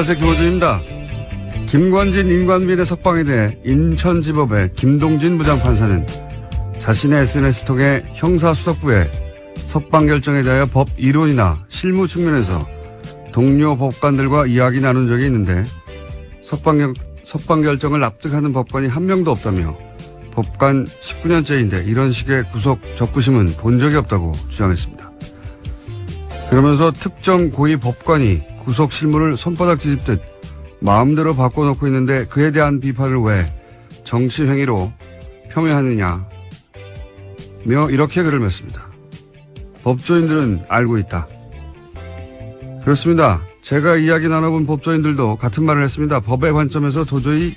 안녕하세요. 김호준입니다. 김관진 인관비리 석방에 대해 인천지법의 김동진 부장판사는 자신의 SNS 통해 형사수석부에 석방 결정에 대하여 법 이론이나 실무 측면에서 동료 법관들과 이야기 나눈 적이 있는데 석방 결정을 납득하는 법관이 한 명도 없다며 법관 19년째인데 이런 식의 구속 적부심은 본 적이 없다고 주장했습니다. 그러면서 특정 고위 법관이 구속 실무를 손바닥 뒤집듯 마음대로 바꿔놓고 있는데 그에 대한 비판을 왜 정치행위로 폄훼하느냐며 이렇게 글을 맺습니다. 법조인들은 알고 있다. 그렇습니다. 제가 이야기 나눠본 법조인들도 같은 말을 했습니다. 법의 관점에서 도저히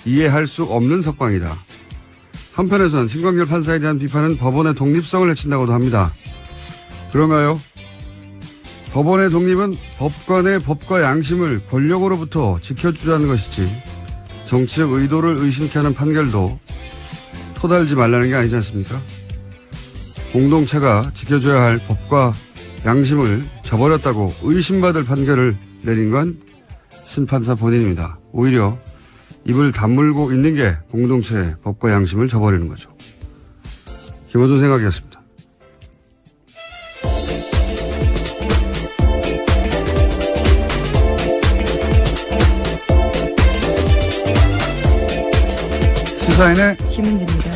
이해할 수 없는 석방이다. 한편에선 신광열 판사에 대한 비판은 법원의 독립성을 해친다고도 합니다. 그런가요? 법원의 독립은 법관의 법과 양심을 권력으로부터 지켜주자는 것이지 정치적 의도를 의심케 하는 판결도 토달지 말라는 게 아니지 않습니까? 공동체가 지켜줘야 할 법과 양심을 저버렸다고 의심받을 판결을 내린 건 심판사 본인입니다. 오히려 입을 다물고 있는 게 공동체의 법과 양심을 저버리는 거죠. 김호준 생각이었습니다. 시사인의 김은지입니다.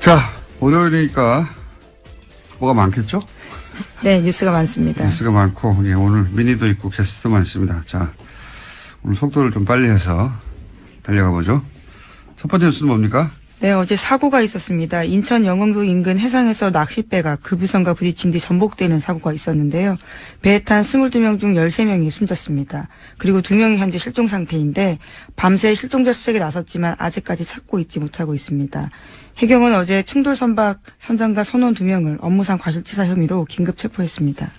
자, 월요일이니까 뭐가 많겠죠? 네, 뉴스가 많습니다. 뉴스가 많고, 예, 오늘 미니도 있고 게스트도 많습니다. 자, 오늘 속도를 좀 빨리 해서 달려가 보죠. 첫 번째 뉴스는 뭡니까? 네, 어제 사고가 있었습니다. 인천 영흥도 인근 해상에서 낚싯배가 급유선과 부딪힌 뒤 전복되는 사고가 있었는데요. 배에 탄 22명 중 13명이 숨졌습니다. 그리고 2명이 현재 실종 상태인데 밤새 실종자 수색에 나섰지만 아직까지 찾고 있지 못하고 있습니다. 해경은 어제 충돌 선박 선장과 선원 2명을 업무상 과실치사 혐의로 긴급 체포했습니다.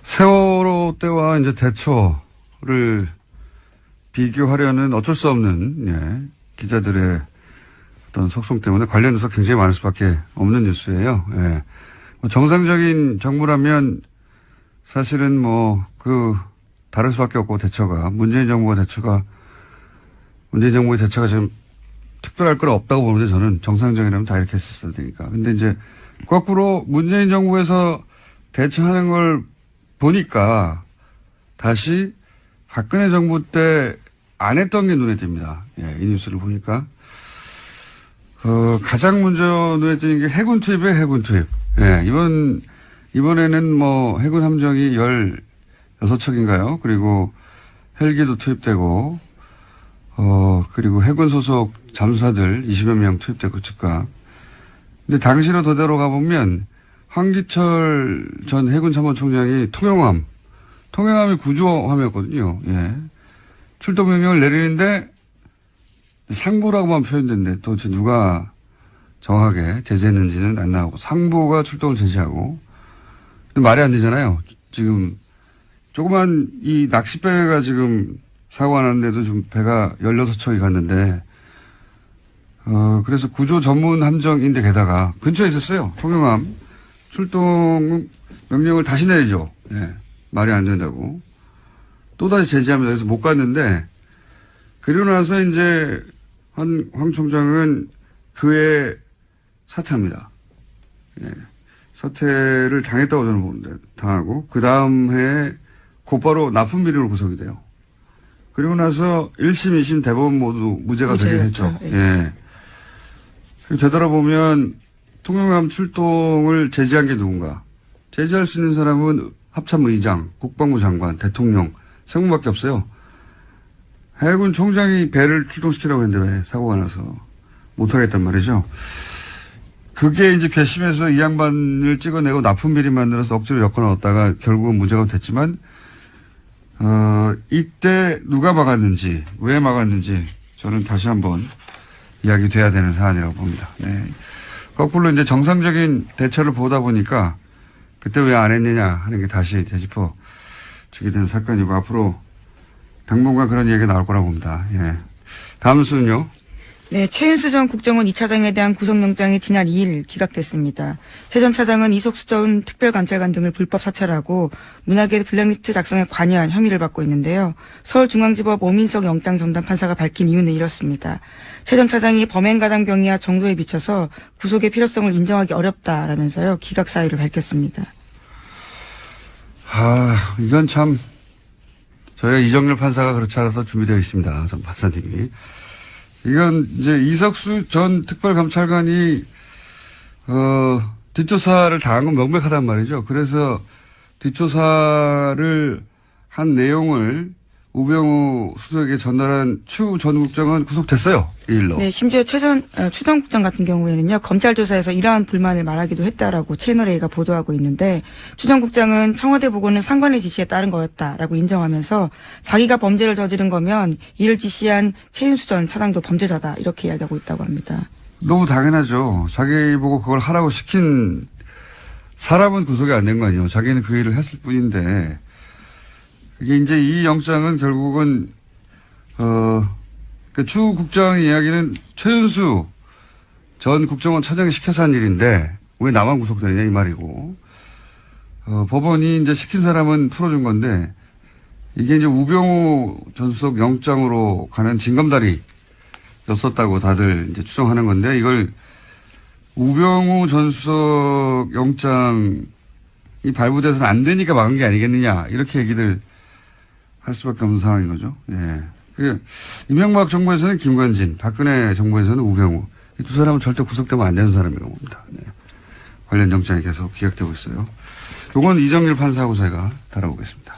세월호 때와 이제 대처를 비교하려는 어쩔 수 없는, 예, 기자들의 어떤 속성 때문에 관련 뉴스가 굉장히 많을 수밖에 없는 뉴스예요. 예. 뭐 정상적인 정부라면 사실은 다를 수밖에 없고 대처가, 문재인 정부의 대처가 지금 특별할 건 없다고 보는데 저는 정상적이라면 다 이렇게 했었어야 되니까. 근데 이제 거꾸로 문재인 정부에서 대처하는 걸 보니까 다시 박근혜 정부 때 안 했던 게 눈에 띕니다. 예, 이 뉴스를 보니까. 가장 먼저 눈에 띄는 게 해군 투입이에요, 해군 투입. 예, 이번에는 해군 함정이 16척인가요? 그리고 헬기도 투입되고, 그리고 해군 소속 잠수사들 20여 명 투입되고 즉각. 근데 당시로 더대로 가보면 황기철 전 해군 참모총장이 통영함이 구조함이었거든요. 예. 출동 명령을 내리는데 상부라고만 표현됐는데 도대체 누가 정확하게 제재했는지는 안 나오고 상부가 출동을 제지하고. 근데 말이 안 되잖아요. 지금 조그만 이 낚싯배가 지금 사고가 났는데도 좀 배가 16척이 갔는데 그래서 구조 전문 함정인데 게다가 근처에 있었어요. 통영함. 출동 명령을 다시 내리죠. 예. 말이 안 된다고. 또다시 제지합니다. 그래서 못 갔는데 그리고 나서 이제 황 총장은 그에 사퇴합니다. 예. 사퇴를 당했다고 저는 보는데 당하고 그 다음 해에 곧바로 납품 비리로 구속이 돼요. 그리고 나서 1심, 2심 대법원 모두 무죄가 되긴 했죠. 예. 되돌아보면 통영함 출동을 제지한 게 누군가. 제지할 수 있는 사람은 합참의장, 국방부 장관, 대통령, 세분밖에 없어요. 해군 총장이 배를 출동시키라고 했는데 왜 사고가 나서 못하겠단 말이죠. 그게 이제 괘씸해서 이 양반을 찍어내고 납품비리 만들어서 억지로 엮어 넣었다가 결국은 무죄가 됐지만, 이때 누가 막았는지, 왜 막았는지 저는 다시 한번 이야기 돼야 되는 사안이라고 봅니다. 네. 거꾸로 이제 정상적인 대처를 보다 보니까 그때 왜 안 했느냐 하는 게 다시 되짚어 주게 된 사건이고 앞으로 당분간 그런 얘기가 나올 거라고 봅니다. 예. 다음 뉴스는요? 네, 최윤수 전 국정원 2차장에 대한 구속영장이 지난 2일 기각됐습니다. 최 전 차장은 이석수 전 특별감찰관 등을 불법 사찰하고 문화계 블랙리스트 작성에 관여한 혐의를 받고 있는데요. 서울중앙지법 오민석 영장전담 판사가 밝힌 이유는 이렇습니다. 최 전 차장이 범행가당 경위와 정도에 비춰서 구속의 필요성을 인정하기 어렵다라면서요. 기각 사유를 밝혔습니다. 이건 참 저희가 이정렬 판사가 그렇지 않아서 준비되어 있습니다. 전 판사님이. 이건 이제 이석수 전 특별감찰관이 뒷조사를 당한 건 명백하단 말이죠. 그래서 뒷조사를 한 내용을 우병우 수석에게 전달한 추 전 국장은 구속됐어요. 이 일로. 네, 심지어 추 전 국장 같은 경우에는요, 검찰 조사에서 이러한 불만을 말하기도 했다라고 채널A가 보도하고 있는데, 추 전 국장은 청와대 보고는 상관의 지시에 따른 거였다라고 인정하면서 자기가 범죄를 저지른 거면 이를 지시한 최윤수 전 차장도 범죄자다 이렇게 이야기하고 있다고 합니다. 너무 당연하죠. 자기 보고 그걸 하라고 시킨 사람은 구속이 안 된 거 아니에요. 자기는 그 일을 했을 뿐인데. 이게 이제 이 영장은 결국은 추 국장 이야기는 최윤수 전 국정원 차장이 시켜서 한 일인데 왜 나만 구속되느냐 이 말이고, 법원이 이제 시킨 사람은 풀어준 건데 이게 이제 우병우 전 수석 영장으로 가는 징검다리였었다고 다들 이제 추정하는 건데, 이걸 우병우 전 수석 영장이 발부돼서는 안 되니까 막은 게 아니겠느냐 이렇게 얘기들 할 수밖에 없는 상황인 거죠. 예. 이명박 정부에서는 김관진, 박근혜 정부에서는 우병우. 이 두 사람은 절대 구속되면 안 되는 사람이라고 봅니다. 네. 관련 영장이 계속 기각되고 있어요. 요건 이정렬 판사하고 저희가 다뤄보겠습니다.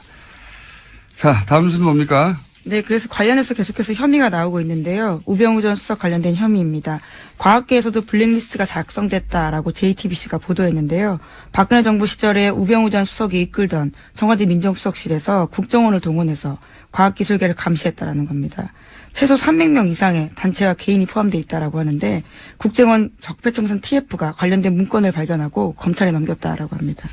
자, 다음 뉴스는 뭡니까? 네, 그래서 관련해서 계속해서 혐의가 나오고 있는데요. 우병우 전 수석 관련된 혐의입니다. 과학계에서도 블랙리스트가 작성됐다라고 JTBC가 보도했는데요. 박근혜 정부 시절에 우병우 전 수석이 이끌던 청와대 민정수석실에서 국정원을 동원해서 과학기술계를 감시했다라는 겁니다. 최소 300명 이상의 단체와 개인이 포함되어 있다라고 하는데, 국정원 적폐청산 TF가 관련된 문건을 발견하고 검찰에 넘겼다라고 합니다.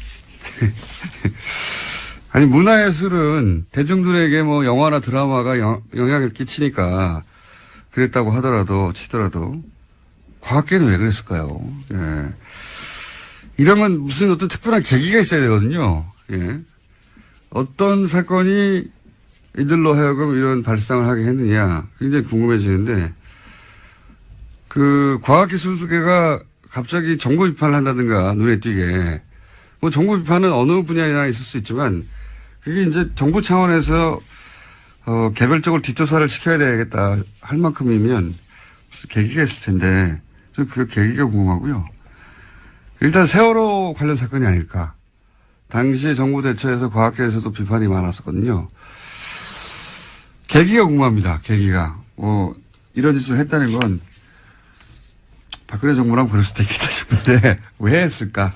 아니, 문화예술은 대중들에게 뭐 영화나 드라마가 영향을 끼치니까 그랬다고 하더라도, 치더라도, 과학계는 왜 그랬을까요? 예. 이런 건 무슨 어떤 특별한 계기가 있어야 되거든요. 예. 어떤 사건이 이들로 하여금 이런 발상을 하게 했느냐, 굉장히 궁금해지는데, 과학기술계가 갑자기 정부 비판을 한다든가, 눈에 띄게, 뭐 정부 비판은 어느 분야에나 있을 수 있지만, 그게 이제 정부 차원에서 개별적으로 뒷조사를 시켜야 되겠다 할 만큼이면 무슨 계기가 있을 텐데, 저는 그 계기가 궁금하고요. 일단 세월호 관련 사건이 아닐까. 당시 정부 대처에서 과학계에서도 비판이 많았었거든요. 계기가 궁금합니다. 계기가. 이런 짓을 했다는 건 박근혜 정부랑 그럴 수도 있겠다 싶은데 왜 했을까?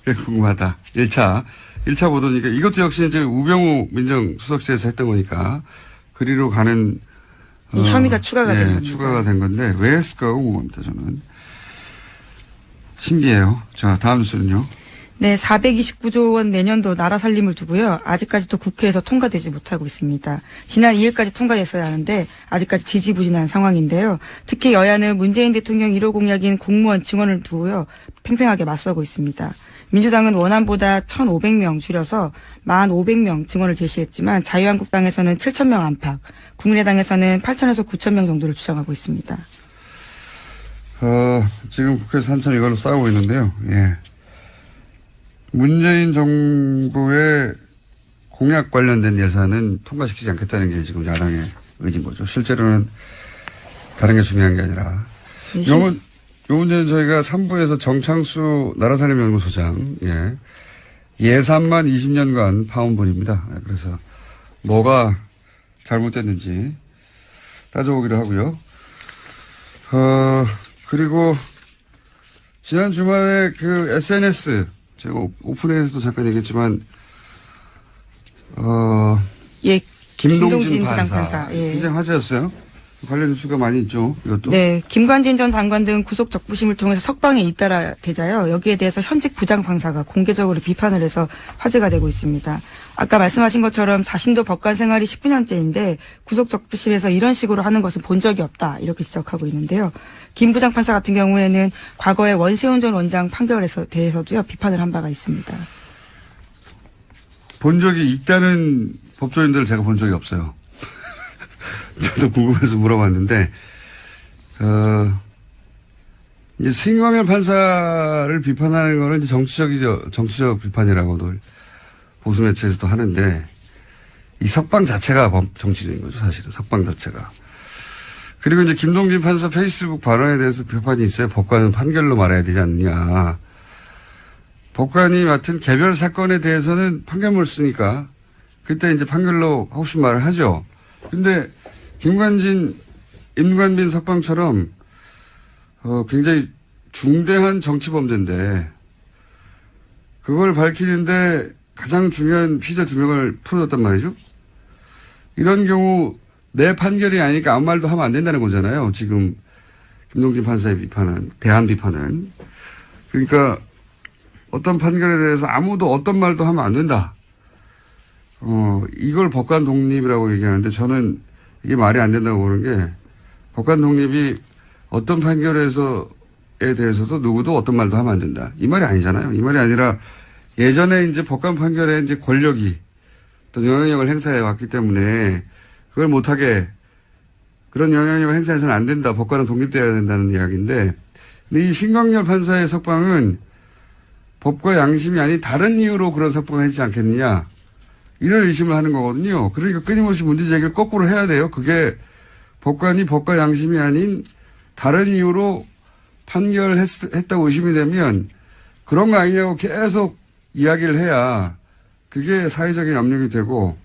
그게 궁금하다. 1차 보도니까 이것도 역시 이제 우병우 민정수석실에서 했던 거니까 그리로 가는 이 혐의가 추가가 된 겁니다. 추가가 된 건데 왜 했을까 궁금합니다. 저는 신기해요. 자, 다음 뉴스는요. 네, 429조 원 내년도 나라 살림을 두고요. 아직까지도 국회에서 통과되지 못하고 있습니다. 지난 2일까지 통과됐어야 하는데 아직까지 지지부진한 상황인데요. 특히 여야는 문재인 대통령 1호 공약인 공무원 증원을 두고요. 팽팽하게 맞서고 있습니다. 민주당은 원안보다 1,500명 줄여서 1,500명 증원을 제시했지만 자유한국당에서는 7,000명 안팎, 국민의당에서는 8,000에서 9,000명 정도를 주장하고 있습니다. 지금 국회에서 한참 이걸로 싸우고 있는데요. 예. 문재인 정부의 공약 관련된 예산은 통과시키지 않겠다는 게 지금 야당의 의지인 거죠. 실제로는 다른 게 중요한 게 아니라. 네, 요 문제는 저희가 3부에서 정창수 나라살림연구소장, 예산만 20년간 파온 분입니다. 그래서 뭐가 잘못됐는지 따져보기로 하고요. 그리고 지난 주말에 SNS, 제가 오픈에서도 잠깐 얘기했지만, 김동진 판사. 굉장히 화제였어요. 관련 뉴스가 많이 있죠, 이것도. 네, 김관진 전 장관 등 구속 적부심을 통해서 석방에 잇따라 되자요. 여기에 대해서 현직 부장 판사가 공개적으로 비판을 해서 화제가 되고 있습니다. 아까 말씀하신 것처럼 자신도 법관 생활이 19년째인데 구속적부심에서 이런 식으로 하는 것은 본 적이 없다 이렇게 지적하고 있는데요. 김 부장판사 같은 경우에는 과거에 원세훈 전 원장 판결에 대해서도요 비판을 한 바가 있습니다. 본 적이 있다는 법조인들을 제가 본 적이 없어요. 저도 궁금해서 물어봤는데 이제 신광열 판사를 비판하는 거는 이제 정치적 비판이라고도 보수 매체에서도 하는데 이 석방 자체가 정치적인 거죠, 사실은. 석방 자체가. 그리고 이제 김동진 판사 페이스북 발언에 대해서 비판이 있어요. 법관은 판결로 말해야 되지 않느냐. 법관이 맡은 개별 사건에 대해서는 판결문을 쓰니까 그때 이제 판결로 하고 싶은 말을 하죠. 근데 임관빈 석방처럼 굉장히 중대한 정치 범죄인데 그걸 밝히는데 가장 중요한 피의자 2명을 풀어줬단 말이죠. 이런 경우 내 판결이 아니니까 아무 말도 하면 안 된다는 거잖아요. 지금 김동진 판사의 비판은, 대한 비판은. 그러니까 어떤 판결에 대해서 아무도 어떤 말도 하면 안 된다. 이걸 법관 독립이라고 얘기하는데 저는 이게 말이 안 된다고 보는 게 법관 독립이 어떤 판결에 대해서도 누구도 어떤 말도 하면 안 된다. 이 말이 아니잖아요. 이 말이 아니라 예전에 이제 법관 판결에 이제 권력이 또 영향력을 행사해 왔기 때문에 그걸 못하게 그런 영향력을 행사해서는 안 된다. 법관은 독립되어야 된다는 이야기인데 근데 이 신광열 판사의 석방은 법과 양심이 아닌 다른 이유로 그런 석방을 하지 않겠느냐. 이런 의심을 하는 거거든요. 그러니까 끊임없이 문제 제기를 거꾸로 해야 돼요. 그게 법관이 법과 양심이 아닌 다른 이유로 판결했다고 의심이 되면 그런 거 아니냐고 계속 이야기를 해야 그게 사회적인 압력이 되고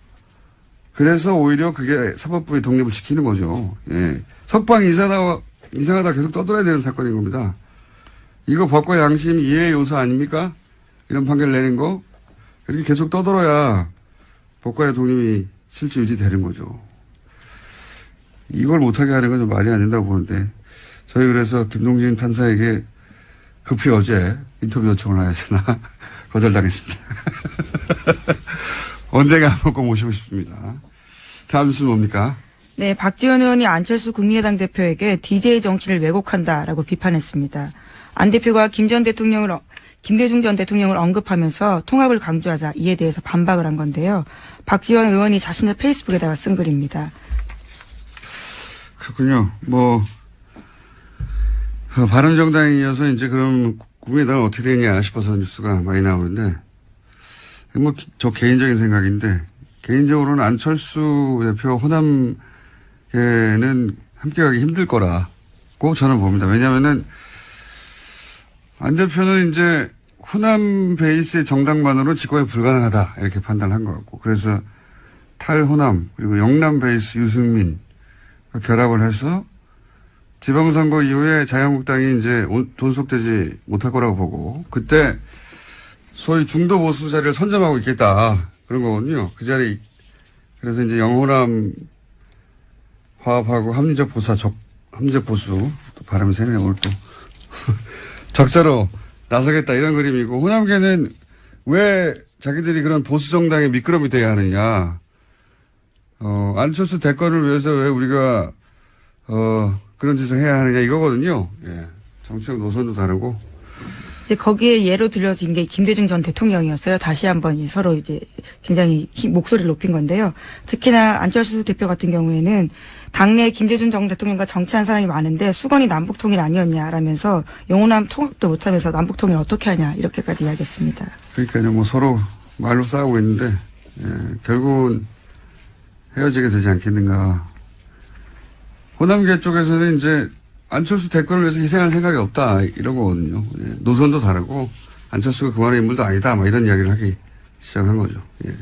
그래서 오히려 그게 사법부의 독립을 지키는 거죠. 예. 석방이 이상하다 계속 떠들어야 되는 사건인 겁니다. 이거 법과 양심 이해의 요소 아닙니까? 이런 판결 내는 거. 이렇게 계속 떠들어야 법관의 독립이 실제 유지되는 거죠. 이걸 못하게 하는 건 좀 말이 안 된다고 보는데 저희 그래서 김동진 판사에게 급히 어제 인터뷰 요청을 하였으나 거절당했습니다. 언젠가 한번 꼭 모시고 싶습니다. 다음 뉴스는 뭡니까? 네, 박지원 의원이 안철수 국민의당 대표에게 DJ 정치를 왜곡한다라고 비판했습니다. 안 대표가 김대중 전 대통령을 언급하면서 통합을 강조하자 이에 대해서 반박을 한 건데요. 박지원 의원이 자신의 페이스북에다가 쓴 글입니다. 그렇군요. 바른정당에 이어서 이제 그럼 국민의당은 어떻게 되냐 싶어서 뉴스가 많이 나오는데, 저 개인적인 생각인데, 개인적으로는 안철수 대표 호남계는 함께 가기 힘들 거라고 저는 봅니다. 왜냐면은, 안 대표는 이제 호남 베이스의 정당만으로 집권이 불가능하다. 이렇게 판단한 것 같고. 그래서 탈호남, 그리고 영남 베이스 유승민 결합을 해서 지방선거 이후에 자유한국당이 이제 존속되지 못할 거라고 보고 그때 소위 중도 보수 자리를 선점하고 있겠다. 그런 거거든요. 그 자리, 그래서 이제 영호남 화합하고 합리적 보수, 또 바람이 새네, 오늘 또. 적자로 나서겠다 이런 그림이고 호남계는 왜 자기들이 그런 보수 정당의 미끄럼이 돼야 하느냐. 안철수 대권을 위해서 왜 우리가 그런 짓을 해야 하느냐 이거거든요. 예. 정치적 노선도 다르고. 이제 거기에 예로 들려진 게 김대중 전 대통령이었어요. 다시 한번 서로 이제 굉장히 목소리를 높인 건데요. 특히나 안철수 대표 같은 경우에는 당내 김대중 전 대통령과 정치한 사람이 많은데 수건이 남북통일 아니었냐라면서 영호남 통합도 못하면서 남북통일 어떻게 하냐 이렇게까지 이야기했습니다. 그러니까요. 서로 말로 싸우고 있는데 결국은 헤어지게 되지 않겠는가. 호남계 쪽에서는 이제 안철수 대권을 위해서 희생할 생각이 없다 이런 거거든요. 예. 노선도 다르고 안철수가 그만한 인물도 아니다 이런 이야기를 하기 시작한 거죠. 예.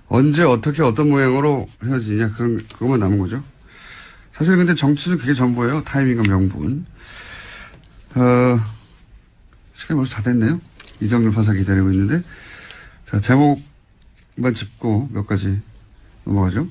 언제 어떻게 어떤 모양으로 헤어지냐 그것만 남은 거죠. 사실 근데 정치는 그게 전부예요. 타이밍과 명분. 시간이 벌써 다 됐네요. 이정률 판사 기다리고 있는데 자 제목만 짚고 몇 가지 넘어가죠.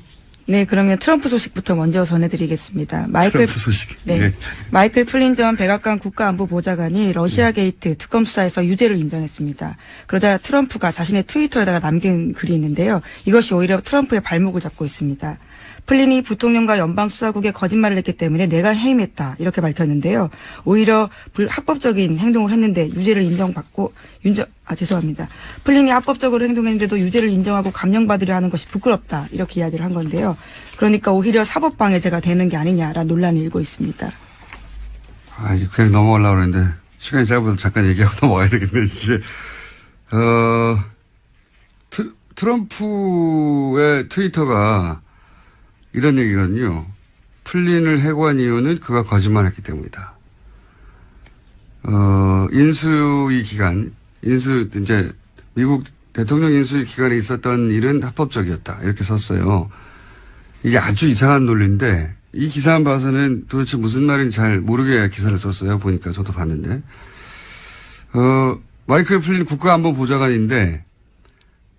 네, 그러면 트럼프 소식부터 먼저 전해드리겠습니다. 트럼프 소식. 네. 예. 마이클 플린 전 백악관 국가안보보좌관이 러시아 게이트 특검 수사에서 유죄를 인정했습니다. 그러자 트럼프가 자신의 트위터에다가 남긴 글이 있는데요. 이것이 오히려 트럼프의 발목을 잡고 있습니다. 플린이 부통령과 연방수사국에 거짓말을 했기 때문에 내가 해임했다 이렇게 밝혔는데요. 오히려 불합법적인 행동을 했는데 유죄를 인정받고 죄송합니다. 플린이 합법적으로 행동했는데도 유죄를 인정하고 감형받으려 하는 것이 부끄럽다 이렇게 이야기를 한 건데요. 그러니까 오히려 사법방해죄가 되는 게 아니냐라는 논란이 일고 있습니다. 이거 그냥 넘어가려고 그랬는데 시간이 짧아서 잠깐 얘기하고 넘어가야 되겠네. 이제 트럼프의 트위터가 이런 얘기거든요. 플린을 해고한 이유는 그가 거짓말했기 때문이다. 인수위 기간, 이제 미국 대통령 인수위 기간에 있었던 일은 합법적이었다. 이렇게 썼어요. 이게 아주 이상한 논리인데 이 기사만 봐서는 도대체 무슨 말인지 잘 모르게 기사를 썼어요. 보니까 저도 봤는데. 마이클 플린 국가안보보좌관인데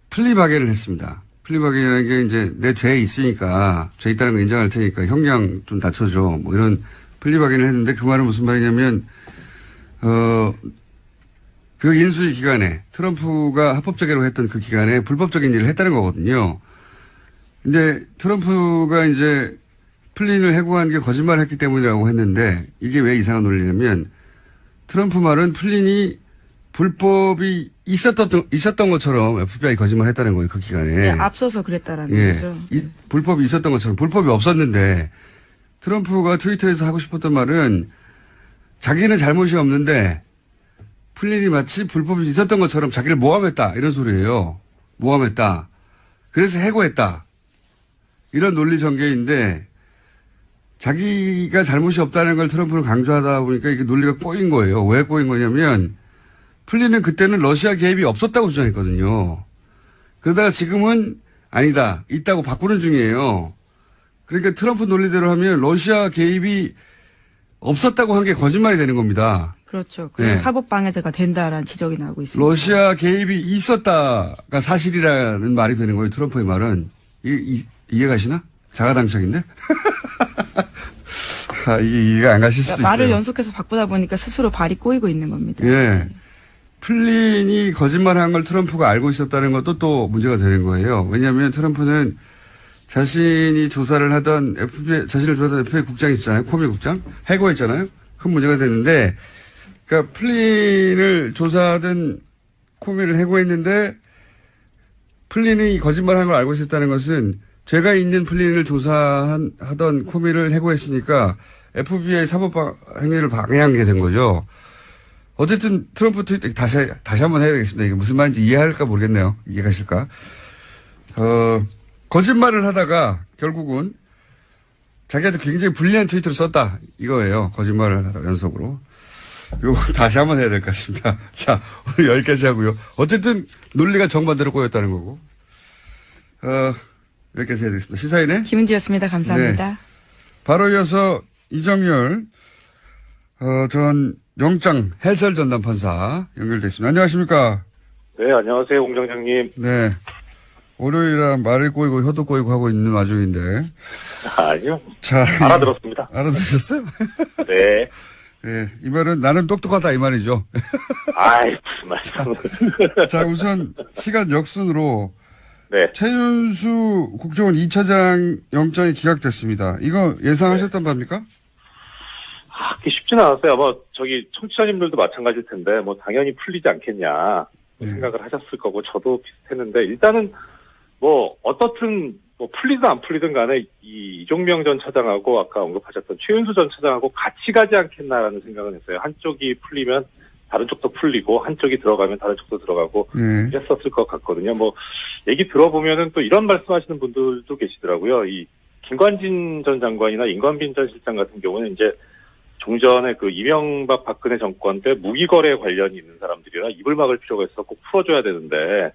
플리바게를 했습니다. 플리바게라는 게 이제 내 죄 있으니까 죄 있다는 거 인정할 테니까 형량 좀 낮춰줘. 뭐 이런 플리바게를 했는데 그 말은 무슨 말이냐면 그 인수위 기간에 트럼프가 합법적으로 했던 그 기간에 불법적인 일을 했다는 거거든요. 근데 트럼프가 이제 플린을 해고한 게 거짓말을 했기 때문이라고 했는데 이게 왜 이상한 논리냐면 트럼프 말은 플린이 불법이 있었던 것처럼 FBI 거짓말 했다는 거예요. 그 기간에. 네, 앞서서 그랬다라는 거죠. 불법이 있었던 것처럼 불법이 없었는데 트럼프가 트위터에서 하고 싶었던 말은 자기는 잘못이 없는데 플린이 마치 불법이 있었던 것처럼 자기를 모함했다. 이런 소리예요. 모함했다. 그래서 해고했다. 이런 논리 전개인데 자기가 잘못이 없다는 걸 트럼프는 강조하다 보니까 이게 논리가 꼬인 거예요. 왜 꼬인 거냐면 플린은 그때는 러시아 개입이 없었다고 주장했거든요. 그러다가 지금은 아니다. 있다고 바꾸는 중이에요. 그러니까 트럼프 논리대로 하면 러시아 개입이 없었다고 한 게 거짓말이 되는 겁니다. 그렇죠. 그래서 사법방해죄가 된다라는 지적이 나오고 있습니다. 러시아 개입이 있었다가 사실이라는 말이 되는 거예요. 트럼프의 말은. 이해가시나? 자가당착인데? 이게 이해가 안 가실 수도 있어요. 말을 연속해서 바꾸다 보니까 스스로 발이 꼬이고 있는 겁니다. 예. 플린이 거짓말한 걸 트럼프가 알고 있었다는 것도 또 문제가 되는 거예요. 왜냐하면 트럼프는 자신이 조사를 하던 자신을 조사하던 FBI 국장 있잖아요. 코미 국장. 해고했잖아요. 큰 문제가 됐는데, 그러니까 플린을 조사하던 코미를 해고했는데, 플린이 거짓말한 걸 알고 있었다는 것은 죄가 있는 플린을 조사하던 코미를 해고했으니까 FBI 사법 행위를 방해한 게 된 거죠. 어쨌든 트럼프 트위터 다시 한번 해야 되겠습니다. 이게 무슨 말인지 이해할까 모르겠네요. 이해가실까? 거짓말을 하다가 결국은 자기한테 굉장히 불리한 트위터를 썼다. 이거예요. 거짓말을 하다가 연속으로. 이거 다시 한번 해야 될 것 같습니다. 자, 오늘 여기까지 하고요. 어쨌든 논리가 정반대로 꼬였다는 거고. 여기까지 해야 되겠습니다. 시사인의 김은지였습니다. 감사합니다. 네. 바로 이어서 이정열 전 영장 해설 전담 판사 연결됐습니다. 안녕하십니까? 네, 안녕하세요, 공장장님. 네. 월요일이라 말을 꼬이고 혀도 꼬이고 하고 있는 와중인데. 아니요. 자. 알아들었습니다. 알아들으셨어요? 네. 네. 이 말은 나는 똑똑하다 이 말이죠. 아이, 무슨 말씀. 자, 우선 시간 역순으로. 네. 최윤수 국정원 2차장 영장이 기각됐습니다. 이거 예상하셨던 바입니까? 그게 쉽지는 않았어요. 아마 청취자님들도 마찬가지일 텐데 당연히 풀리지 않겠냐 생각을 하셨을 거고 저도 비슷했는데 일단은 어떻든 풀리든 안 풀리든 간에 이종명 전 차장하고 아까 언급하셨던 최윤수 전 차장하고 같이 가지 않겠나라는 생각은 했어요. 한쪽이 풀리면 다른 쪽도 풀리고 한쪽이 들어가면 다른 쪽도 들어가고 이랬었을 것 같거든요. 얘기 들어보면은 또 이런 말씀하시는 분들도 계시더라고요. 이 김관진 전 장관이나 임관빈 전 실장 같은 경우는 이제 종전에 그 이명박 박근혜 정권 때 무기거래 관련이 있는 사람들이라 입을 막을 필요가 있어 꼭 풀어줘야 되는데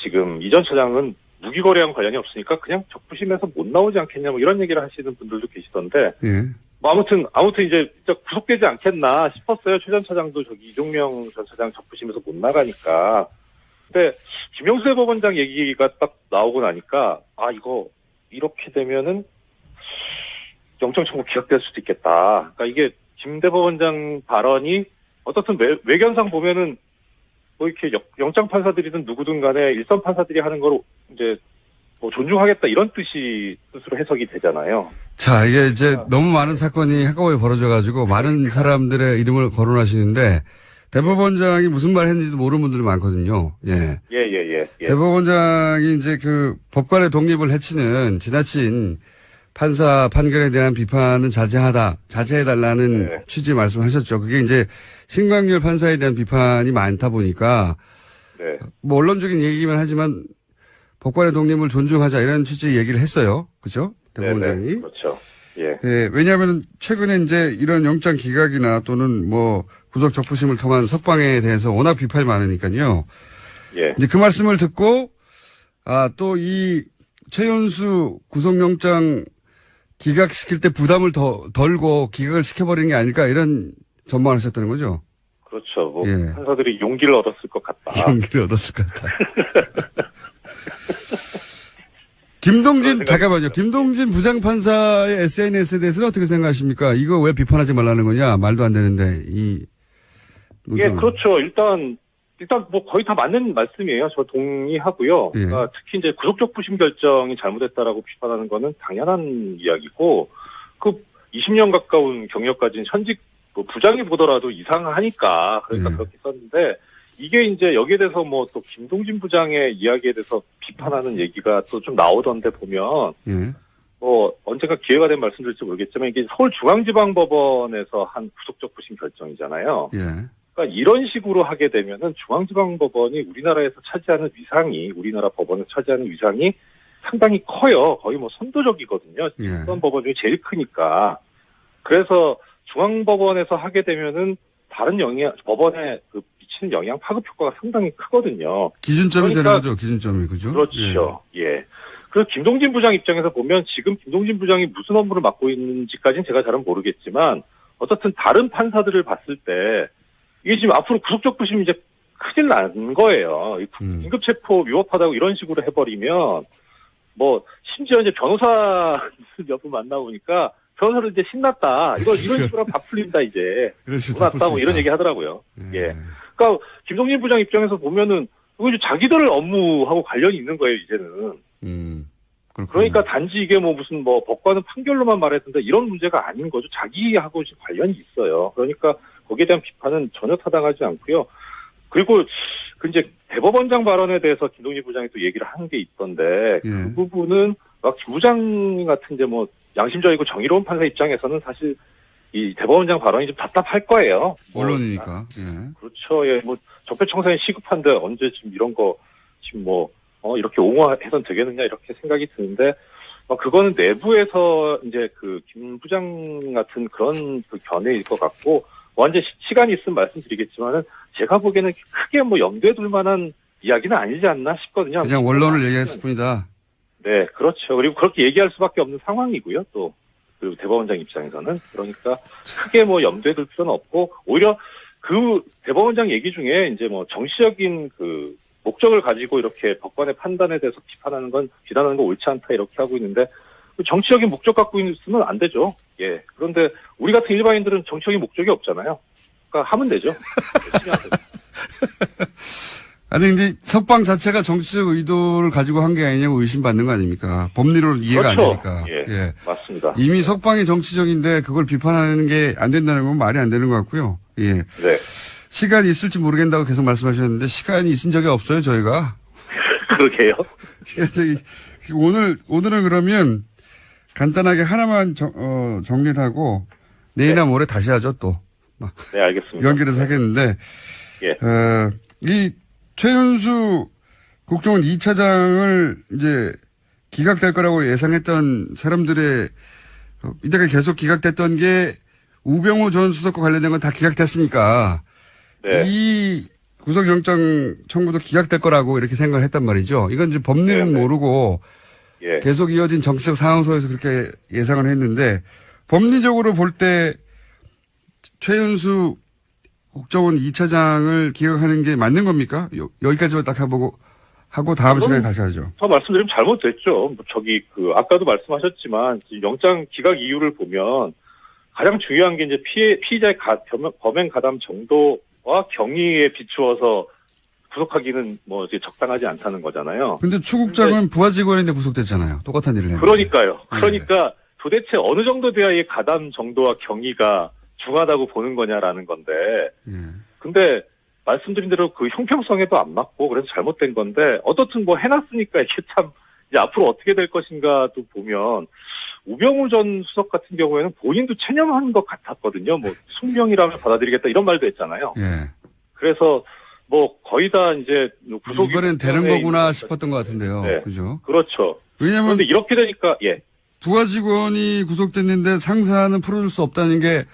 지금 이 전 차장은 무기거래랑 관련이 없으니까 그냥 적부심에서 못 나오지 않겠냐 이런 얘기를 하시는 분들도 계시던데 아무튼 이제 구속되지 않겠나 싶었어요. 최 전 차장도 이종명 전 차장 적부심에서 못 나가니까. 근데 김영수 대법원장 얘기가 딱 나오고 나니까 이거 이렇게 되면은 영장 청구 기각될 수도 있겠다. 그러니까 이게 김 대법원장 발언이 어떻든 외견상 보면은 뭐 이렇게 영장 판사들이든 누구든 간에 일선 판사들이 하는 거로 이제 뭐 존중하겠다 이런 뜻으로 해석이 되잖아요. 자, 이게 이제 너무 많은 사건이 한꺼번에 벌어져가지고 많은 사람들의 이름을 거론하시는데 대법원장이 무슨 말 했는지도 모르는 분들이 많거든요. 예. 예. 대법원장이 이제 그 법관의 독립을 해치는 지나친 판사 판결에 대한 비판은 자제해달라는 네. 취지의 말씀하셨죠. 그게 이제 신광열 판사에 대한 비판이 많다 보니까 네. 뭐 언론적인 얘기만 하지만 법관의 독립을 존중하자 이런 취지의 얘기를 했어요. 그죠? 대법원장이. 네네. 그렇죠. 예. 예, 왜냐하면 최근에 이제 이런 영장 기각이나 또는 뭐 구속 적부심을 통한 석방에 대해서 워낙 비판이 많으니까요. 예. 이제 그 말씀을 듣고 또 이 최윤수 구속영장 기각시킬 때 부담을 덜고 기각을 시켜버리는 게 아닐까 이런 전망을 하셨다는 거죠. 그렇죠. 뭐 예. 판사들이 용기를 얻었을 것 같다. 용기를 얻었을 것 같다. 김동진, 잠깐만요. 김동진 부장판사의 SNS에 대해서는 어떻게 생각하십니까? 이거 왜 비판하지 말라는 거냐? 말도 안 되는데, 예, 그렇죠. 일단 뭐 거의 다 맞는 말씀이에요. 저 동의하고요. 예. 그러니까 특히 이제 구속적 부심 결정이 잘못했다라고 비판하는 거는 당연한 이야기고, 그 20년 가까운 경력 가진 현직 뭐 부장이 보더라도 이상하니까, 그러니까 예. 그렇게 썼는데, 이게 이제 여기에 대해서 뭐 또 김동진 부장의 이야기에 대해서 비판하는 얘기가 또 좀 나오던데 보면, 예. 뭐 언젠가 기회가 되면 말씀드릴지 모르겠지만 이게 서울중앙지방법원에서 한 구속적 부심 결정이잖아요. 예. 그러니까 이런 식으로 하게 되면은 중앙지방법원이 우리나라에서 차지하는 위상이, 우리나라 법원에서 차지하는 위상이 상당히 커요. 거의 뭐 선도적이거든요. 예. 어떤 법원 중에 제일 크니까. 그래서 중앙법원에서 하게 되면은 다른 법원에 그 미치는 영향 파급 효과가 상당히 크거든요. 기준점이 그러니까, 되는 거죠, 기준점이. 그죠? 그렇죠. 예. 그래서 김동진 부장 입장에서 보면 지금 김동진 부장이 무슨 업무를 맡고 있는지까지는 제가 잘은 모르겠지만 어쨌든 다른 판사들을 봤을 때 이게 지금 앞으로 구속적 부심이 이제 큰일 난 거예요. 긴급체포 위법하다고 이런 식으로 해버리면 뭐 심지어 이제 변호사 여부 만나보니까 변호사를 이제 신났다. 이런 식으로 다 풀린다 이제. 신났다 뭐 이런 얘기 하더라고요. 예. 그러니까 김동진 부장 입장에서 보면은 이거 이제 자기들 업무하고 관련이 있는 거예요 이제는. 그러니까 단지 이게 뭐 무슨 뭐 법관은 판결로만 말했는데 이런 문제가 아닌 거죠. 자기하고 지금 관련이 있어요. 그러니까 거기에 대한 비판은 전혀 타당하지 않고요. 그리고 그 이제 대법원장 발언에 대해서 김동진 부장이 또 얘기를 한 게 있던데 그 부분은 막 김 부장 같은 이제 뭐 양심적이고 정의로운 판사 입장에서는 사실 이 대법원장 발언이 좀 답답할 거예요. 언론이니까. 예. 그렇죠. 예, 뭐 적폐청산이 시급한데 언제 지금 이런 거 지금 뭐 이렇게 옹호해선 되겠느냐 이렇게 생각이 드는데 그거는 내부에서 이제 그 김 부장 같은 그런 그 견해일 것 같고 완전 시간이 있으면 말씀드리겠지만은 제가 보기에는 크게 뭐 염두에 둘 만한 이야기는 아니지 않나 싶거든요. 그냥 원론을 얘기했을 뿐이다. 네, 그렇죠. 그리고 그렇게 얘기할 수밖에 없는 상황이고요. 또 그리고 대법원장 입장에서는 그러니까 크게 뭐 염두에 둘 필요는 없고 오히려 그 대법원장 얘기 중에 이제 뭐 정치적인 그 목적을 가지고 이렇게 법관의 판단에 대해서 비난하는 건 옳지 않다 이렇게 하고 있는데 정치적인 목적 갖고 있으면 안 되죠. 예. 그런데 우리 같은 일반인들은 정치적인 목적이 없잖아요. 그러니까 하면 되죠. 열심히 하면 되죠. 아니, 근데 석방 자체가 정치적 의도를 가지고 한 게 아니냐고 의심받는 거 아닙니까? 법리로 이해가 그렇죠. 안 되니까. 예. 맞습니다. 이미 석방이 정치적인데 그걸 비판하는 게 안 된다는 건 말이 안 되는 것 같고요. 예. 네. 시간이 있을지 모르겠다고 계속 말씀하셨는데 시간이 있은 적이 없어요, 저희가. 그러게요. 오늘은 그러면 간단하게 하나만 정리를 하고 내일이나 모레 다시 하죠, 또. 네, 알겠습니다. 연결해서 하겠는데. 예. 이 최윤수 국정원 2차장을 이제 기각될 거라고 예상했던 사람들의 이때가 계속 기각됐던 게 우병우 전 수석과 관련된 건 다 기각됐으니까 네. 이 구속영장 청구도 기각될 거라고 이렇게 생각을 했단 말이죠. 이건 이제 법리는 네네. 모르고 예. 계속 계속 이어진 정치적 상황 속에서 그렇게 예상을 했는데 법리적으로 볼 때 최윤수 국정원 2차장을 기각하는 게 맞는 겁니까? 여기까지만 딱 하고 다음 시간에 다시 하죠. 더 말씀드리면 잘못됐죠. 아까도 말씀하셨지만 영장 기각 이유를 보면 가장 중요한 게 이제 피의자의 범행 가담 정도와 경위에 비추어서 구속하기는 뭐 이제 적당하지 않다는 거잖아요. 근데 추국장은 부하 직원인데 구속됐잖아요. 똑같은 일을 했는데. 그러니까요. 그러니까 도대체 어느 정도 돼야 이 가담 정도와 경위가 중하다고 보는 거냐라는 건데. 예. 근데 말씀드린 대로 그 형평성에도 안 맞고 그래서 잘못된 건데 어떻든 뭐 해놨으니까 이게 참 이제 앞으로 어떻게 될 것인가도 보면 우병우 전 수석 같은 경우에는 본인도 체념한 것 같았거든요. 뭐 숙명이라면 받아들이겠다 이런 말도 했잖아요. 예. 그래서 뭐 거의 다 이제 구속이 이번엔 되는 거구나 싶었던 것 같은데요. 네. 그죠? 그렇죠. 왜냐면 그런데 이렇게 되니까 예. 부하 직원이 구속됐는데 상사는 풀어줄 수 없다는 게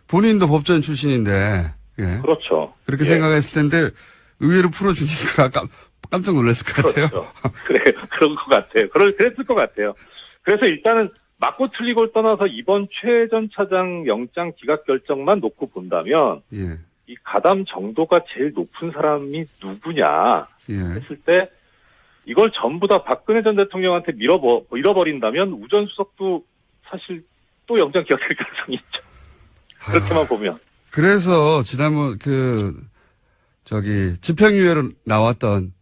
본인도 법조인 출신인데 예. 그렇죠. 그렇게 예. 생각했을 텐데 의외로 풀어주니까 깜짝 놀랐을 것 같아요. 그렇죠. 그래 그런 것 같아요. 그랬을 것 같아요. 그래서 일단은 맞고 틀리고를 떠나서 이번 최 전 차장 영장 기각 결정만 놓고 본다면 예. 이 가담 정도가 제일 높은 사람이 누구냐 예. 했을 때 이걸 전부 다 박근혜 전 대통령한테 밀어버린다면 우 전 수석도 사실 또 영장 기각될 가능성이 있죠. 그렇게만 보면. 그래서 지난번 집행유예로 나왔던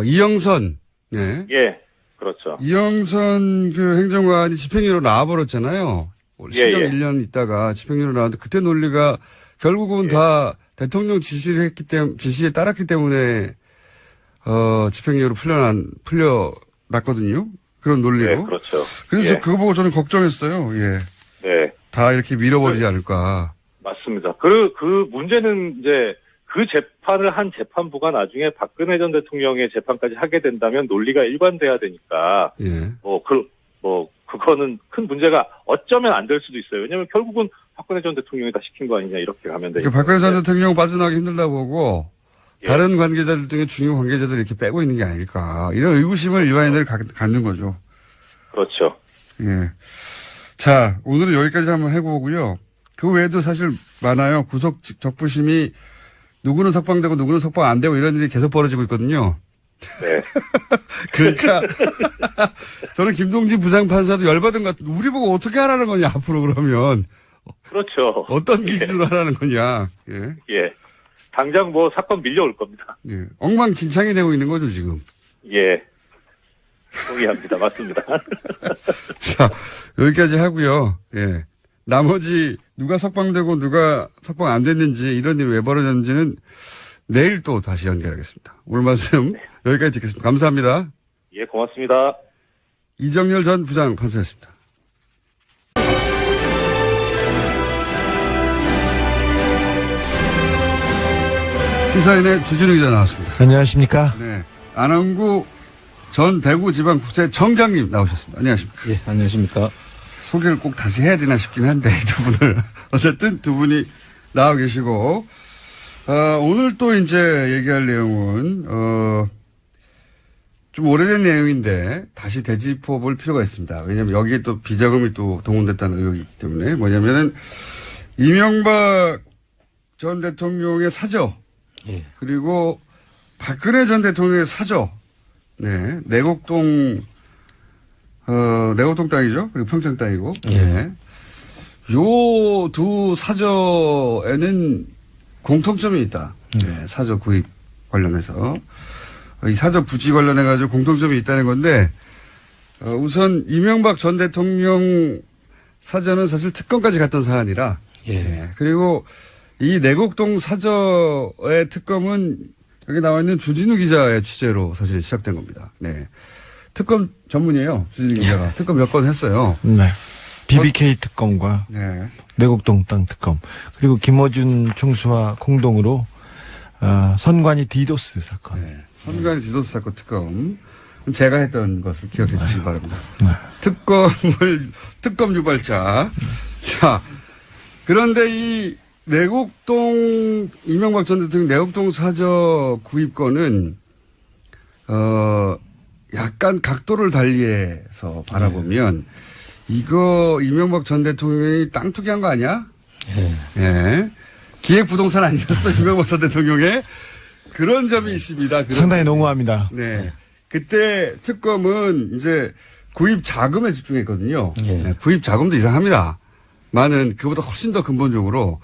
이영선 네. 예, 그렇죠. 이영선 행정관이 집행유예로 나와버렸잖아요. 시경 예. 1년 있다가 집행유예로 나왔는데 그때 논리가 결국은 다 대통령 지시에 따랐기 때문에 집행유예로 풀려났거든요. 그런 논리로. 네, 그렇죠. 그래서 예. 그거 보고 저는 걱정했어요. 예. 네. 다 이렇게 밀어버리지 않을까. 맞습니다. 그 문제는 이제 그 재판을 한 재판부가 나중에 박근혜 전 대통령의 재판까지 하게 된다면 논리가 일관돼야 되니까. 예. 그거는 큰 문제가 어쩌면 안 될 수도 있어요. 왜냐면 결국은 박근혜 전 대통령이 다 시킨 거 아니냐 이렇게 가면 되니까. 박근혜 전 대통령 빠져나가기 힘들다 보고 예. 다른 관계자들 등의 중요 관계자들 이렇게 빼고 있는 게 아닐까. 이런 의구심을 일반인들이 갖는 거죠. 그렇죠. 예. 자, 오늘은 여기까지 한번 해보고요. 그 외에도 사실 많아요. 구속 적부심이 누구는 석방되고 누구는 석방 안 되고 이런 일이 계속 벌어지고 있거든요. 네. 그러니까 저는 김동진 부장판사도 열받은 것 같아요. 우리 보고 어떻게 하라는 거냐 앞으로 그러면. 그렇죠. 어떤 기준으로 하라는 거냐. 예. 예. 당장 뭐 사건 밀려올 겁니다. 예. 엉망진창이 되고 있는 거죠 지금. 예. 동의합니다. 맞습니다. 자, 여기까지 하고요. 예. 나머지 누가 석방되고 누가 석방 안 됐는지 이런 일이 왜 벌어졌는지는 내일 또 다시 연결하겠습니다. 오늘 말씀 여기까지 듣겠습니다. 감사합니다. 예, 고맙습니다. 이정열 전 부장판사였습니다. 시사인의 주진우 기자 나왔습니다. 안녕하십니까? 네. 안원구 전 대구지방국세청장님 나오셨습니다. 안녕하십니까? 예, 안녕하십니까? 소개를 꼭 다시 해야 되나 싶긴 한데, 이 두 분을. 어쨌든 두 분이 나와 계시고, 오늘 또 이제 얘기할 내용은, 좀 오래된 내용인데, 다시 되짚어 볼 필요가 있습니다. 왜냐면 여기에 또 비자금이 또 동원됐다는 의혹이 있기 때문에, 뭐냐면은, 이명박 전 대통령의 사저, 예. 그리고 박근혜 전 대통령의 사저, 네, 내곡동 땅이죠. 그리고 평창 땅이고. 예. 네. 요 두 사저에는 공통점이 있다. 네, 사저 구입 관련해서. 이 사저 부지 관련해가지고 공통점이 있다는 건데, 우선 이명박 전 대통령 사저는 사실 특검까지 갔던 사안이라. 예. 네. 그리고 이 내곡동 사저의 특검은 여기 나와 있는 주진우 기자의 취재로 사실 시작된 겁니다. 네. 특검 전문이에요. 주진우 기자가. 특검 몇 건 했어요. 네. BBK 특검과 네. 내곡동 땅 특검 그리고 김어준 총수와 공동으로 선관위 디도스 사건. 네. 선관위 디도스 사건 특검. 제가 했던 것을 기억해 주시기 바랍니다. 네. 특검 유발자. 자, 그런데 이 내곡동, 이명박 전 대통령 내곡동 사저 구입권은, 약간 각도를 달리해서 바라보면, 이거 이명박 전 대통령이 땅 투기한 거 아니야? 예. 예. 기획부동산 아니었어, 이명박 전 대통령의? 그런 점이 있습니다. 상당히 농후합니다. 네. 그때 특검은 이제 구입 자금에 집중했거든요. 예. 네, 구입 자금도 이상합니다. 많은 그보다 훨씬 더 근본적으로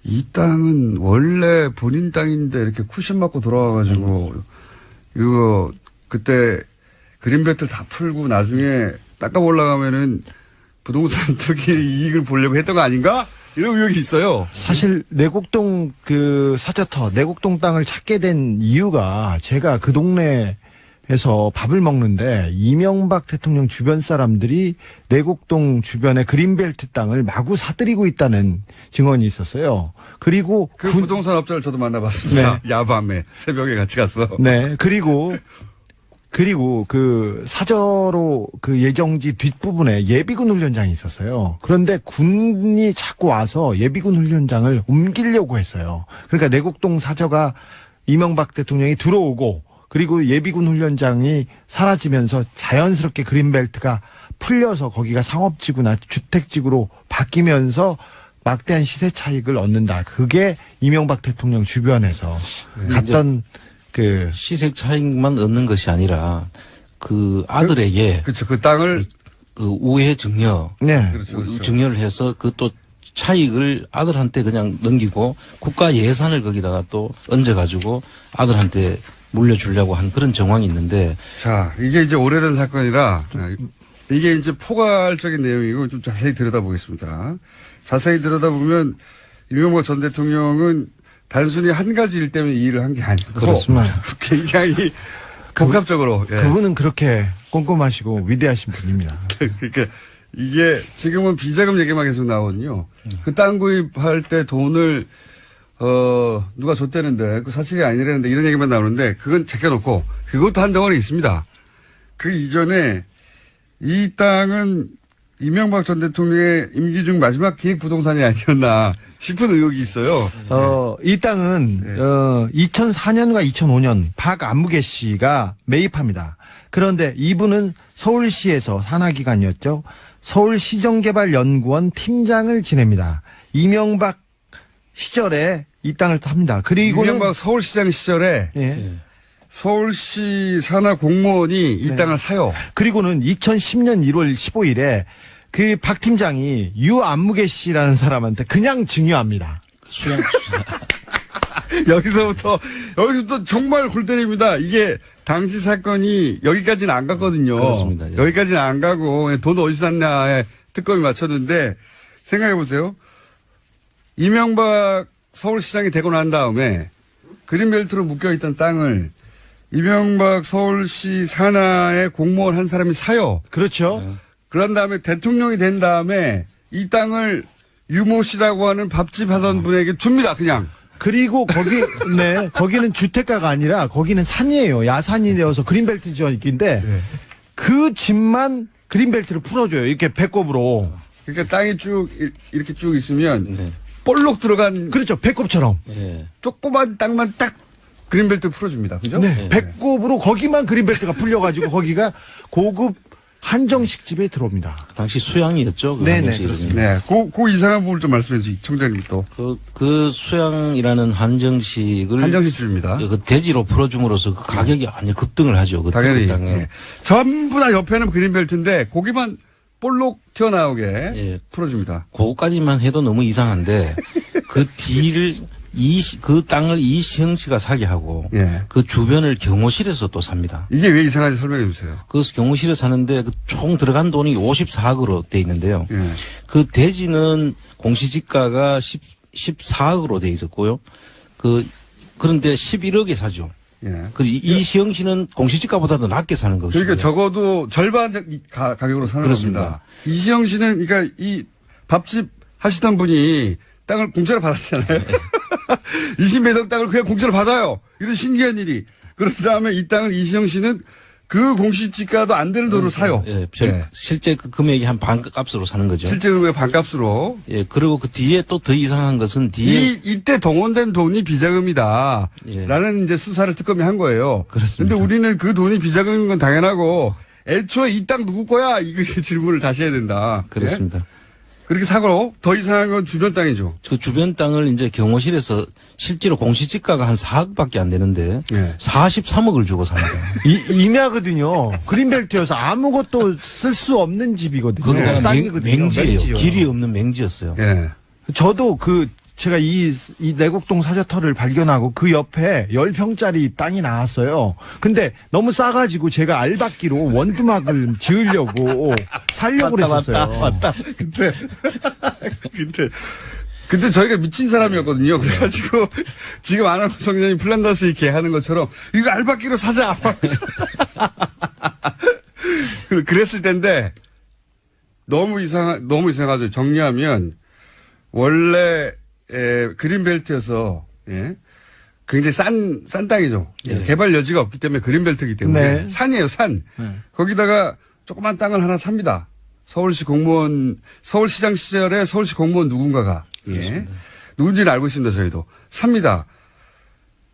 이 땅은 원래 본인 땅인데 이렇게 쿠션 맞고 돌아와가지고 이거 그때 그린벨트를 다 풀고 나중에 땅값 올라가면은 부동산 투기 이익을 보려고 했던 거 아닌가? 이런 의혹이 있어요. 사실 내곡동 그 사저터 내곡동 땅을 찾게 된 이유가 제가 그 동네에서 밥을 먹는데 이명박 대통령 주변 사람들이 내곡동 주변의 그린벨트 땅을 마구 사들이고 있다는 증언이 있었어요. 그리고 그 부동산 업자를 저도 만나봤습니다. 야밤에 새벽에 같이 가서. 네. 그리고 그 사저로 그 예정지 뒷부분에 예비군 훈련장이 있었어요. 그런데 군이 자꾸 와서 예비군 훈련장을 옮기려고 했어요. 그러니까 내곡동 사저가 이명박 대통령이 들어오고 그리고 예비군 훈련장이 사라지면서 자연스럽게 그린벨트가 풀려서 거기가 상업지구나 주택지구로 바뀌면서 막대한 시세 차익을 얻는다. 그게 이명박 대통령 주변에서 갔던 그 시세 차익만 얻는 것이 아니라 그 아들에게 그렇죠. 그 땅을 그 우회 증여, 네. 그렇죠. 증여를 해서 그 또 차익을 아들한테 그냥 넘기고 국가 예산을 거기다가 또 얹어가지고 아들한테 물려주려고 한 그런 정황이 있는데. 자, 이게 이제 오래된 사건이라 이게 이제 포괄적인 내용이고 좀 자세히 들여다보겠습니다. 자세히 들여다보면 이명박 전 대통령은 단순히 한 가지 일 때문에 이 일을 한 게 아니고 그렇습니다. 굉장히 복합적으로. 예. 그분은 그렇게 꼼꼼하시고 위대하신 분입니다. 그러니까 이게 지금은 비자금 얘기만 계속 나오거든요. 그 땅 구입할 때 돈을 누가 줬다는데 그 사실이 아니라는데 이런 얘기만 나오는데 그건 제껴놓고 그것도 한 덩어리 있습니다. 그 이전에 이 땅은 이명박 전 대통령의 임기 중 마지막 기획 부동산이 아니었나 싶은 의혹이 있어요. 이 땅은 2004년과 2005년 박안무개 씨가 매입합니다. 그런데 이분은 서울시에서 산하기관이었죠. 서울시정개발연구원 팀장을 지냅니다. 이명박 시절에 이 땅을 탑니다. 그리고는 이명박 서울시장 시절에 예. 서울시 산하 공무원이 이 땅을 사요. 그리고는 2010년 1월 15일에 그 박 팀장이 유안무개 씨라는 사람한테 그냥 증여합니다. 수양 여기서부터 정말 골 때립니다. 이게 당시 사건이 여기까지는 안 갔거든요. 그렇습니다. 예. 여기까지는 안 가고 돈 어디서 샀냐에 특검이 맞췄는데 생각해 보세요. 이명박 서울시장이 되고 난 다음에 그린벨트로 묶여있던 땅을 이명박 서울시 산하의 공무원 한 사람이 사요. 그렇죠. 그런 다음에 대통령이 된 다음에 이 땅을 유모 씨라고 하는 밥집 하던 분에게 줍니다. 그냥. 그리고 거기는 주택가가 아니라 거기는 산이에요. 야산이 되어서 그린벨트 지역인데 그 집만 그린벨트를 풀어줘요. 이렇게 배꼽으로. 그러니까 땅이 쭉 이렇게 쭉 있으면 네. 볼록 들어간 그렇죠. 배꼽처럼. 예. 조그만 땅만 딱 그린벨트 풀어줍니다. 그죠? 네. 배꼽으로 거기만 그린벨트가 풀려가지고 거기가 고급 한정식 집에 들어옵니다. 당시 수양이었죠. 그 네네, 한정식 이름이. 네. 그 이상한 부분을 좀 말씀해 주시죠. 청장님 또. 그 수양이라는 한정식을 한정식 집입니다. 그 대지로 풀어줌으로써 그 가격이 완전 급등을 하죠. 그 당연히. 땅에. 네. 전부 다 옆에는 그린벨트인데 고기만 볼록 튀어나오게 예. 풀어줍니다. 그거까지만 해도 너무 이상한데 그 뒤를 그 땅을 이시영 씨가 사게 하고 예. 그 주변을 경호실에서 또 삽니다. 이게 왜 이상한지 설명해 주세요. 그 경호실에 사는데 그 총 들어간 돈이 54억으로 돼 있는데요. 예. 그 대지는 공시지가가 14억으로 돼 있었고요. 그런데 11억에 사죠. 예. 이시영 씨는 공시지가보다도 낮게 사는 것이죠. 그러니까 적어도 절반 가격으로 사는 그렇습니다. 겁니다. 이시영 씨는 그러니까 이 밥집 하시던 분이 땅을 공짜로 받았잖아요. 20몇 억 땅을 그냥 공짜로 받아요. 이런 신기한 일이. 그런 다음에 이 땅을 이시영 씨는 그 공시지가도 안 되는 돈으로 사요. 예, 예. 실제 그 금액이 한 반값으로 사는 거죠. 실제로 반값으로. 예, 그리고 그 뒤에 또 더 이상한 것은 뒤에 이때 동원된 돈이 비자금이다. 예. 라는 이제 수사를 특검이 한 거예요. 그렇습니다. 근데 우리는 그 돈이 비자금인 건 당연하고 애초에 이 땅 누구 거야? 이거 질문을 다시 해야 된다. 그렇습니다. 그렇게 사고 더 이상한 건 주변 땅이죠. 그 주변 땅을 이제 경호실에서 실제로 공시지가가 한 4억밖에 안 되는데 예. 43억을 주고 삽니다. 임야거든요. 그린벨트여서 아무것도 쓸 수 없는 집이거든요. 그거가 땅이거든요. 맹지예요. 맹지요. 길이 없는 맹지였어요. 예. 저도 제가 이 내곡동 사저터를 발견하고 그 옆에 10평짜리 땅이 나왔어요. 근데 너무 싸가지고 제가 알박기로 원두막을 지으려고 살려고 그랬었어요. 맞다. 그때 저희가 미친 사람이었거든요. 그래가지고 지금 안원구 청년이 플란다스 이렇게 하는 것처럼 이거 알바끼로 사자. 그랬을 텐데 너무 이상하죠. 정리하면 원래 그린벨트여서 예, 굉장히 싼 땅이죠. 예. 개발 여지가 없기 때문에 그린벨트이기 때문에 네. 산이에요. 산. 네. 거기다가 조그만 땅을 하나 삽니다. 서울시장 시절에 서울시 공무원 누군가가 예, 누군지는 알고 있습니다. 저희도 삽니다.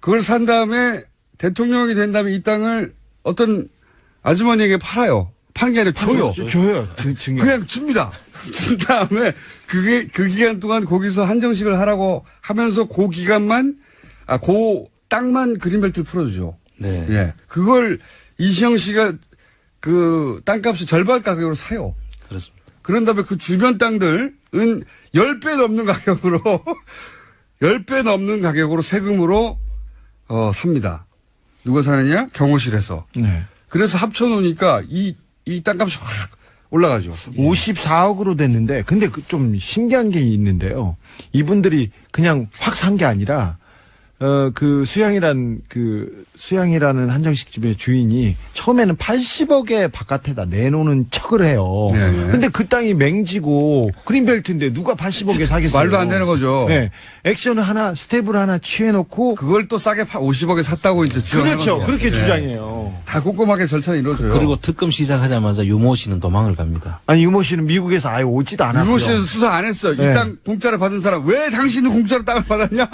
그걸 산 다음에 대통령이 된 다음에 이 땅을 어떤 아주머니에게 팔아요. 파는 게 아니라 줘요. 줘요. 증여. 그냥 줍니다. 준 다음에 그 기간 동안 거기서 한정식을 하라고 하면서 그 땅만 그린벨트를 풀어주죠. 네. 예. 그걸 이시영 씨가 그 땅값이 절반 가격으로 사요. 그렇습니다. 그런 다음에 그 주변 땅들은 10배 넘는 가격으로, 10배 넘는 가격으로 세금으로, 삽니다. 누가 사느냐? 경호실에서. 네. 그래서 합쳐놓으니까 이 땅값이 확 올라가죠. 54억으로 됐는데, 근데 좀 신기한 게 있는데요. 이분들이 그냥 확 산 게 아니라, 수양이라는 한정식 집의 주인이 처음에는 80억에 바깥에다 내놓는 척을 해요. 네, 네. 근데 그 땅이 맹지고 그린벨트인데 누가 80억에 사겠어요? 말도 안 되는 거죠. 네. 스텝을 하나 취해놓고. 그걸 또 싸게 50억에 샀다고 이제 주장하는 그렇죠. 거죠. 그렇게 네. 주장해요. 다 꼼꼼하게 절차는 이루어져요. 그리고 특검 시작하자마자 유모 씨는 도망을 갑니다. 아니, 유모 씨는 미국에서 아예 오지도 않았어요. 유모 씨는 수사 안 했어요. 네. 이 땅 공짜로 받은 사람 왜 당신은 공짜로 땅을 받았냐?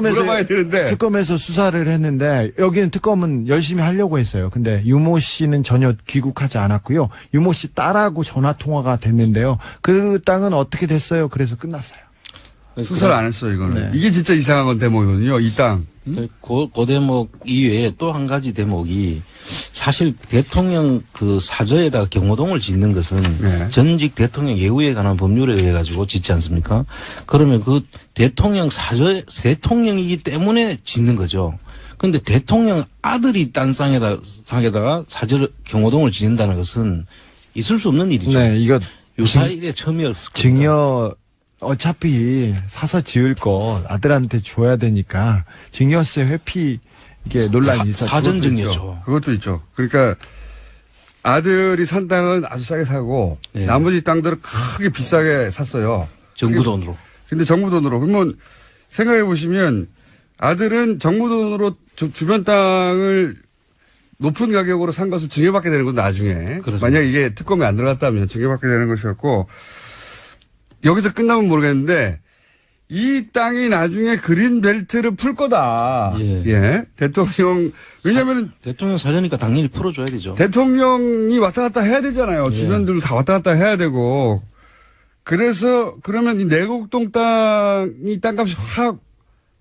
물어봐야 되는데. 특검에서 수사를 했는데 여기는 특검은 열심히 하려고 했어요. 근데 유모 씨는 전혀 귀국하지 않았고요. 유모 씨 딸하고 전화 통화가 됐는데요. 그 땅은 어떻게 됐어요? 그래서 끝났어요. 수사를 안 했어요, 이거는. 네. 이게 진짜 이상한 건 대목이거든요, 이 땅. 그 대목 이외에 또 한 가지 대목이 사실 대통령 그 사저에다가 경호동을 짓는 것은 네. 전직 대통령 예우에 관한 법률에 의해 가지고 짓지 않습니까? 그러면 그 대통령이기 때문에 짓는 거죠. 그런데 대통령 아들이 딴 땅에다가 경호동을 짓는다는 것은 있을 수 없는 일이죠. 네, 이거 유사일에 처음이었을 겁니다. 증여 어차피 사서 지을 거 아들한테 줘야 되니까 증여세 회피 이게 논란이 있었죠. 사전 증여죠. 그것도 있죠. 그러니까 아들이 산 땅은 아주 싸게 사고 네. 나머지 땅들은 크게 비싸게 샀어요. 정부 돈으로. 근데 정부 돈으로. 그러면 생각해 보시면 아들은 정부 돈으로 주변 땅을 높은 가격으로 산 것을 증여받게 되는 건 나중에. 그렇습니다. 만약 이게 특검에 안 들어갔다면 증여받게 되는 것이었고 여기서 끝나면 모르겠는데 이 땅이 나중에 그린벨트를 풀 거다. 예. 대통령, 왜냐면은 대통령 사저니까 당연히 풀어줘야 되죠. 대통령이 왔다 갔다 해야 되잖아요. 예. 주변들 다 왔다 갔다 해야 되고. 그래서 그러면 이 내곡동 땅이 땅값이 확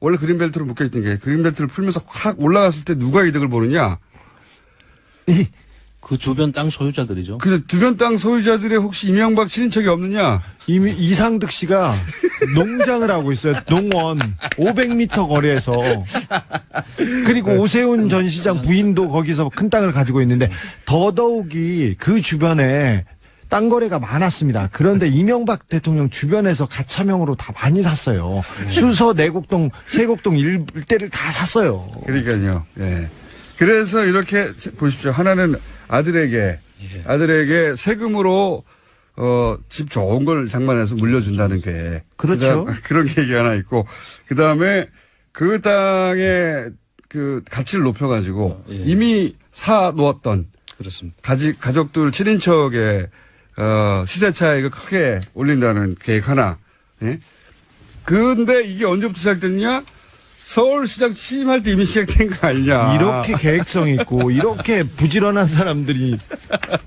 원래 그린벨트로 묶여있던 게 그린벨트를 풀면서 확 올라갔을 때 누가 이득을 보느냐. 그 주변 땅 소유자들이죠. 그 주변 땅 소유자들의 혹시 이명박 친인척이 없느냐. 이미 이상득 씨가 농장을 하고 있어요. 농원 500m 거리에서. 그리고 오세훈 전 시장 부인도 거기서 큰 땅을 가지고 있는데 더더욱이 그 주변에 땅 거래가 많았습니다. 그런데 이명박 대통령 주변에서 가차명으로 다 많이 샀어요. 수서, 내곡동, 세곡동 일대를 다 샀어요. 그러니까요. 예. 그래서 이렇게 보십시오. 하나는 아들에게 세금으로 집 좋은 걸 장만해서 물려준다는 게 그렇죠. 그런 계획이 하나 있고 그다음에 그 땅의 그 가치를 높여가지고 예. 이미 사 놓았던 그렇습니다. 가족들 친인척의 시세 차익을 크게 올린다는 계획 하나. 예? 근데 이게 언제부터 시작됐냐? 서울시장 취임할 때 이미 시작된 거 아니냐. 이렇게 계획성 있고 이렇게 부지런한 사람들이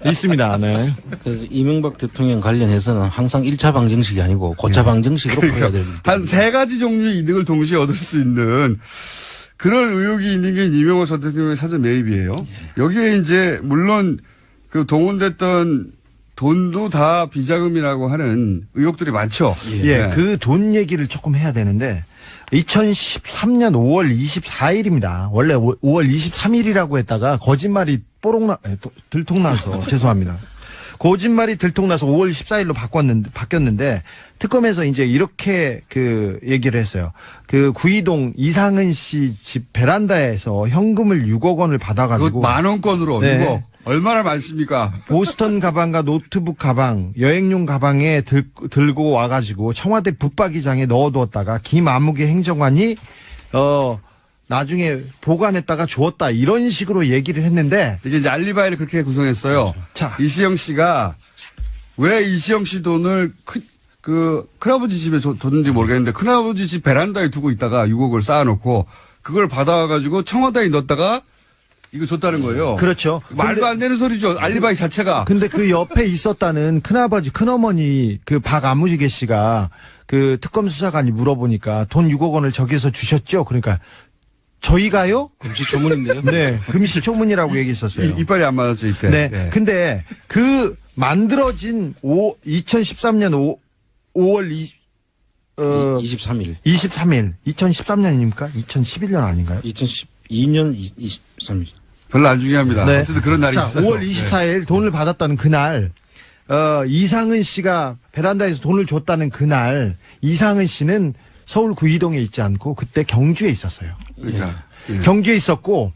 있습니다. 네. 그래서 이명박 대통령 관련해서는 항상 1차 방정식이 아니고 고차 방정식으로 풀어야 되기 때문에. 한 세 가지 종류의 이득을 동시에 얻을 수 있는 그런 의혹이 있는 게 이명박 전 대통령의 사전 매입이에요. 여기에 이제 물론 그 동원됐던 돈도 다 비자금이라고 하는 의혹들이 많죠. 예, 그 돈 얘기를 조금 해야 되는데 2013년 5월 24일입니다. 원래 5월 23일이라고 했다가 거짓말이 들통나서 죄송합니다. 거짓말이 들통나서 5월 14일로 바뀌었는데 특검에서 이제 이렇게 그 얘기를 했어요. 그 구이동 이상은 씨 집 베란다에서 현금을 6억 원을 받아가지고 그 10,000원권으로 네. 6억. 얼마나 많습니까? 보스턴 가방과 노트북 가방, 여행용 가방에 들고 와가지고 청와대 붙박이장에 넣어두었다가 김아무개 행정관이 나중에 보관했다가 주었다 이런 식으로 얘기를 했는데 이게 이제 알리바이를 그렇게 구성했어요. 자. 이시영 씨가 왜 이시영 씨 돈을 큰아버지 집에 뒀는지 모르겠는데 큰아버지 집 베란다에 두고 있다가 6억을 쌓아놓고 그걸 받아가지고 청와대에 넣었다가 이거 줬다는 거예요. 그렇죠. 말도 안 되는 소리죠. 알리바이 자체가. 근데 그 옆에 있었다는 큰아버지, 큰어머니, 그 박아무지개 씨가 그 특검 수사관이 물어보니까 돈 6억 원을 저기서 주셨죠? 그러니까 저희가요? 금시초문인데요. 네. 금시초문이라고 얘기했었어요. 이빨이 안 맞았죠, 이때. 네. 근데 그 만들어진 2013년 5월 23일. 23일. 2013년입니까? 2011년 아닌가요? 2012년 23일. 별로 안 중요합니다. 네. 어쨌든 그런 날이 자, 있어요. 5월 24일 돈을 받았다는 그날, 이상은 씨가 베란다에서 돈을 줬다는 그날, 이상은 씨는 서울 구이동에 있지 않고 그때 경주에 있었어요. 그러니까. 예. 경주에 있었고,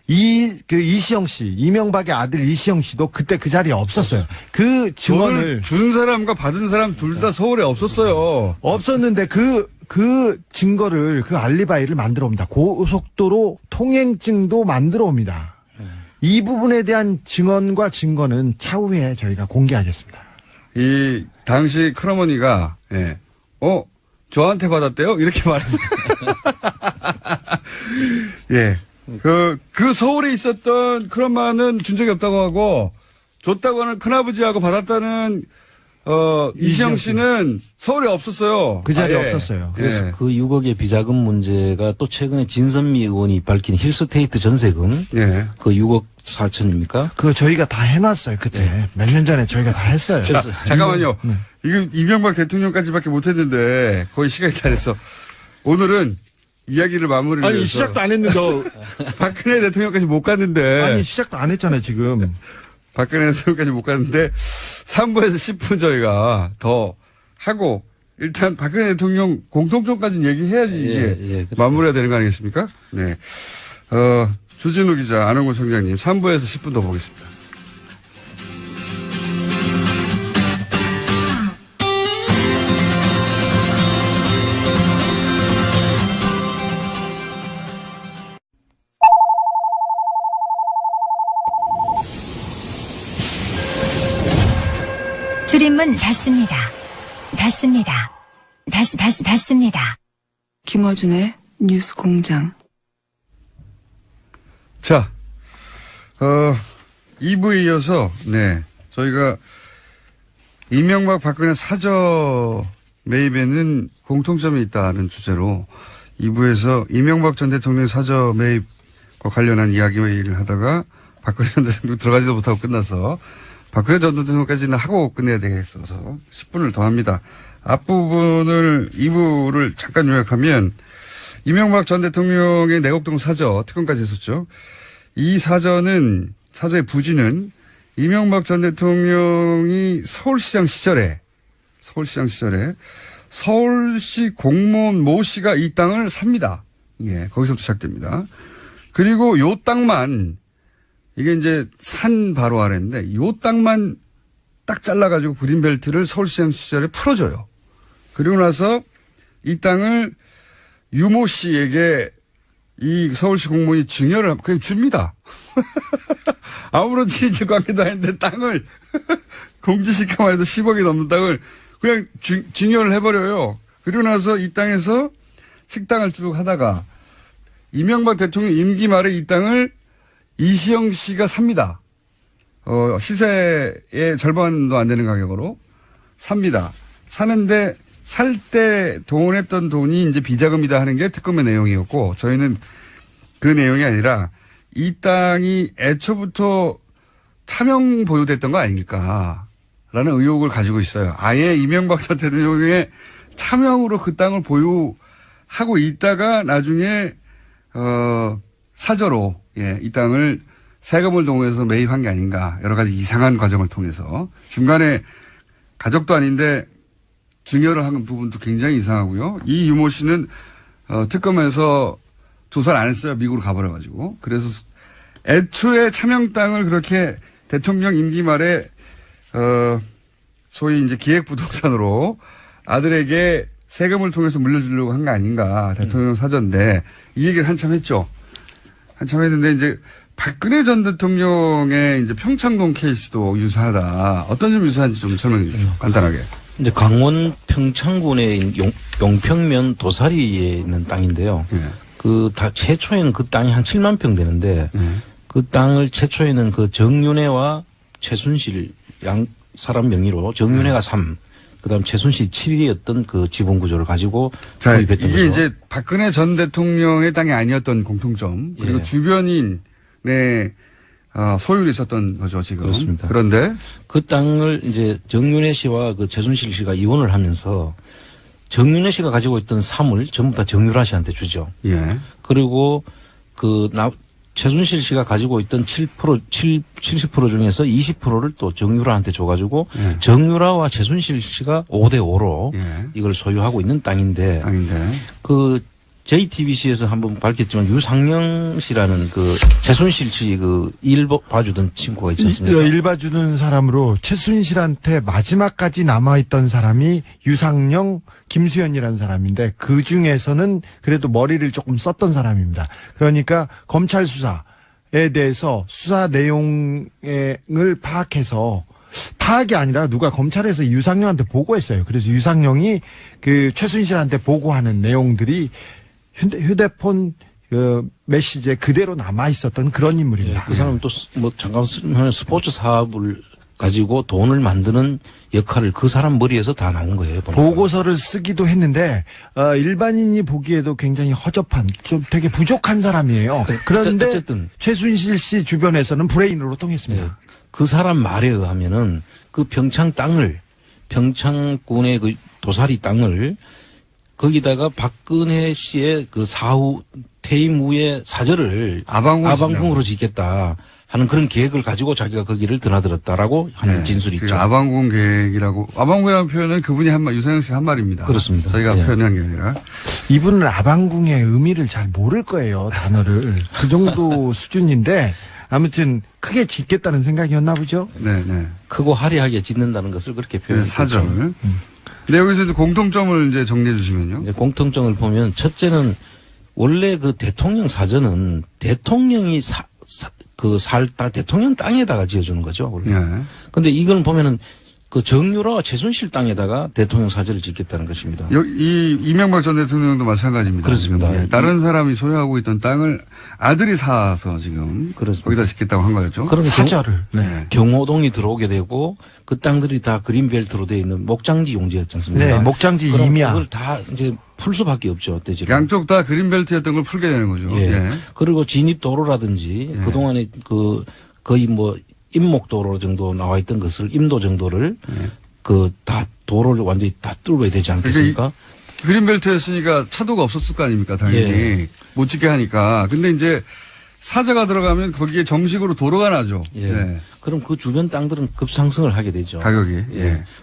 이시영 씨, 이명박의 아들 이시영 씨도 그때 그 자리에 없었어요. 그 증언을. 돈을 준 사람과 받은 사람 둘 다 서울에 없었어요. 없었는데 그 증거를, 그 알리바이를 만들어 옵니다. 고속도로 통행증도 만들어 옵니다. 이 부분에 대한 증언과 증거는 차후에 저희가 공개하겠습니다. 이 당시 큰어머니가 저한테 받았대요? 이렇게 말합니다. 예. 그 서울에 있었던 큰엄마는 준 적이 없다고 하고 줬다고 하는 큰아버지하고 받았다는 이시영 씨는 서울에 없었어요. 그 자리에 아예. 없었어요. 그래서 예. 그 6억의 비자금 문제가 또 최근에 진선미 의원이 밝힌 힐스테이트 전세금 예. 그 6억 4천입니까? 그거 저희가 다 해놨어요. 그때 몇 년 전에 저희가 다 했어요. 잠깐만요. 이거 이명박 대통령까지밖에 못했는데 거의 시간이 다 됐어. 오늘은 이야기를 마무리를 아니 해서 시작도 안 했는데 박근혜 대통령까지 못 갔는데 아니 시작도 안 했잖아요 지금. 박근혜 대통령까지 못 갔는데 3부에서 10분 저희가 더 하고 일단 박근혜 대통령 공통점까지는 얘기해야지 이게 마무리가 되는 거 아니겠습니까? 네. 주진우 기자, 안홍근 총장님 3부에서 10분 더 보겠습니다. 출입문 닫습니다. 닫습니다. 닫습니다. 김어준의 뉴스 공장. 자, 2부에 이어서, 저희가 이명박 박근혜 사저 매입에는 공통점이 있다는 주제로 2부에서 이명박 전 대통령 사저 매입과 관련한 이야기를 하다가 박근혜 전 대통령 들어가지도 못하고 끝나서 박근혜 전 대통령까지는 하고 끝내야 되겠어서 10분을 더 합니다. 앞부분을 2부를 잠깐 요약하면 이명박 전 대통령의 내곡동 사저 특검까지 했었죠. 이 사저의 부지는 이명박 전 대통령이 서울시장 시절에 서울시 공무원 모 씨가 이 땅을 삽니다. 예, 거기서부터 시작됩니다. 그리고 요 땅만 이게 이제 산 바로 아래인데 요 땅만 딱 잘라가지고 그린벨트를 서울시장 시절에 풀어줘요. 그리고 나서 이 땅을 유모 씨에게 이 서울시 공무원이 증여를 그냥 줍니다. 아무런 친인척 관계도 아닌데 땅을 공지시켜만 해도 10억이 넘는 땅을 그냥 증여를 해버려요. 그리고 나서 이 땅에서 식당을 쭉 하다가 이명박 대통령 임기 말에 이 땅을 이시영 씨가 삽니다. 시세의 절반도 안 되는 가격으로 삽니다. 사는데 살 때 동원했던 돈이 이제 비자금이다 하는 게 특검의 내용이었고 저희는 그 내용이 아니라 이 땅이 애초부터 차명 보유됐던 거 아닙니까라는 의혹을 가지고 있어요. 아예 이명박 전 대통령의 차명으로 그 땅을 보유하고 있다가 나중에 사저로 이 땅을 세금을 동원해서 매입한 게 아닌가 여러 가지 이상한 과정을 통해서 중간에 가족도 아닌데 증여를 한 부분도 굉장히 이상하고요. 이 유모 씨는 특검에서 조사를 안 했어요. 미국으로 가버려가지고. 그래서 애초에 차명 땅을 그렇게 대통령 임기 말에 소위 이제 기획부동산으로 아들에게 세금을 통해서 물려주려고 한 거 아닌가. 대통령 사전인데 이 얘기를 한참 했죠. 한참 했는데 이제 박근혜 전 대통령의 이제 평창동 케이스도 유사하다. 어떤 점 유사한지 좀 설명해 주시죠. 간단하게. 이제 강원 평창군의 용평면 도사리에 있는 땅인데요. 최초에는 그 땅이 한 7만 평 되는데 그 땅을 최초에는 그 정윤회와 최순실 양 사람 명의로 정윤회가 3, 그다음 최순실 7이었던 그 지분 구조를 가지고 도입했던 거죠. 이게 이제 박근혜 전 대통령의 땅이 아니었던 공통점 그리고 주변인의 소유를 있었던 거죠 지금. 그렇습니다. 그런데 그 땅을 이제 정윤회 씨와 그 최순실 씨가 이혼을 하면서 정윤회 씨가 가지고 있던 3을 전부 다 정유라 씨한테 주죠. 예. 그리고 최순실 씨가 가지고 있던 70% 중에서 20%를 또 정유라한테 줘가지고 정유라와 최순실 씨가 5대5로 이걸 소유하고 있는 땅인데 그 JTBC에서 한번 밝혔지만 유상영 씨라는 그 최순실 씨 그 일 봐주던 친구가 있지 않습니까? 일 봐주는 사람으로 최순실한테 마지막까지 남아있던 사람이 유상영, 김수현이라는 사람인데 그 중에서는 그래도 머리를 조금 썼던 사람입니다. 그러니까 검찰 수사에 대해서 수사 내용을 파악해서 파악이 아니라 누가 검찰에서 유상영한테 보고했어요. 그래서 유상영이 그 최순실한테 보고하는 내용들이 휴대폰 메시지에 그대로 남아 있었던 그런 인물입니다. 그 사람은 또 뭐 잠깐 하는 스포츠 사업을 가지고 돈을 만드는 역할을 그 사람 머리에서 다 나온 거예요. 보니까. 보고서를 쓰기도 했는데 일반인이 보기에도 굉장히 허접한 좀 되게 부족한 사람이에요. 그런데 어쨌든 최순실 씨 주변에서는 브레인으로 통했습니다. 그 사람 말에 의하면은 그 평창군의 그 도사리 땅을 거기다가 박근혜 씨의 그 퇴임 후에 사저를 아방궁으로 짓겠다 하는 그런 계획을 가지고 자기가 거기를 드나들었다라고 하는 진술이 있죠. 아방궁 계획이라고, 아방궁이라는 표현은 그분이 유상영 씨가 한 말입니다. 그렇습니다. 저희가 표현한 게 아니라. 이분은 아방궁의 의미를 잘 모를 거예요, 단어를. 그 정도 수준인데 아무튼 크게 짓겠다는 생각이었나 보죠. 네네. 크고 화려하게 짓는다는 것을 그렇게 표현했죠. 사절. 근데 여기서 이제 공통점을 이제 정리해 주시면요. 이제 공통점을 보면 첫째는 원래 그 대통령 사전은 대통령이 대통령 땅에다가 지어주는 거죠. 원래. 근데 이건 보면은 그 정유라와 최순실 땅에다가 대통령 사저를 짓겠다는 것입니다. 이명박 전 대통령도 마찬가지입니다. 그렇습니다. 다른 사람이 소유하고 있던 땅을 아들이 사서 지금 그렇습니다. 거기다 짓겠다고 한 거였죠. 그럼 사저를. 경호동이 들어오게 되고 그 땅들이 다 그린벨트로 되어 있는 목장지 용지였지 않습니까? 네, 목장지 그럼 임야. 그걸 다 이제 풀 수밖에 없죠. 대지로. 양쪽 다 그린벨트였던 걸 풀게 되는 거죠. 그리고 진입 도로라든지 그동안에 거의 뭐 임목도로 정도 나와 있던 것을 임도 정도를 다 도로를 완전히 다 뚫어야 되지 않겠습니까? 그린벨트였으니까 차도가 없었을 거 아닙니까? 당연히 못 짓게 하니까. 근데 이제 사저가 들어가면 거기에 정식으로 도로가 나죠. 그럼 그 주변 땅들은 급상승을 하게 되죠. 가격이.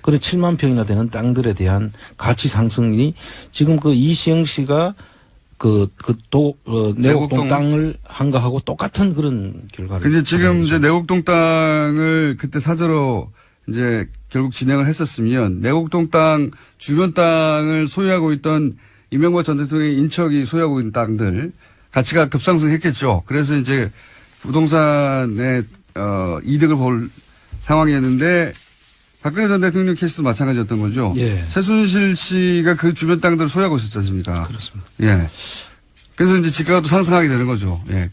그래 7만 평이나 되는 땅들에 대한 가치 상승이 지금 그 이시영 씨가 내곡동 땅을 한 거하고 똑같은 그런 결과를. 근데 지금 이제 내곡동 땅을 그때 사저로 이제 결국 진행을 했었으면 내곡동 땅 주변 땅을 소유하고 있던 이명박 전 대통령의 인척이 소유하고 있는 땅들 가치가 급상승했겠죠. 그래서 이제 부동산의 이득을 볼 상황이었는데 박근혜 전 대통령 케이스도 마찬가지였던 거죠. 최순실 씨가 그 주변 땅들을 소유하고 있었지 않습니까? 그렇습니다. 그러니까 그래서 이제 지가가 또 상승하게 되는 거죠. 예.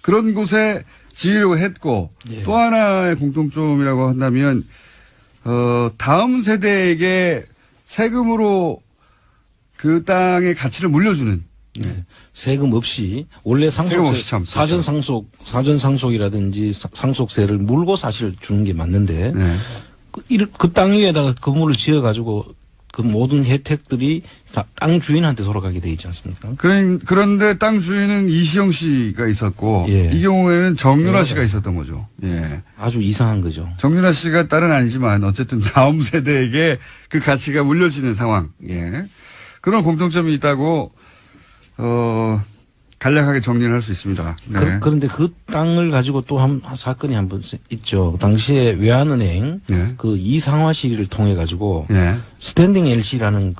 그런 곳에 지으려고 했고, 예. 또 하나의 공통점이라고 한다면, 다음 세대에게 세금으로 그 땅의 가치를 물려주는. 네. 세금 없이 원래 세금 없이 참, 사전 상속이라든지 상속세를 물고 사실 주는 게 맞는데 네. 그 땅 위에다가 건물을 지어 가지고 그 모든 혜택들이 다 땅 주인한테 돌아가게 돼 있지 않습니까? 그런데 땅 주인은 이시영 씨가 있었고, 예. 이 경우에는 정윤아 예. 씨가 있었던 거죠. 예. 아주 이상한 거죠. 정윤아 씨가 딸은 아니지만 어쨌든 다음 세대에게 그 가치가 물려지는 상황. 예. 그런 공통점이 있다고 간략하게 정리를 할 수 있습니다. 네. 그런데 그 땅을 가지고 또 한 사건이 한 번 있죠. 당시에 외환은행 네. 그 이상화 씨를 통해 가지고 예. 스탠딩 LC라는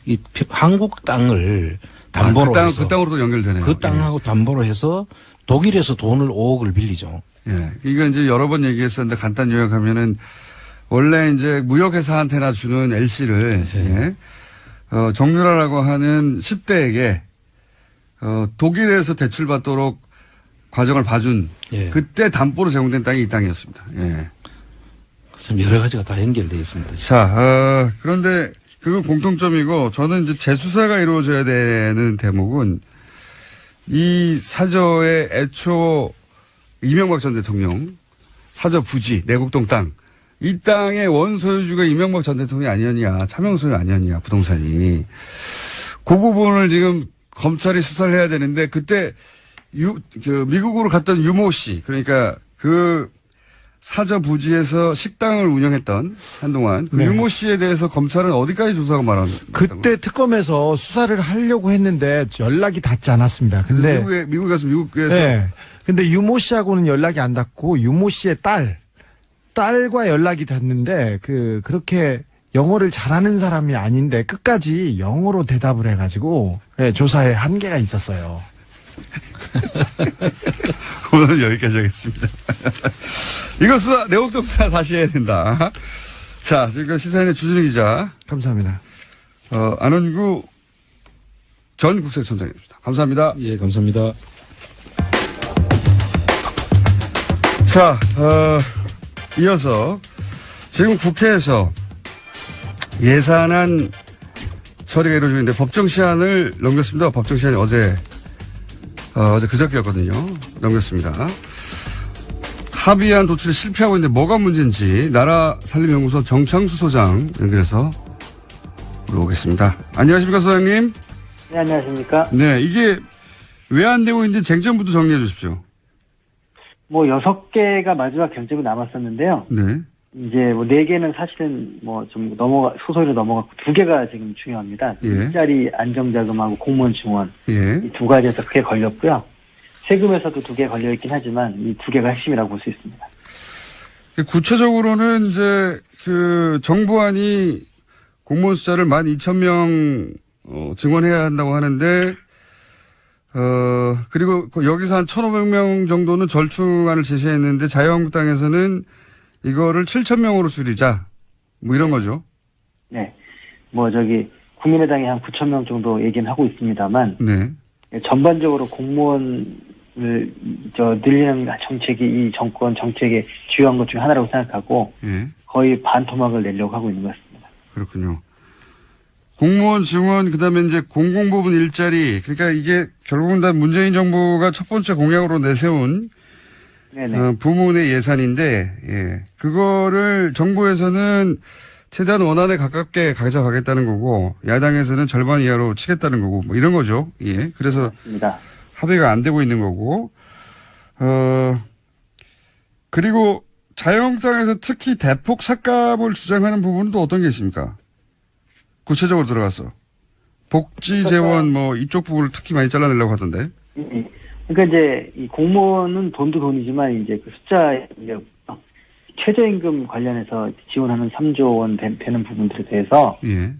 이 한국 땅을 담보로 해서 그 땅으로도 연결되네요. 그 땅하고 담보로 해서 독일에서 돈을 5억을 빌리죠. 예. 이거 이제 여러 번 얘기했었는데 간단 요약하면은 원래 이제 무역회사한테나 주는 LC를 예. 정유라라고 하는 10대에게 독일에서 대출받도록 과정을 봐준 예. 그때 담보로 제공된 땅이 이 땅이었습니다. 예. 참 여러 가지가 다 연결되어 있습니다. 자, 그런데 그건 공통점이고 저는 이제 재수사가 이루어져야 되는 대목은 이 사저의 애초 이명박 전 대통령 사저 부지 내곡동 땅 이 땅의 원소유주가 이명박 전 대통령이 아니었냐 차명소유 아니었냐 부동산이 그 부분을 지금 검찰이 수사를 해야 되는데 그때 미국으로 갔던 유모 씨 그러니까 그 사저 부지에서 식당을 운영했던 한동안 그 네. 유모 씨에 대해서 검찰은 어디까지 조사가 말하는 그때 특검에서 수사를 하려고 했는데 연락이 닿지 않았습니다. 근데 미국에 가서 미국에서 네. 근데 유모 씨하고는 연락이 안 닿고 유모 씨의 딸과 연락이 닿는데 그렇게 영어를 잘하는 사람이 아닌데 끝까지 영어로 대답을 해가지고 네, 조사에 한계가 있었어요. 오늘은 여기까지 하겠습니다. 이거 수사 내곡동 수사 다시 해야 된다. 자, 지금 시사인의 주진우 기자, 감사합니다. 안원구 전 국세청장입니다. 감사합니다. 예, 감사합니다. 자, 이어서 지금 국회에서 예산안 처리가 이루어지고 있는데 법정 시한을 넘겼습니다. 법정 시한이 어제 그저께였거든요. 넘겼습니다. 합의안 도출에 실패하고 있는데 뭐가 문제인지 나라살림연구소 정창수 소장 연결해서 물어보겠습니다. 안녕하십니까, 소장님? 네, 안녕하십니까. 네, 이게 왜 안 되고 있는지 쟁점부터 정리해 주십시오. 6개가 마지막 견적이 남았었는데요. 네. 이제 4개는 사실은 좀 소소리로 넘어갔고 2개가 지금 중요합니다. 예. 일자리 안정자금하고 공무원 증원. 예. 이 2가지에서 크게 걸렸고요. 세금에서도 2개 걸려있긴 하지만 이 2개가 핵심이라고 볼 수 있습니다. 구체적으로는 이제 정부안이 공무원 숫자를 12,000명 증원해야 한다고 하는데 그리고 여기서 한 1,500명 정도는 절충안을 제시했는데 자유한국당에서는 이거를 7,000명으로 줄이자 이런 거죠. 네. 국민의당이 한 9,000명 정도 얘기는 하고 있습니다만 네. 전반적으로 공무원을 늘리는 정책이 이 정권 정책의 주요한 것 중에 하나라고 생각하고 예. 거의 반토막을 내려고 하고 있는 것 같습니다. 그렇군요. 공무원 증원 그다음에 이제 공공부문 일자리 그러니까 이게 결국은 다 문재인 정부가 첫 번째 공약으로 내세운 네네. 부문의 예산인데 예. 그거를 정부에서는 최대한 원안에 가깝게 가져가겠다는 거고 야당에서는 절반 이하로 치겠다는 거고 이런 거죠. 예. 그래서 맞습니다. 합의가 안 되고 있는 거고 그리고 자유한국당에서 특히 대폭 삭감을 주장하는 부분은 또 어떤 게 있습니까? 구체적으로 들어가서 복지 재원 이쪽 부분을 특히 많이 잘라내려고 하던데. 그러니까 이제 이 공무원은 돈도 돈이지만 이제 그 숫자 최저임금 관련해서 지원하는 3조 원 되는 부분들에 대해서 예.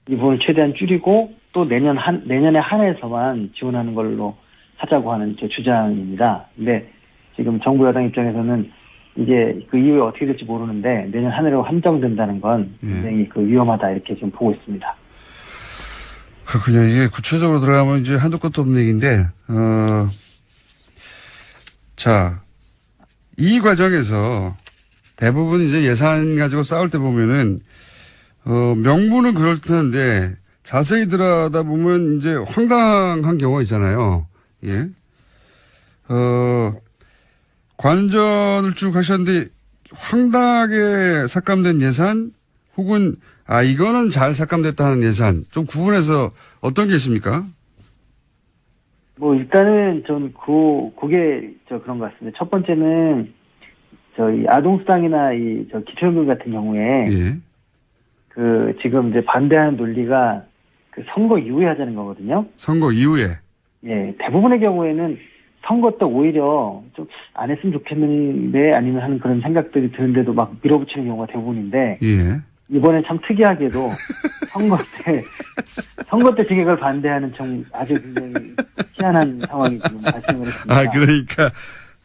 이 부분을 최대한 줄이고 또 내년에 한해서만 지원하는 걸로 하자고 하는 주장입니다. 근데 지금 정부 여당 입장에서는 이제 그 이후에 어떻게 될지 모르는데 내년 한 해로 한정된다는 건 굉장히 위험하다 이렇게 지금 보고 있습니다. 그렇군요. 이게 구체적으로 들어가면 이제 한도 끝도 없는 얘기인데, 자, 이 과정에서 대부분 이제 예산 가지고 싸울 때 보면은, 명분은 그럴듯한데, 자세히 들여다 보면 이제 황당한 경우가 있잖아요. 예. 관전을 쭉 하셨는데, 황당하게 삭감된 예산, 혹은, 이거는 잘 삭감됐다는 예산, 좀 구분해서 어떤 게 있습니까? 뭐 일단은 전 그게 그런 것 같습니다. 첫 번째는 저희 아동수당이나 기초연금 같은 경우에 예. 지금 이제 반대하는 논리가 선거 이후에 하자는 거거든요. 선거 이후에. 예, 대부분의 경우에는 선거 때 오히려 좀 안 했으면 좋겠는데 아니면 하는 그런 생각들이 드는데도 막 밀어붙이는 경우가 대부분인데. 예. 이번엔 참 특이하게도 선거 때 증액을 반대하는 아주 굉장히 희한한 상황이 지금 발생을 했습니다. 그러니까,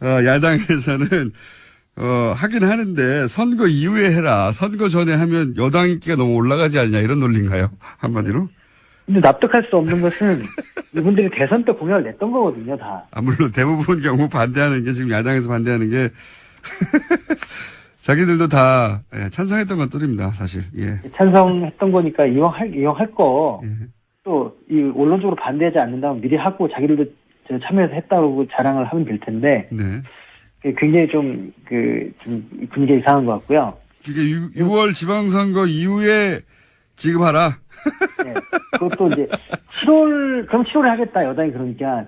야당에서는, 하긴 하는데, 선거 이후에 해라. 선거 전에 하면 여당 인기가 너무 올라가지 않냐, 이런 논리인가요? 한마디로? 근데 납득할 수 없는 것은 이분들이 대선 때 공약을 냈던 거거든요, 다. 물론 대부분 경우 반대하는 게, 지금 야당에서 반대하는 게, 자기들도 다 찬성했던 것들입니다, 사실. 예. 찬성했던 거니까 이왕할 거, 예. 또, 원론적으로 반대하지 않는다면 미리 하고 자기들도 참여해서 했다고 자랑을 하면 될 텐데, 네. 굉장히 좀 분위기가 이상한 것 같고요. 이게 6월 지방선거 이후에 지급하라. 네. 그것도 이제 7월에 하겠다, 여당이 그러니까.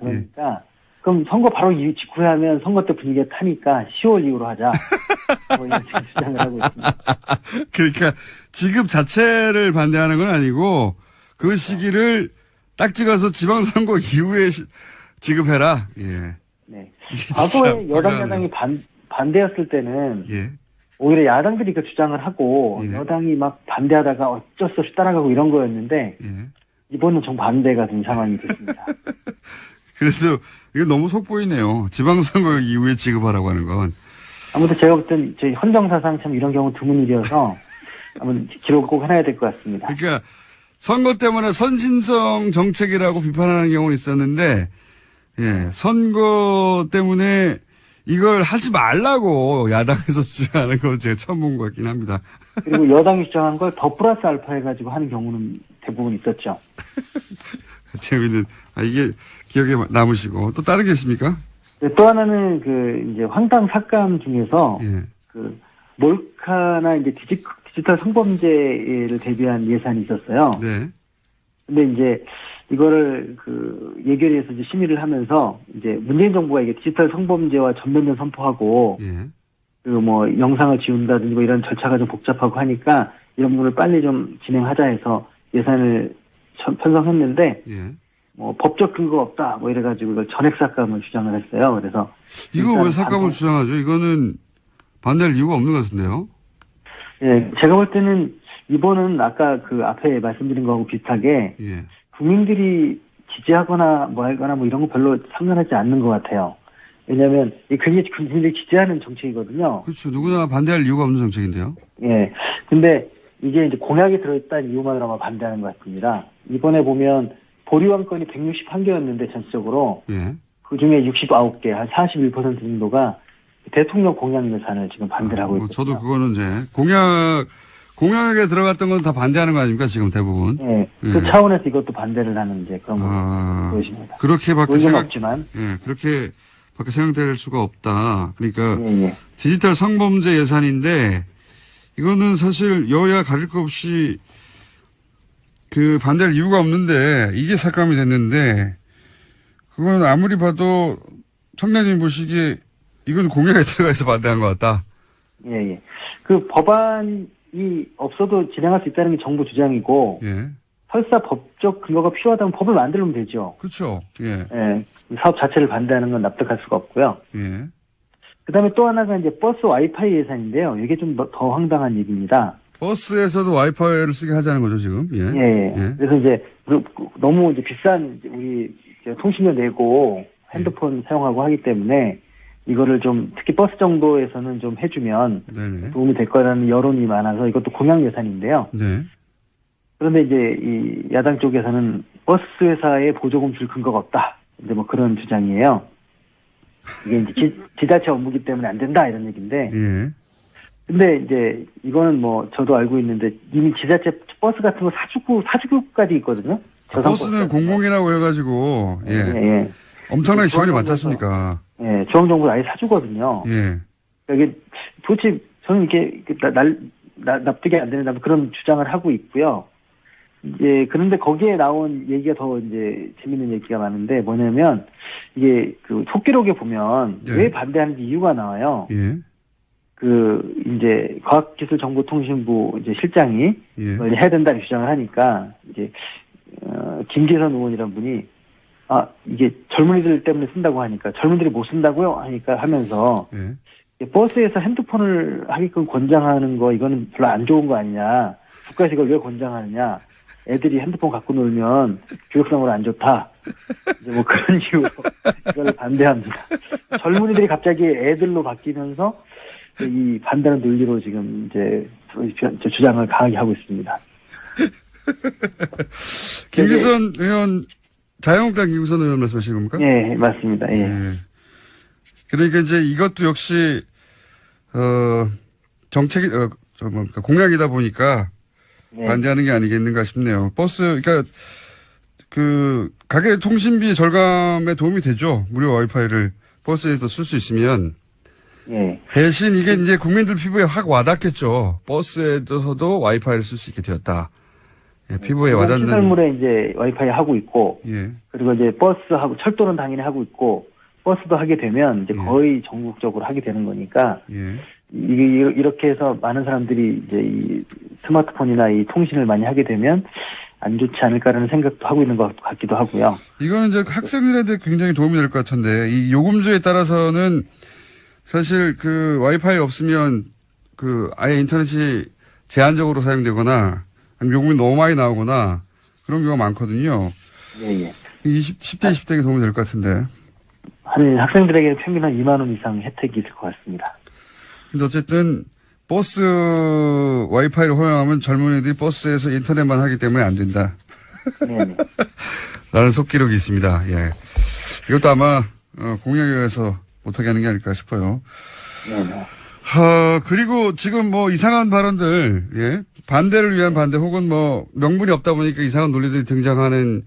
그럼 선거 바로 직후에 하면 선거 때 분위기가 타니까 10월 이후로 하자. 뭐 이런 주장을 하고 있습니다. 그러니까 지급 자체를 반대하는 건 아니고 그 시기를 딱 찍어서 지방선거 이후에 지급해라. 예. 네. 과거에 여당 야당이 반대였을 때는 예. 오히려 야당들이 그 주장을 하고 예. 여당이 막 반대하다가 어쩔 수 없이 따라가고 이런 거였는데 예. 이번은 정반대가 된 상황이 됐습니다. 그래도 이거 너무 속보이네요. 지방선거 이후에 지급하라고 하는 건. 아무튼 제가 볼 땐 저희 헌정사상 참 이런 경우 드문 일이어서 한번 기록을 꼭 해놔야 될 것 같습니다. 그러니까 선거 때문에 선진성 정책이라고 비판하는 경우는 있었는데, 예, 선거 때문에 이걸 하지 말라고 야당에서 주장하는 거 제가 처음 본 것 같긴 합니다. 그리고 여당이 주장한 걸 더 플러스 알파 해가지고 하는 경우는 대부분 있었죠. 재미있는, 이게 기억에 남으시고, 또 다른 게 있습니까? 네, 또 하나는 이제 황당 삭감 중에서 예. 몰카나 이제 디지털 성범죄를 대비한 예산이 있었어요. 네. 근데 이제 이거를 예결위에서 이제 심의를 하면서 이제 문재인 정부가 이게 디지털 성범죄와 전면전 선포하고 예. 영상을 지운다든지 이런 절차가 좀 복잡하고 하니까 이런 부분을 빨리 좀 진행하자 해서 예산을 편성했는데 예. 법적 근거가 없다 이래가지고 이걸 전액 삭감을 주장을 했어요. 그래서 이거 왜 삭감을 주장하죠? 이거는 반대할 이유가 없는 것 같은데요. 예, 제가 볼 때는 이번은 아까 앞에 말씀드린 거하고 비슷하게 예. 국민들이 지지하거나 하거나 이런 거 별로 상관하지 않는 것 같아요. 왜냐하면 그게 국민들이 지지하는 정책이거든요. 그렇죠. 누구나 반대할 이유가 없는 정책인데요. 예. 근데 이게 이제 공약이 들어있다는 이유만으로 아마 반대하는 것 같습니다. 이번에 보면 보류한 건이 161개였는데 전체적으로 예. 그 중에 69개, 한 41% 정도가 대통령 공약 예산을 지금 반대를 하고 있거든요. 저도 그거는 이제 공약에 들어갔던 건 다 반대하는 거 아닙니까? 지금 대부분. 예. 예. 그 차원에서 이것도 반대를 하는 이제 그런 것입니다. 그렇게밖에 없지만. 예. 그렇게밖에 생각될 수가 없다. 그러니까 예. 디지털 성범죄 예산인데 이거는 사실 여야 가릴 것 없이 반대할 이유가 없는데 이게 삭감이 됐는데 그건 아무리 봐도 청장님 보시기에 이건 공약에 들어가서 반대한 것 같다. 예. 그 법안이 없어도 진행할 수 있다는 게 정부 주장이고 예. 설사 법적 근거가 필요하다면 법을 만들면 되죠. 그렇죠. 예. 예. 사업 자체를 반대하는 건 납득할 수가 없고요. 예. 그다음에 또 하나가 이제 버스 와이파이 예산인데요. 이게 좀 더 황당한 얘기입니다. 버스에서도 와이파이를 쓰게 하자는 거죠, 지금? 예. 예. 그래서 이제 너무 이제 비싼 우리 통신료 내고 핸드폰 사용하고 하기 때문에 이거를 좀 특히 버스 정도에서는 좀 해주면 네네. 도움이 될 거라는 여론이 많아서 이것도 공약 예산인데요. 네. 그런데 이제 이 야당 쪽에서는 버스 회사에 보조금 줄 근거가 없다. 이제 뭐 그런 주장이에요. 이게 이제 지자체 업무기 때문에 안 된다 이런 얘기인데. 예. 근데 이제 이거는 뭐 저도 알고 있는데 이미 지자체 버스 같은 거 사주구까지 있거든요. 버스는 공공이라고 해가지고 예. 예. 엄청나게 지원이 많지 않습니까? 예, 중앙정부가 아예 사주거든요. 예. 이게 도대체 저는 이게 납득이 안 되는 그런 주장을 하고 있고요. 이제 그런데 거기에 나온 얘기가 더 이제 재밌는 얘기가 많은데 뭐냐면 이게 그 속기록에 보면 예. 왜 반대하는지 이유가 나와요. 예. 그 이제 과학기술정보통신부 이제 실장이 예. 이걸 해야 된다는 주장을 하니까 이제 김기선 의원이란 분이 이게 젊은이들 때문에 쓴다고 하니까 젊은이들이 못 쓴다고요 하니까 하면서 예. 버스에서 핸드폰을 하게끔 권장하는 거 이거는 별로 안 좋은 거 아니냐. 국가에서 이걸 왜 권장하느냐. 애들이 핸드폰 갖고 놀면 교육상으로 안 좋다. 이제 뭐 그런 이유로 이걸 반대합니다. 젊은이들이 갑자기 애들로 바뀌면서 이 반대하는 논리로 지금 이제 주장을 강하게 하고 있습니다. 김기선 의원, 자유한국당 김기선 의원 말씀하시는 겁니까? 예, 맞습니다. 예. 예. 그러니까 이제 이것도 역시 정책이 공약이다 보니까 네. 반대하는 게 아니겠는가 싶네요. 버스 그러니까 그 가계 통신비 절감에 도움이 되죠. 무료 와이파이를 버스에서 쓸 수 있으면. 예. 대신 이게 이제 국민들 피부에 확 와닿겠죠. 버스에서도 와이파이를 쓸 수 있게 되었다. 예, 피부에 와닿는. 시설물에 이제 와이파이 하고 있고, 예. 그리고 이제 버스하고 철도는 당연히 하고 있고, 버스도 하게 되면 이제 거의 전국적으로 하게 되는 거니까. 예. 이렇게 해서 많은 사람들이 이제 이 스마트폰이나 이 통신을 많이 하게 되면 안 좋지 않을까라는 생각도 하고 있는 것 같기도 하고요. 이거는 이제 학생들한테 굉장히 도움이 될 것 같은데, 이 요금제에 따라서는 사실 그 와이파이 없으면 그 아예 인터넷이 제한적으로 사용되거나 아니면 요금이 너무 많이 나오거나 그런 경우가 많거든요. 예. 10대, 20대에게 도움이 될 것 같은데. 한 학생들에게 평균 한 2만 원 이상 혜택이 있을 것 같습니다. 근데 어쨌든 버스 와이파이를 허용하면 젊은이들이 버스에서 인터넷만 하기 때문에 안 된다. 네네. 라는 속기록이 있습니다. 예. 이것도 아마 공약에 의해서 못하게 하는 게 아닐까 싶어요. 네네. 그리고 지금 뭐 이상한 발언들, 예. 반대를 위한 반대 혹은 뭐 명분이 없다 보니까 이상한 논리들이 등장하는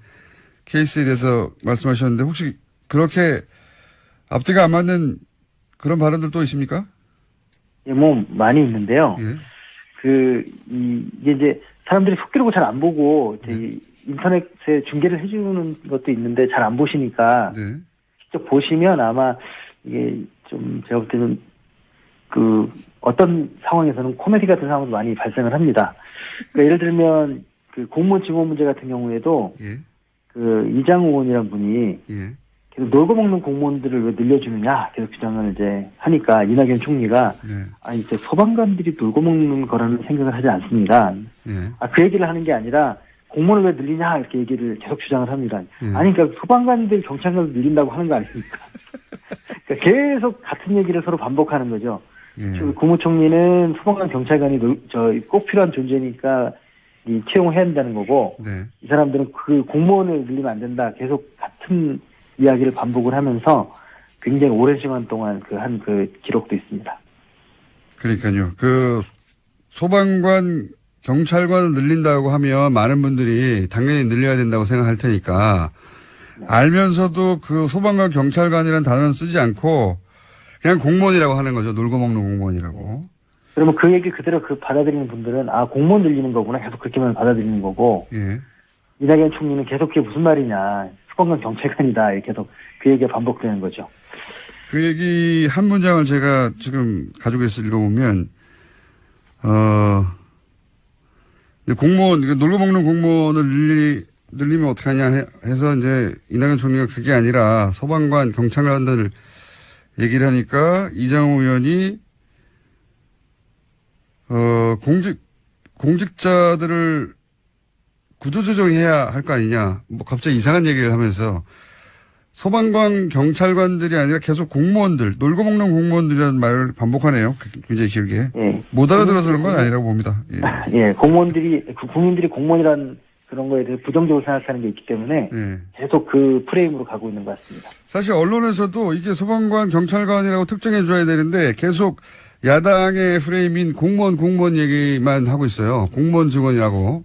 케이스에 대해서 말씀하셨는데 혹시 그렇게 앞뒤가 안 맞는 그런 발언들 또 있습니까? 예, 뭐 많이 있는데요. 예. 이게 이제 사람들이 속기록을 잘 안 보고 이제 인터넷에 중계를 해주는 것도 있는데 잘 안 보시니까 네. 직접 보시면 아마 이게 좀 제가 볼 때는 그 어떤 상황에서는 코미디 같은 상황도 많이 발생을 합니다. 그러니까 예를 들면 그 공무원 지원 문제 같은 경우에도 예. 그 이장우 의원이란 분이 예. 계속 놀고 먹는 공무원들을 왜 늘려주느냐 계속 주장을 이제 하니까 이낙연 총리가 네. 이제 소방관들이 놀고 먹는 거라는 생각을 하지 않습니다. 예. 그 얘기를 하는 게 아니라 공무원을 왜 늘리냐 이렇게 얘기를 계속 주장을 합니다. 예. 아니 그러니까 소방관들 경찰관을 늘린다고 하는 거 아닙니까? 그러니까 계속 같은 얘기를 서로 반복하는 거죠. 예. 국무총리는 소방관 경찰관이 꼭 필요한 존재니까 채용을 해야 된다는 거고 네. 이 사람들은 그 공무원을 늘리면 안 된다. 계속 같은 이야기를 반복을 하면서 굉장히 오랜 시간 동안 그 기록도 있습니다. 그러니까요. 그 소방관 경찰관을 늘린다고 하면 많은 분들이 당연히 늘려야 된다고 생각할 테니까 알면서도 그 소방관 경찰관이라는 단어는 쓰지 않고 그냥 공무원이라고 하는 거죠. 놀고 먹는 공무원이라고. 그러면 그 얘기 그대로 받아들이는 분들은 공무원 늘리는 거구나 계속 그렇게만 받아들이는 거고 예. 이낙연 총리는 계속 그게 무슨 말이냐 소방관 경찰관이다 계속 그 얘기가 반복되는 거죠. 그 얘기 한 문장을 제가 지금 가지고 있어 읽어보면 공무원 놀고 먹는 공무원을 늘리면 어떡하냐 해서 이제 이낙연 총리가 그게 아니라 소방관 경찰관들 얘기를 하니까 이장우 의원이 공직자들을 구조조정해야 할 거 아니냐. 뭐 갑자기 이상한 얘기를 하면서 소방관 경찰관들이 아니라 계속 공무원들, 놀고 먹는 공무원들이라는 말을 반복하네요. 굉장히 길게. 예. 못 알아들어서 그런 건 아니라고 봅니다. 예. 예, 국민들이 공무원이라는 그런 거에 대해 부정적으로 생각하는 게 있기 때문에 예. 계속 그 프레임으로 가고 있는 것 같습니다. 사실 언론에서도 이게 소방관, 경찰관이라고 특정해 줘야 되는데 계속 야당의 프레임인 공무원 얘기만 하고 있어요. 공무원 증언이라고.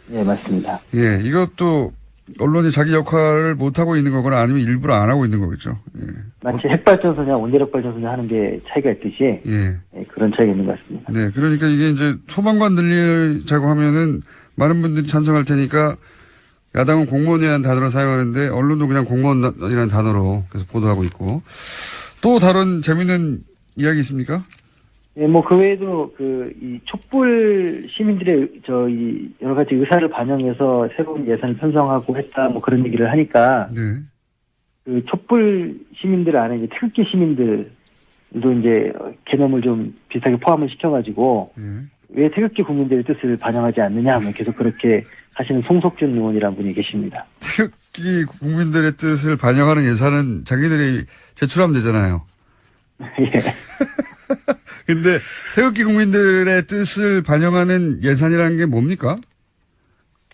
네, 맞습니다. 예, 이것도 언론이 자기 역할을 못하고 있는 거거나 아니면 일부러 안 하고 있는 거겠죠. 예. 마치 핵발전소냐 원자력 발전소냐 하는 게 차이가 있듯이 예. 네, 그런 차이가 있는 것 같습니다. 네, 그러니까 이게 이제 소방관 늘리자고 하면은 많은 분들이 찬성할 테니까 야당은 공무원이라는 단어를 사용하는데 언론도 그냥 공무원이라는 단어로 계속 보도하고 있고 또 다른 재미있는 이야기 있습니까? 예, 뭐 그 외에도 이 촛불 시민들의 이 여러 가지 의사를 반영해서 새로운 예산을 편성하고 했다 뭐 그런 얘기를 하니까 네. 그 촛불 시민들 안에 이제 태극기 시민들도 이제 개념을 좀 비슷하게 포함을 시켜가지고 예. 왜 태극기 국민들의 뜻을 반영하지 않느냐 하면 계속 그렇게 하시는 송석준 의원이라는 분이 계십니다. 태극기 국민들의 뜻을 반영하는 예산은 자기들이 제출하면 되잖아요. 예. 근데 태극기 국민들의 뜻을 반영하는 예산이라는 게 뭡니까?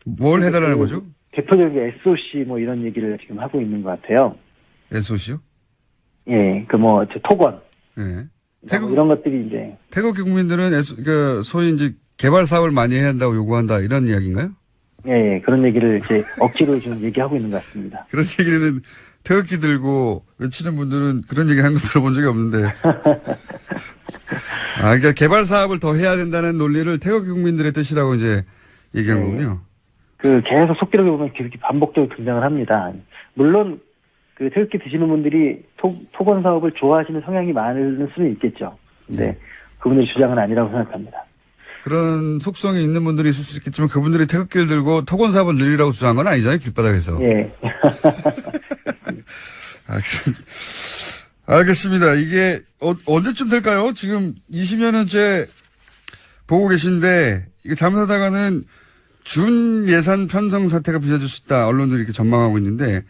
뭘 해달라는 거죠? 대표적인 게 SOC 뭐 이런 얘기를 지금 하고 있는 것 같아요. SOC요? 예, 토건. 예. 뭐 이런 것들이 이제. 태극기 국민들은 소위 이제 개발 사업을 많이 해야 한다고 요구한다 이런 이야기인가요? 예, 그런 얘기를 이제 억지로 좀 얘기하고 있는 것 같습니다. 그런 얘기는 태극기 들고 외치는 분들은 그런 얘기 한 거 들어본 적이 없는데. 그러니까 개발 사업을 더 해야 된다는 논리를 태극기 국민들의 뜻이라고 이제 얘기한 거군요. 계속 속기록에 보면 그렇게 반복적으로 등장을 합니다. 물론 그 태극기 드시는 분들이 토건 사업을 좋아하시는 성향이 많을 수는 있겠죠. 근데 그분들의 주장은 아니라고 생각합니다. 그런 속성이 있는 분들이 있을 수 있겠지만 그분들이 태극기를 들고 토건 사업을 늘리라고 주장한 건 아니잖아요, 길바닥에서. 예. 알겠습니다. 이게 언제쯤 될까요? 지금 20여 년째 보고 계신데 이게 잘못하다가는 준 예산 편성 사태가 빚어질 수 있다. 언론들이 이렇게 전망하고 있는데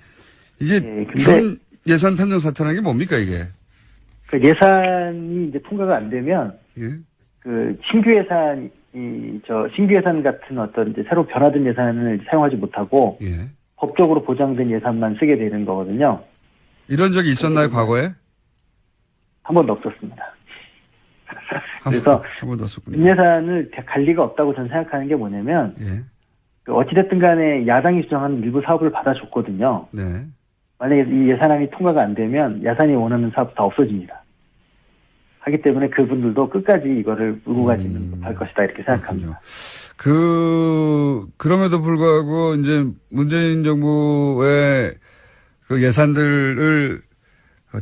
이게 준 예산 편성 사태라는 게 뭡니까 이게? 그 예산이 이제 통과가 안 되면 예? 그 신규 예산 같은 어떤 이제 새로 변화된 예산을 사용하지 못하고 예. 법적으로 보장된 예산만 쓰게 되는 거거든요. 이런 적이 있었나요, 과거에? 한 번도 없었습니다. 그래서 한 번도 없었군요. 준 예산을 갈 리가 없다고 저는 생각하는 게 뭐냐면 예. 어찌됐든 간에 야당이 주장하는 일부 사업을 받아줬거든요. 네. 만약에 이 예산안이 통과가 안 되면 야산이 원하는 사업 다 없어집니다. 하기 때문에 그분들도 끝까지 이거를 물고 가지는 할 것이다 이렇게 생각합니다. 그럼에도 불구하고 이제 문재인 정부의 그 예산들을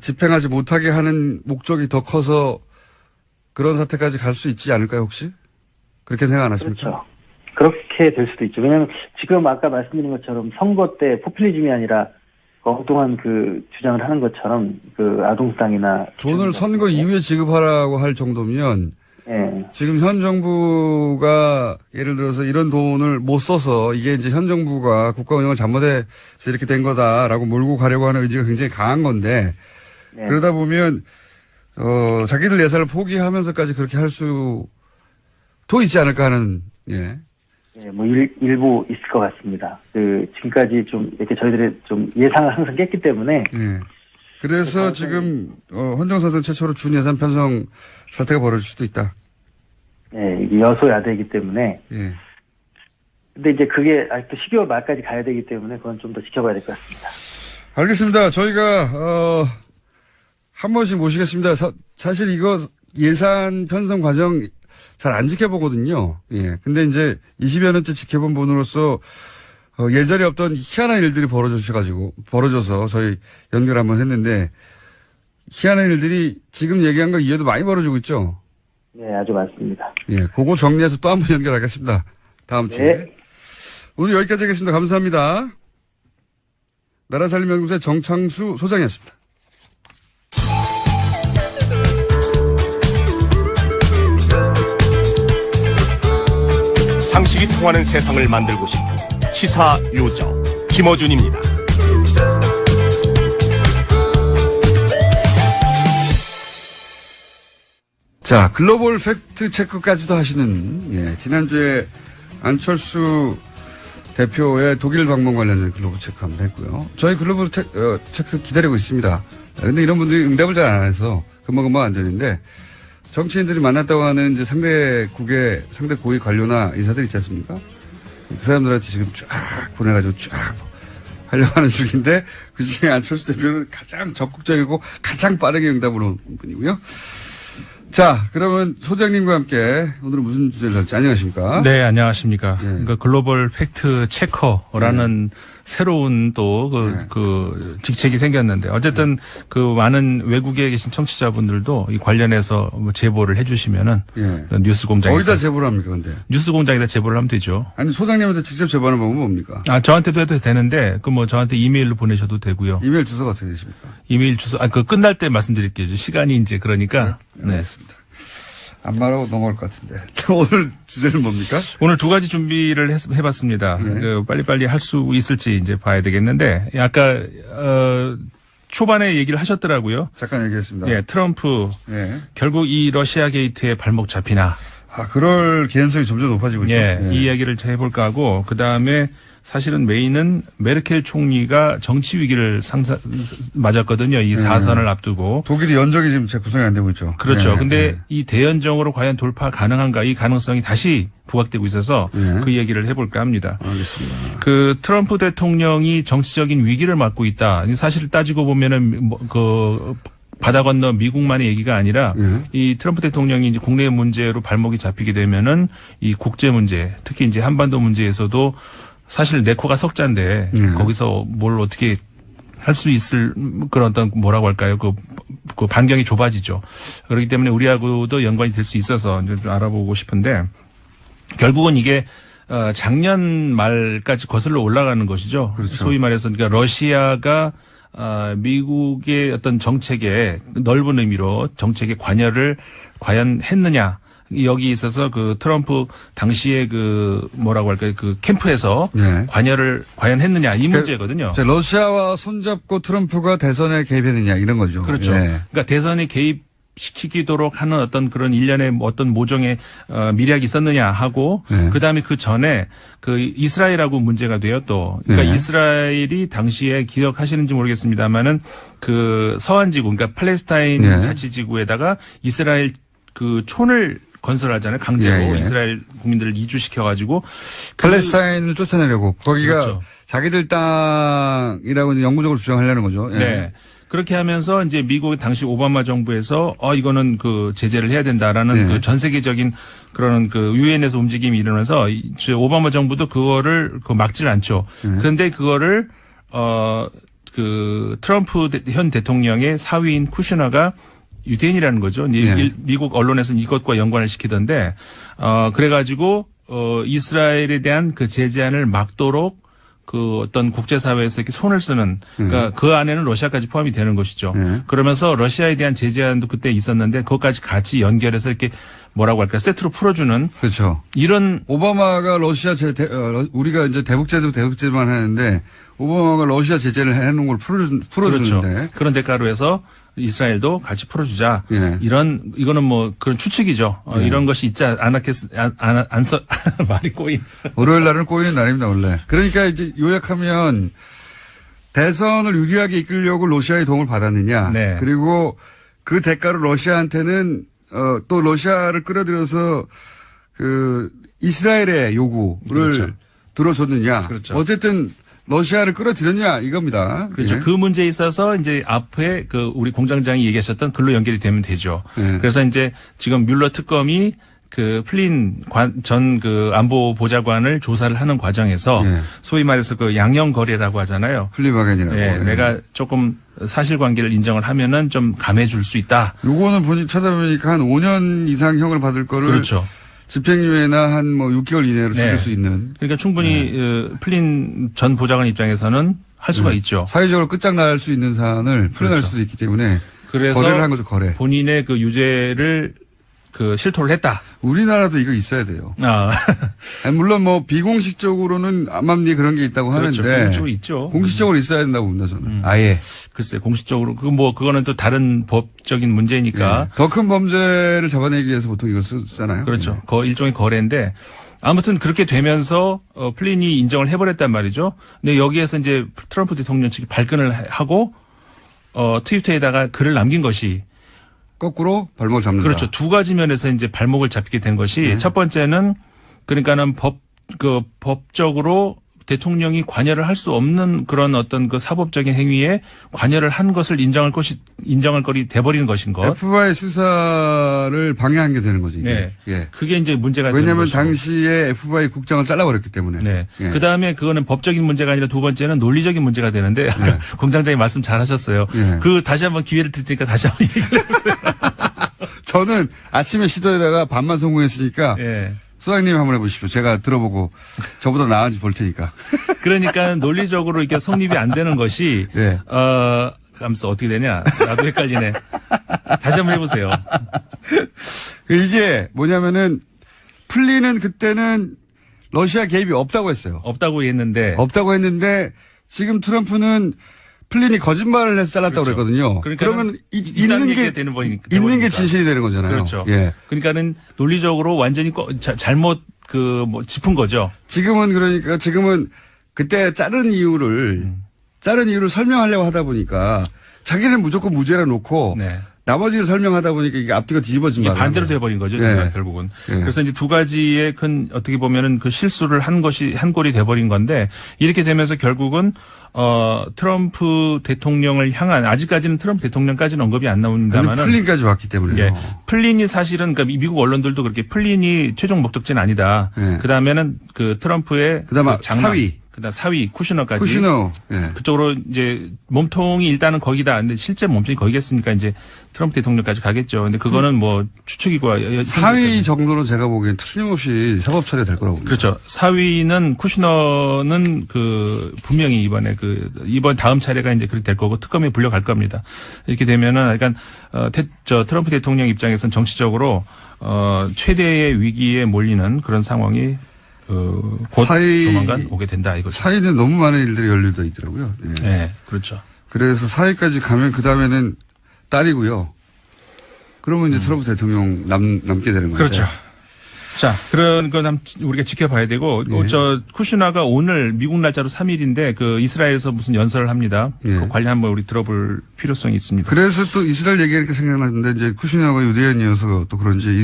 집행하지 못하게 하는 목적이 더 커서 그런 사태까지 갈 수 있지 않을까요, 혹시? 그렇게 생각 안 하십니까? 그렇죠. 그렇게 될 수도 있죠. 왜냐하면 지금 아까 말씀드린 것처럼 선거 때 포퓰리즘이 아니라 엉뚱한 그 주장을 하는 것처럼 그 아동수당이나 돈을 선거 이후에 지급하라고 할 정도면 예. 지금 현 정부가 예를 들어서 이런 돈을 못 써서 이게 이제 현 정부가 국가 운영을 잘못해서 이렇게 된 거다라고 몰고 가려고 하는 의지가 굉장히 강한 건데 네. 그러다 보면 자기들 예산을 포기하면서까지 그렇게 할 수도 있지 않을까 하는 예. 예, 뭐 일부 있을 것 같습니다. 지금까지 좀 이렇게 저희들이 좀 예상을 항상 깼기 때문에. 예. 그래서 지금 헌정사상 최초로 준 예산 편성 사태가 벌어질 수도 있다. 예, 이게 여소야대이기 때문에. 예. 근데 이제 그게 아직도 12월 말까지 가야 되기 때문에 그건 좀 더 지켜봐야 될 것 같습니다. 알겠습니다. 저희가 한 번씩 모시겠습니다. 사실 이거 예산 편성 과정 잘 안 지켜보거든요. 예. 근데 이제 20여 년째 지켜본 분으로서 예전에 없던 희한한 일들이 벌어져서 저희 연결 한번 했는데 희한한 일들이 지금 얘기한 거 이해도 많이 벌어지고 있죠. 네, 아주 많습니다. 예. 그거 정리해서 또 한 번 연결하겠습니다. 다음 주에. 네. 오늘 여기까지 하겠습니다. 감사합니다. 나라살림연구소의 정창수 소장이었습니다. 상식이 통하는 세상을 만들고 싶은 시사 요정 김어준입니다. 자, 글로벌 팩트 체크까지도 하시는 지난주에 안철수 대표의 독일 방문 관련된 글로벌 체크 한번 했고요. 저희 글로벌 체크 기다리고 있습니다. 근데 이런 분들이 응답을 잘 안 해서 금방금방 안 되는데 정치인들이 만났다고 하는 이제 상대 고위 관료나 인사들 있지 않습니까? 그 사람들한테 지금 쫙 보내가지고 쫙 하려고 하는 중인데 그 중에 안철수 대표는 가장 적극적이고 가장 빠르게 응답을 온 분이고요. 자, 그러면 소장님과 함께 오늘은 무슨 주제를 할지 안녕하십니까? 네, 안녕하십니까. 네. 그러니까 글로벌 팩트 체커라는 새로운 또 직책이 생겼는데 어쨌든 그 많은 외국에 계신 청취자분들도 이 관련해서 뭐 제보를 해주시면은 뉴스 공장에서 어디다 제보를 합니까, 근데? 뉴스 공장에다 제보를 하면 되죠. 아니, 소장님한테 직접 제보하는 방법은 뭡니까? 저한테도 해도 되는데 그 뭐 저한테 이메일로 보내셔도 되고요. 이메일 주소가 어떻게 되십니까? 이메일 주소 그 끝날 때 말씀드릴게요. 시간이 이제 그러니까. 네. 알겠습니다. 안 말하고 넘어갈 것 같은데. 오늘 주제는 뭡니까? 오늘 두 가지 준비를 해봤습니다. 빨리빨리 할 수 있을지 이제 봐야 되겠는데, 아까, 초반에 얘기를 하셨더라고요. 잠깐 얘기했습니다. 예, 트럼프. 결국 이 러시아 게이트에 발목 잡히나. 그럴 개연성이 점점 높아지고 있죠. 이 이야기를 해볼까 하고, 그 다음에 사실은 메인은 메르켈 총리가 정치 위기를 맞았거든요. 이 사선을 앞두고. 독일이 연정이 지금 구성이 안 되고 있죠. 그렇죠. 근데 이 대연정으로 과연 돌파 가능한가 이 가능성이 다시 부각되고 있어서 그 얘기를 해볼까 합니다. 알겠습니다. 그 트럼프 대통령이 정치적인 위기를 맞고 있다. 사실 따지고 보면은 바다 건너 미국만의 얘기가 아니라 이 트럼프 대통령이 이제 국내 문제로 발목이 잡히게 되면은 이 국제 문제, 특히 이제 한반도 문제에서도 사실 내 코가 석자인데 거기서 뭘 어떻게 할 수 있을 그런 어떤 뭐라고 할까요? 그 반경이 좁아지죠. 그렇기 때문에 우리하고도 연관이 될 수 있어서 좀 알아보고 싶은데 결국은 이게 작년 말까지 거슬러 올라가는 것이죠. 그렇죠. 소위 말해서 그러니까 러시아가 미국의 어떤 정책에 넓은 의미로 정책에 관여를 과연 했느냐. 여기 있어서 그 트럼프 당시에 그 뭐라고 할까요? 그 캠프에서 관여를 과연 했느냐 이 문제거든요. 러시아와 손잡고 트럼프가 대선에 개입했느냐 이런 거죠. 그렇죠. 그러니까 대선에 개입시키도록 하는 어떤 그런 일련의 어떤 모종의 미략이 있었느냐 하고 그다음에 그 전에 그 이스라엘하고 문제가 돼요 또. 그러니까 이스라엘이 당시에 기억하시는지 모르겠습니다만은 그 서한지구 그러니까 팔레스타인 자치지구에다가 이스라엘 그 촌을 건설하잖아요. 강제로 이스라엘 국민들을 이주시켜가지고 팔레스타인을 쫓아내려고 거기가 그렇죠. 자기들 땅이라고 이제 영구적으로 주장하려는 거죠. 네. 그렇게 하면서 이제 미국 당시 오바마 정부에서 이거는 그 제재를 해야 된다라는 그 전 세계적인 그런 그 유엔에서 움직임이 일어나서 오바마 정부도 그거를 막지를 않죠. 그런데 그거를 그 트럼프 현 대통령의 사위인 쿠시너가 유대인이라는 거죠. 미국 언론에서는 이것과 연관을 시키던데, 그래가지고, 이스라엘에 대한 그 제재안을 막도록 그 어떤 국제사회에서 이렇게 손을 쓰는, 그러니까 그 안에는 러시아까지 포함이 되는 것이죠. 그러면서 러시아에 대한 제재안도 그때 있었는데, 그것까지 같이 연결해서 이렇게 뭐라고 할까, 세트로 풀어주는. 그렇죠. 이런. 오바마가 러시아 우리가 이제 대북제도만 하는데, 오바마가 러시아 제재를 해놓은 걸 풀어주는데. 그렇죠. 그런 대가로 해서 이스라엘도 같이 풀어주자. 이거는 뭐 그런 추측이죠. 이런 것이 있지 말이 꼬인. 월요일 날은 꼬이는 날입니다, 원래. 그러니까 이제 요약하면 대선을 유리하게 이끌려고 러시아의 도움을 받았느냐. 그리고 그 대가로 러시아한테는 또 러시아를 끌어들여서 그 이스라엘의 요구를 들어줬느냐. 어쨌든 러시아를 끌어들였냐 이겁니다. 그렇죠. 그 문제에 있어서 이제 앞에 그 우리 공장장이 얘기하셨던 글로 연결이 되면 되죠. 그래서 이제 지금 뮬러 특검이 그 플린 전 그 안보 보좌관을 조사를 하는 과정에서 소위 말해서 그 양형 거래라고 하잖아요. 플리바겐이라고. 내가 조금 사실관계를 인정을 하면은 좀 감해줄 수 있다. 요거는 본인 찾아보니까 한 5년 이상 형을 받을 거를. 그렇죠. 집행유예나 한 뭐 6개월 이내로 줄일 수 있는. 그러니까 충분히 플린 전 보좌관 입장에서는 할 수가 있죠. 사회적으로 끝장날 수 있는 사안을 풀어낼 수도 있기 때문에 그래서 거래를 한 거죠, 거래. 본인의 그 유죄를 그 실토를 했다. 우리나라도 이거 있어야 돼요. 물론 뭐 비공식적으로는 암암리에 그런 게 있다고 하는데. 공식적으로 있죠. 공식적으로 있어야 된다고 봅니다, 저는. 아예. 글쎄, 공식적으로. 그거는 또 다른 법적인 문제니까. 더 큰 범죄를 잡아내기 위해서 보통 이걸 쓰잖아요. 그렇죠. 일종의 거래인데, 아무튼 그렇게 되면서 플린이 인정을 해버렸단 말이죠. 근데 여기에서 이제 트럼프 대통령 측이 발끈을 하고 트위터에다가 글을 남긴 것이 거꾸로 발목을 잡는다. 그렇죠. 두 가지 면에서 이제 발목을 잡게 된 것이 네. 첫 번째는 그러니까는 법적으로 대통령이 관여를 할 수 없는 그런 어떤 그 사법적인 행위에 관여를 한 것을 인정할 거리 돼버리는 것인 것. FBI 수사를 방해한 게 되는 거지. 이게. 네. 예. 그게 이제 문제가 되는 왜냐하면 것이고. 당시에 FBI 국장을 잘라버렸기 때문에. 네. 예. 그 다음에 그거는 법적인 문제가 아니라 두 번째는 논리적인 문제가 되는데 네. 공장장님 말씀 잘 하셨어요. 예. 그 다시 한번 기회를 드릴 테니까 다시 한번 얘기를 해보세요. 저는 아침에 시도에다가 반만 성공했으니까 예. 소장님 한번 해보십시오. 제가 들어보고 저보다 나은지 볼 테니까. 그러니까 논리적으로 이렇게 성립이 안 되는 것이 네. 하면서 어떻게 되냐? 나도 헷갈리네. 다시 한번 해보세요. 이게 뭐냐면은 플린은 그때는 러시아 개입이 없다고 했어요. 없다고 했는데 지금 트럼프는 플린이 거짓말을 해서 잘랐다고 그렇죠. 그랬거든요. 그러니까는 있는 게 되는 거니까. 있는 게 진실이 되는 거잖아요. 그렇죠. 예. 그러니까는 논리적으로 완전히 잘못 짚은 거죠. 지금은 그때 자른 이유를 설명하려고 하다 보니까 자기는 무조건 무죄라 놓고 네. 나머지를 설명하다 보니까 이게 앞뒤가 뒤집어진 이게 거예요. 반대로 돼버린 거죠. 네. 결국은. 네. 그래서 이제 두 가지의 큰 어떻게 보면은 그 실수를 한 것이 한 꼴이 돼버린 건데 이렇게 되면서 결국은 트럼프 대통령을 향한 아직까지는 트럼프 대통령까지는 언급이 안 나옵니다만은 플린까지 왔기 때문에요. 예, 플린이 사실은 그러니까 미국 언론들도 그렇게 플린이 최종 목적지는 아니다. 네. 그 다음에는 그 트럼프의 그다음에 그 장남, 사위. 그다음 사위 쿠시너까지. 쿠시너. 예. 그쪽으로 이제 몸통이 일단은 거기다. 근데 실제 몸통이 거기겠습니까? 이제 트럼프 대통령까지 가겠죠. 근데 그거는 뭐 추측이고. 사위 정도는 제가 보기엔 틀림없이 사법 처리가 될 거라고 봅니다. 그렇죠. 사위는 쿠시너는 분명히 이번 다음 차례가 이제 그렇게 될 거고 특검에 불려갈 겁니다. 이렇게 되면은 약간 트럼프 대통령 입장에서는 정치적으로 최대의 위기에 몰리는 그런 상황이 곧 조만간 오게 된다 이거죠. 사위는 너무 많은 일들이 연루되어 있더라고요. 예. 네, 그렇죠. 그래서 사위까지 가면 그 다음에는 딸이고요. 그러면 이제 트럼프 대통령 남게 되는 거죠. 그렇죠. 자, 그런 건 우리가 지켜봐야 되고, 쿠슈나가 오늘 미국 날짜로 3일인데, 이스라엘에서 무슨 연설을 합니다. 그 관련 한번 우리 들어볼 필요성이 있습니다. 그래서 또 이스라엘 얘기하니까 생각나는데, 이제 쿠슈나가 유대인이어서 또 그런지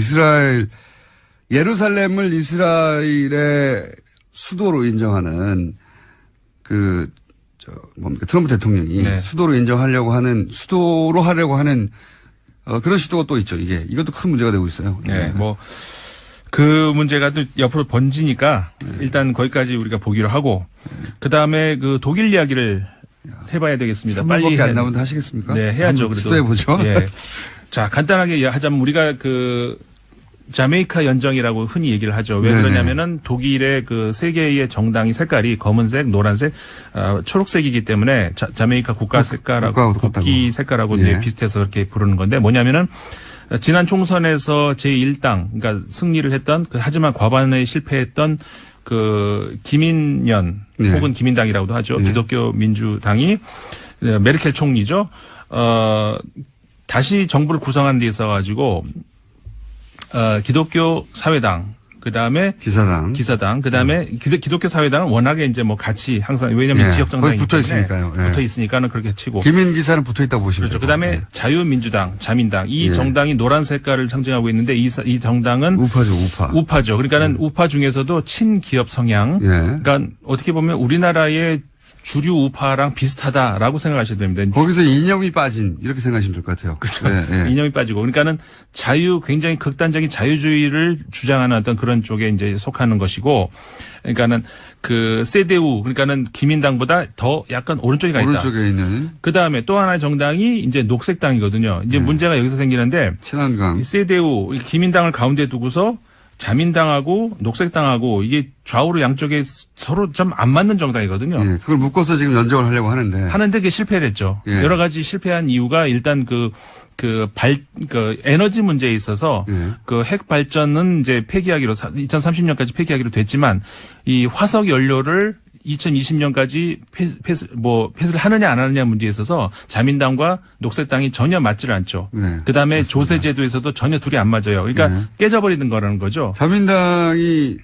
예루살렘을 이스라엘의 수도로 인정하는 트럼프 대통령이 수도로 하려고 하는 그런 시도가 또 있죠. 이것도 큰 문제가 되고 있어요. 네, 그 문제가 또 옆으로 번지니까 일단 거기까지 우리가 보기로 하고 그 다음에 독일 이야기를 해봐야 되겠습니다. 3분밖에 안 남았는데 하시겠습니까? 네, 해야죠. 그래도. 시도해보죠. 예. 자, 간단하게 하자면 우리가 자메이카 연정이라고 흔히 얘기를 하죠. 왜 그러냐면은 독일의 세 개의 정당이 색깔이 검은색, 노란색, 초록색이기 때문에 자메이카 국가 색깔하고 국기 색깔하고 비슷해서 그렇게 부르는 건데 뭐냐면은 지난 총선에서 제1당, 그러니까 승리를 했던 하지만 과반에 실패했던 기민연 혹은 기민당이라고도 하죠. 기독교 민주당이 메르켈 총리죠. 다시 정부를 구성하는 데 있어 가지고 기독교 사회당, 그 다음에 기사당, 그 다음에 기독교 사회당은 워낙에 이제 같이 항상 왜냐하면 지역 정당이기 때문에 붙어 있으니까는 그렇게 치고 기민 기사는 붙어 있다고 보시면 그렇죠. 그 다음에 자유민주당, 자민당 이 정당이 노란 색깔을 상징하고 있는데 이 정당은 우파죠. 그러니까는 우파 중에서도 친기업 성향. 그러니까 어떻게 보면 우리나라의 주류 우파랑 비슷하다라고 생각하셔야 됩니다. 거기서 이념이 빠진 이렇게 생각하시면 될 것 같아요. 그렇죠. 이념이 빠지고 그러니까는 굉장히 극단적인 자유주의를 주장하는 어떤 그런 쪽에 이제 속하는 것이고, 그러니까는 세데우 그러니까는 기민당보다 더 약간 오른쪽에 가 있다. 오른쪽에 있는. 그 다음에 또 하나의 정당이 이제 녹색당이거든요. 이제 문제가 여기서 생기는데 친한강. 세데우 기민당을 가운데 두고서 자민당하고 녹색당하고 이게 좌우로 양쪽에 서로 좀 안 맞는 정당이거든요. 그걸 묶어서 지금 연정을 하려고 하는데 그게 실패를 했죠. 여러 가지 실패한 이유가 일단 에너지 문제에 있어서 핵 발전은 이제 폐기하기로 2030년까지 폐기하기로 됐지만 이 화석 연료를 2020년까지 폐쇄를 하느냐 안 하느냐 문제에 있어서 자민당과 녹색당이 전혀 맞지를 않죠. 그다음에 조세 제도에서도 전혀 둘이 안 맞아요. 그러니까 깨져버리는 거라는 거죠. 자민당이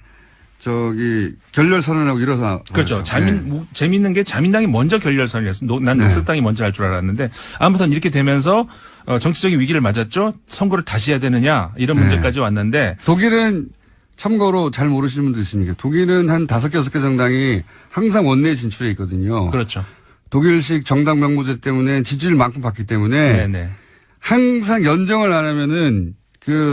결렬 선언하고 일어나. 그렇죠. 재밌는 게 자민당이 먼저 결렬 선언했어요. 난 네. 녹색당이 먼저 할 줄 알았는데 아무튼 이렇게 되면서 정치적인 위기를 맞았죠. 선거를 다시 해야 되느냐 이런 네. 문제까지 왔는데 독일은 참고로 잘 모르시는 분들 있으니까 독일은 한 5-6개 정당이 항상 원내에 진출해 있거든요. 그렇죠. 독일식 정당 명부제 때문에 지지율만큼 받기 때문에 네네. 항상 연정을 안 하면은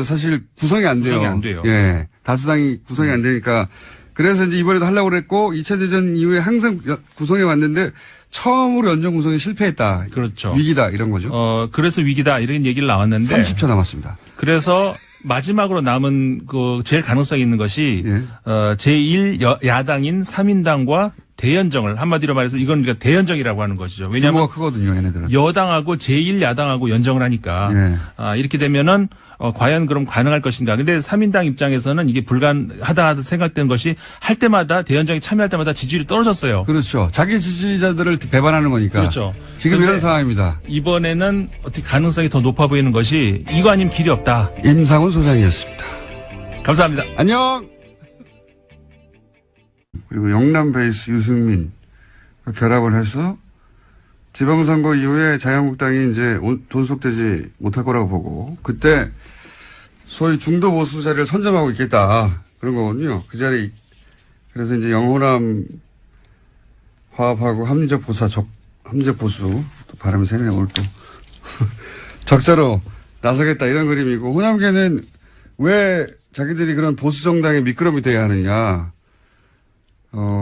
사실 구성이 안 돼요. 구성이 안 돼요. 예. 다수당이 구성이 안 되니까. 그래서 이제 이번에도 하려고 그랬고 2차 대전 이후에 항상 구성해 왔는데 처음으로 연정 구성이 실패했다. 그렇죠. 위기다 이런 거죠. 그래서 위기다 이런 얘기를 나왔는데 30초 남았습니다. 그래서 마지막으로 남은 제일 가능성이 있는 것이 예. 제1 야당인 3인당과 대연정을 한마디로 말해서 이건 우리가 대연정이라고 하는 것이죠. 왜냐하면 규모가 크거든요, 얘네들은. 여당하고 제1야당하고 연정을 하니까 예. 이렇게 되면은 과연 그럼 가능할 것인가. 근데 3인당 입장에서는 이게 불가능하다 생각된 것이 할 때마다 대연정에 참여할 때마다 지지율이 떨어졌어요. 그렇죠. 자기 지지자들을 배반하는 거니까. 그렇죠. 지금 이런 상황입니다. 이번에는 어떻게 가능성이 더 높아 보이는 것이 이거 아니면 길이 없다. 임상훈 소장이었습니다. 감사합니다. 안녕. 그리고 영남 베이스 유승민 결합을 해서 지방선거 이후에 자유한국당이 이제 존속되지 못할 거라고 보고 그때 소위 중도 보수 자리를 선점하고 있겠다 그런 거거든요. 그 자리 그래서 이제 영호남 화합하고 합리적 보수 또 발음이 새네 오늘 또 적자로 나서겠다 이런 그림이고 호남계는 왜 자기들이 그런 보수 정당의 미끄럼이 돼야 하느냐.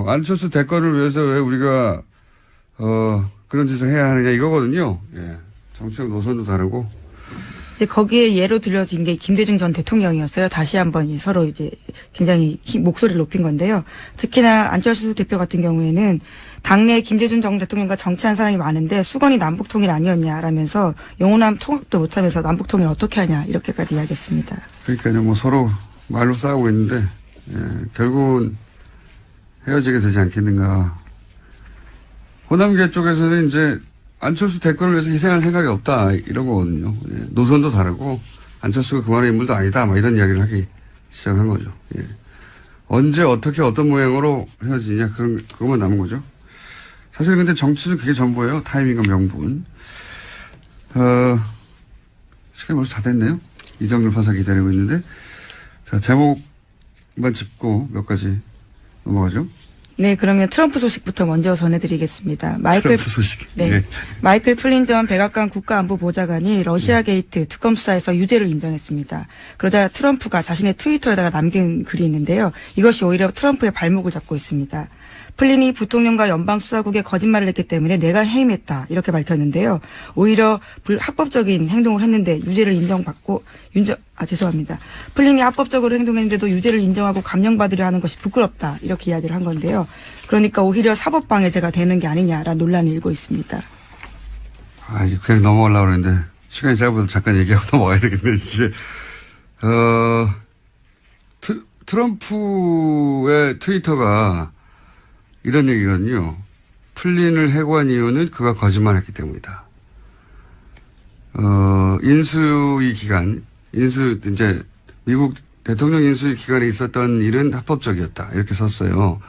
안철수 대권을 위해서 왜 우리가, 그런 짓을 해야 하느냐 이거거든요. 예. 정치적 노선도 다르고. 이제 거기에 예로 들려진 게 김대중 전 대통령이었어요. 다시 한번 서로 이제 굉장히 목소리를 높인 건데요. 특히나 안철수 대표 같은 경우에는 당내 김대중 전 대통령과 정치한 사람이 많은데 수건이 남북통일 아니었냐라면서 영호남 통합도 못하면서 남북통일 어떻게 하냐 이렇게까지 이야기했습니다. 그러니까요. 뭐 서로 말로 싸우고 있는데, 예. 결국은 헤어지게 되지 않겠는가. 호남계 쪽에서는 이제 안철수 대권을 위해서 희생할 생각이 없다 이런 거거든요. 예. 노선도 다르고 안철수가 그만한 인물도 아니다 막 이런 이야기를 하기 시작한 거죠. 예. 언제 어떻게 어떤 모양으로 헤어지냐 그것만 남은 거죠. 사실 근데 정치는 그게 전부예요. 타이밍과 명분. 시간이 벌써 다 됐네요. 이정열 판사 기다리고 있는데 자 제목만 짚고 몇 가지 넘어가죠. 네, 그러면 트럼프 소식부터 먼저 전해드리겠습니다. 트럼프 소식. 네. 네. 마이클 플린 전 백악관 국가안보보좌관이 러시아 게이트 특검 수사에서 유죄를 인정했습니다. 그러자 트럼프가 자신의 트위터에다가 남긴 글이 있는데요. 이것이 오히려 트럼프의 발목을 잡고 있습니다. 플린이 부통령과 연방수사국에 거짓말을 했기 때문에 내가 해임했다 이렇게 밝혔는데요. 오히려 합법적인 행동을 했는데 유죄를 인정받고 죄송합니다. 플린이 합법적으로 행동했는데도 유죄를 인정하고 감형받으려 하는 것이 부끄럽다 이렇게 이야기를 한 건데요. 그러니까 오히려 사법방해죄가 되는 게 아니냐라는 논란이 일고 있습니다. 이거 그냥 넘어가려고 그랬는데 시간이 짧아서 잠깐 얘기하고 넘어가야 되겠네. 이제 트럼프의 트위터가 이런 얘기거든요. 플린을 해고한 이유는 그가 거짓말했기 때문이다. 이제 미국 대통령 인수위 기간에 있었던 일은 합법적이었다. 이렇게 썼어요.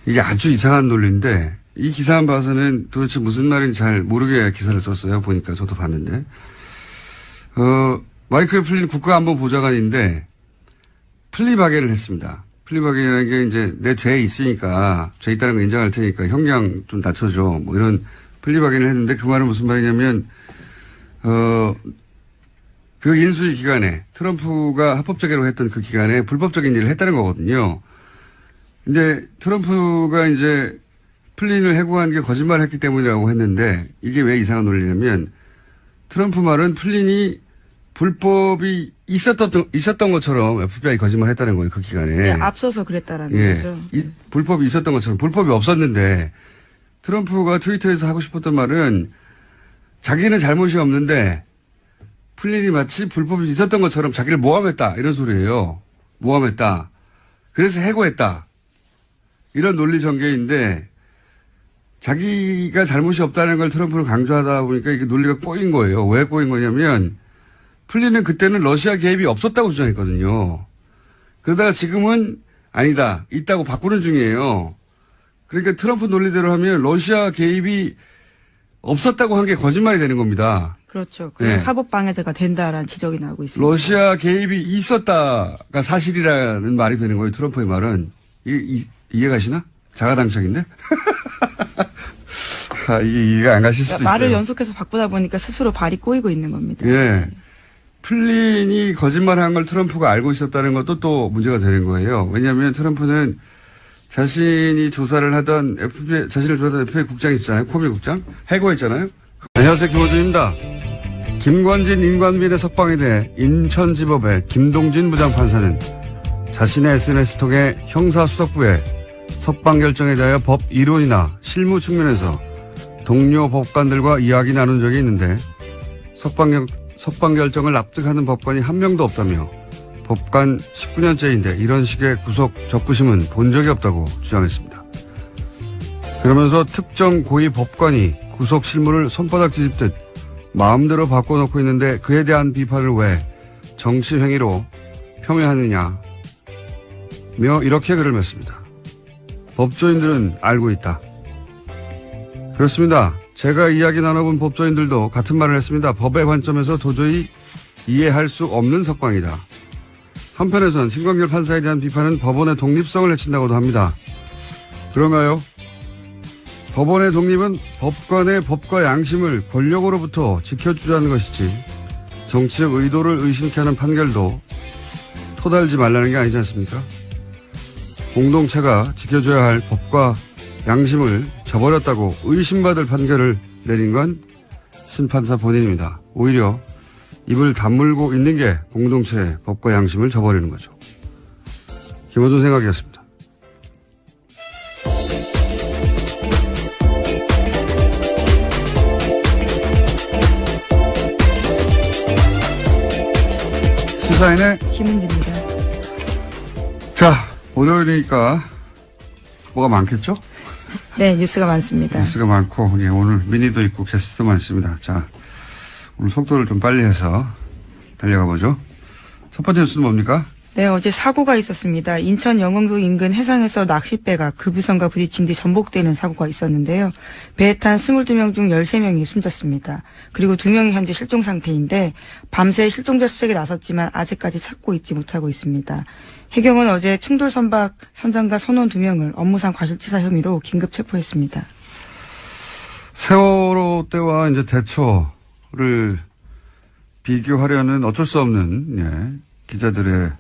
이게 아주 이상한 논리인데 이 기사만 봐서는 도대체 무슨 말인지 잘 모르게 기사를 썼어요. 보니까 저도 봤는데. 마이클 플린 국가안보보좌관인데 플리바게를 했습니다. 플리바게라는 게 이제 내 죄에 있으니까 죄 있다는 거 인정할 테니까 형량 좀 낮춰줘. 뭐 이런 플리바게를 했는데 그 말은 무슨 말이냐면 그 인수위 기간에 트럼프가 합법적으로 했던 그 기간에 불법적인 일을 했다는 거거든요. 근데 트럼프가 이제 플린을 해고한 게 거짓말을 했기 때문이라고 했는데 이게 왜 이상한 논리냐면 트럼프 말은 플린이 불법이 있었던 것처럼 FBI 거짓말 했다는 거예요, 그 기간에. 네, 앞서서 그랬다라는 거죠. 불법이 있었던 것처럼 불법이 없었는데 트럼프가 트위터에서 하고 싶었던 말은 자기는 잘못이 없는데 플린이 마치 불법이 있었던 것처럼 자기를 모함했다 이런 소리예요. 모함했다. 그래서 해고했다. 이런 논리 전개인데 자기가 잘못이 없다는 걸 트럼프는 강조하다 보니까 이게 논리가 꼬인 거예요. 왜 꼬인 거냐면 플린은 그때는 러시아 개입이 없었다고 주장했거든요. 그러다가 지금은 아니다. 있다고 바꾸는 중이에요. 그러니까 트럼프 논리대로 하면 러시아 개입이 없었다고 한 게 거짓말이 되는 겁니다. 그렇죠. 그래서 네. 사법방해죄가 된다라는 지적이 나오고 있습니다. 러시아 개입이 있었다가 사실이라는 말이 되는 거예요. 트럼프의 말은. 이해가시나? 자가당착인데? 이게 이해가 안 가실 수도 말을 있어요. 연속해서 바꾸다 보니까 스스로 발이 꼬이고 있는 겁니다. 예. 플린이 거짓말한 걸 트럼프가 알고 있었다는 것도 또 문제가 되는 거예요. 왜냐하면 트럼프는 자신이 조사를 하던 FBI, 자신을 조사하던 FBI 국장이 있잖아요. 코미 국장. 해고했잖아요. 안녕하세요. 김호준입니다. 김관진 인관비의 석방에 대해 인천지법의 김동진 부장판사는 자신의 SNS 통해 형사수석부에 석방 결정에 대하여 법 이론이나 실무 측면에서 동료 법관들과 이야기 나눈 적이 있는데 석방 결정을 납득하는 법관이 한 명도 없다며 법관 19년째인데 이런 식의 구속 적부심은 본 적이 없다고 주장했습니다. 그러면서 특정 고위 법관이 구속 실무를 손바닥 뒤집듯 마음대로 바꿔놓고 있는데 그에 대한 비판을 왜 정치 행위로 폄훼하느냐며 이렇게 글을 맺습니다. 법조인들은 알고 있다. 그렇습니다. 제가 이야기 나눠본 법조인들도 같은 말을 했습니다. 법의 관점에서 도저히 이해할 수 없는 석방이다. 한편에선 신광열 판사에 대한 비판은 법원의 독립성을 해친다고도 합니다. 그런가요? 법원의 독립은 법관의 법과 양심을 권력으로부터 지켜주자는 것이지 정치적 의도를 의심케 하는 판결도 토달지 말라는 게 아니지 않습니까? 공동체가 지켜줘야 할 법과 양심을 저버렸다고 의심받을 판결을 내린 건 심판사 본인입니다. 오히려 입을 다물고 있는 게 공동체의 법과 양심을 저버리는 거죠. 김호준 생각이었습니다. 시사인의 김은지입니다. 자, 월요일이니까 뭐가 많겠죠? 네, 뉴스가 많습니다. 뉴스가 많고, 예, 오늘 미니도 있고 게스트도 많습니다. 자, 오늘 속도를 좀 빨리 해서 달려가 보죠. 첫 번째 뉴스는 뭡니까? 네, 어제 사고가 있었습니다. 인천 영흥도 인근 해상에서 낚싯배가 급유선과 부딪힌 뒤 전복되는 사고가 있었는데요. 배에 탄 22명 중 13명이 숨졌습니다. 그리고 2명이 현재 실종 상태인데 밤새 실종자 수색에 나섰지만 아직까지 찾고 있지 못하고 있습니다. 해경은 어제 충돌 선박 선장과 선원 2명을 업무상 과실치사 혐의로 긴급 체포했습니다. 세월호 때와 이제 대처를 비교하려는 어쩔 수 없는, 예, 기자들의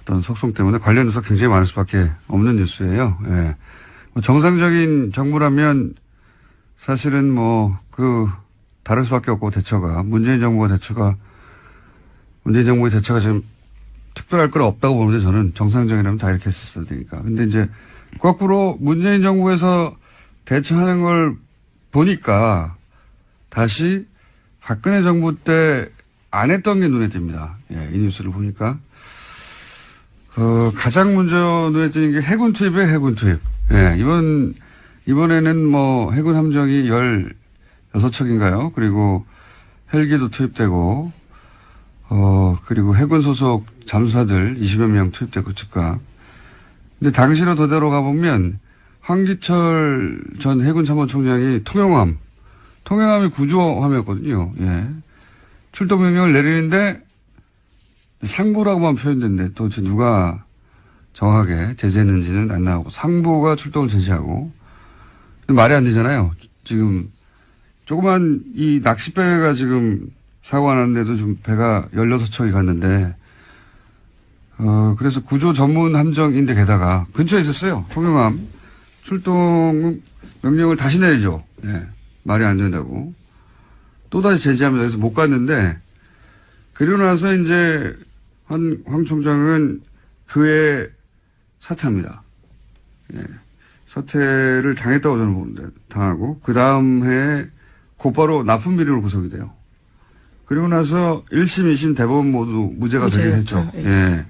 어떤 속성 때문에 관련 뉴스가 굉장히 많을 수밖에 없는 뉴스예요. 예. 뭐 정상적인 정부라면 사실은 다를 수밖에 없고 대처가, 문재인 정부의 대처가 지금 특별할 건 없다고 보는데 저는 정상적이라면 다 이렇게 했어야 되니까. 근데 이제 거꾸로 문재인 정부에서 대처하는 걸 보니까 다시 박근혜 정부 때 안 했던 게 눈에 띕니다. 예, 이 뉴스를 보니까. 가장 먼저 눈에 띄는 게 해군 투입이에요, 해군 투입. 예, 이번에는 해군 함정이 16척인가요? 그리고 헬기도 투입되고, 그리고 해군 소속 잠수사들 20여 명 투입되고 즉각. 근데 당시로 되돌아 가보면 황기철 전 해군 참모총장이 통영함이 구조함이었거든요. 예. 출동 명령을 내리는데 상부라고만 표현됐는데 도대체 누가 정확하게 제재했는지는 안 나오고 상부가 출동을 제지하고. 근데 말이 안 되잖아요. 지금 조그만 이 낚싯배가 지금 사고가 났는데도 좀 배가 16척이 갔는데 그래서 구조 전문 함정인데 게다가 근처에 있었어요. 통영함. 출동 명령을 다시 내리죠. 예. 말이 안 된다고. 또다시 제지하면서 여기서 못 갔는데, 그리고 나서 이제 황 총장은 그에 사퇴합니다. 예. 사퇴를 당했다고 저는 보는데, 당하고, 그 다음 해에 곧바로 납품 비리로 구속이 돼요. 그리고 나서 1심, 2심 대법원 모두 무죄가 되긴 했죠. 예. 예.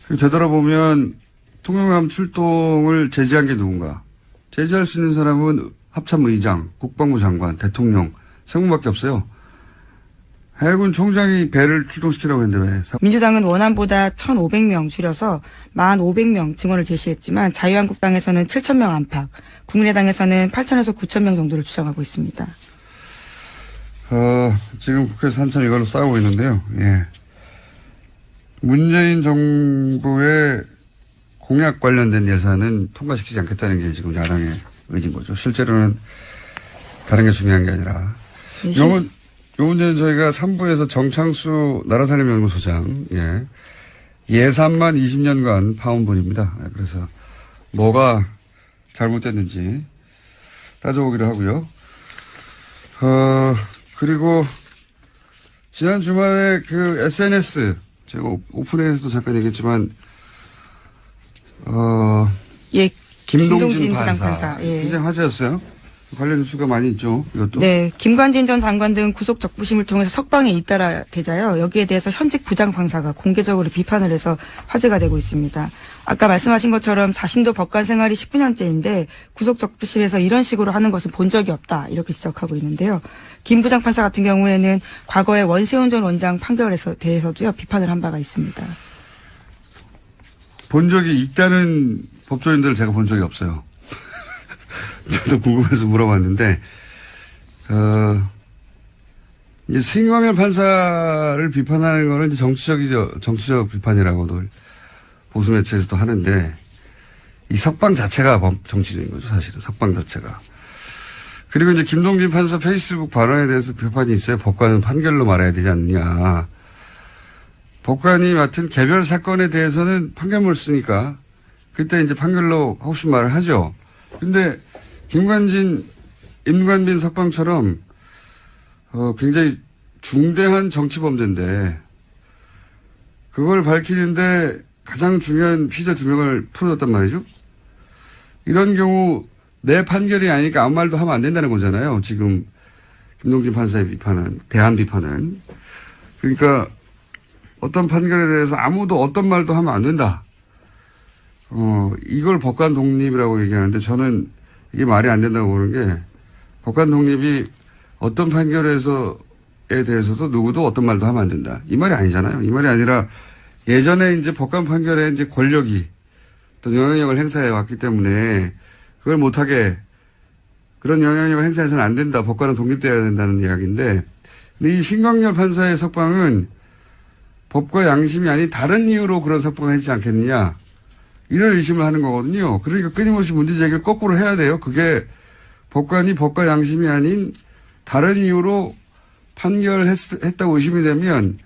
그리고 되돌아보면 통영함 출동을 제지한 게 누군가? 제지할 수 있는 사람은 합참의장, 국방부 장관, 대통령, 세분밖에 없어요. 해군 총장이 배를 출동시키라고 했는데 왜? 민주당은 원안보다 1,500명 줄여서 1,500명 증원을 제시했지만 자유한국당에서는 7,000명 안팎, 국민의당에서는 8,000에서 9,000명 정도를 주장하고 있습니다. 지금 국회에서 한참 이걸로 싸우고 있는데요. 예. 문재인 정부의 공약 관련된 예산은 통과시키지 않겠다는 게 지금 야당의 의지인 거죠. 실제로는 다른 게 중요한 게 아니라. 요 문제는 저희가 3부에서 정창수 나라살림연구소장, 예산만 20년간 파온 분입니다. 그래서 뭐가 잘못됐는지 따져보기로 하고요. 그리고 지난 주말에 그 SNS, 제가 오픈에서도 잠깐 얘기했지만, 김동진 부장판사. 굉장히 화제였어요. 관련 뉴스가 많이 있죠. 이것도. 네, 김관진 전 장관 등 구속 적부심을 통해서 석방에 잇따라 되자요. 여기에 대해서 현직 부장판사가 공개적으로 비판을 해서 화제가 되고 있습니다. 아까 말씀하신 것처럼 자신도 법관 생활이 19년째인데 구속 적부심에서 이런 식으로 하는 것은 본 적이 없다. 이렇게 지적하고 있는데요. 김 부장판사 같은 경우에는 과거의 원세훈 전 원장 판결에 대해서도요. 비판을 한 바가 있습니다. 본 적이 있다는 법조인들을 제가 본 적이 없어요. 저도 궁금해서 물어봤는데, 이제 신광열 판사를 비판하는 거는 이제 정치적 비판이라고들 보수 매체에서도 하는데, 이 석방 자체가 정치적인 거죠, 사실은. 석방 자체가. 그리고 이제 김동진 판사 페이스북 발언에 대해서 비판이 있어요. 법관은 판결로 말해야 되지 않느냐. 법관이 맡은 개별 사건에 대해서는 판결문을 쓰니까, 그때 이제 판결로 하고 싶은 말을 하죠. 근데, 김관진, 임관빈 석방처럼, 굉장히 중대한 정치 범죄인데, 그걸 밝히는데 가장 중요한 피의자 2명을 풀어줬단 말이죠? 이런 경우, 내 판결이 아니니까 아무 말도 하면 안 된다는 거잖아요. 지금, 김동진 판사의 비판은, 대한 비판은. 그러니까, 어떤 판결에 대해서 아무도 어떤 말도 하면 안 된다. 이걸 법관 독립이라고 얘기하는데 저는 이게 말이 안 된다고 보는 게 법관 독립이 어떤 판결에 대해서도 누구도 어떤 말도 하면 안 된다. 이 말이 아니잖아요. 이 말이 아니라 예전에 이제 법관 판결에 이제 권력이 또 영향력을 행사해 왔기 때문에 그걸 못하게 그런 영향력을 행사해서는 안 된다. 법관은 독립되어야 된다는 이야기인데 근데 이 신광열 판사의 석방은 법과 양심이 아닌 다른 이유로 그런 석방을 했지 않겠느냐. 이런 의심을 하는 거거든요. 그러니까 끊임없이 문제 제기를 거꾸로 해야 돼요. 그게 법관이 법과 양심이 아닌 다른 이유로 판결했다고 의심이 되면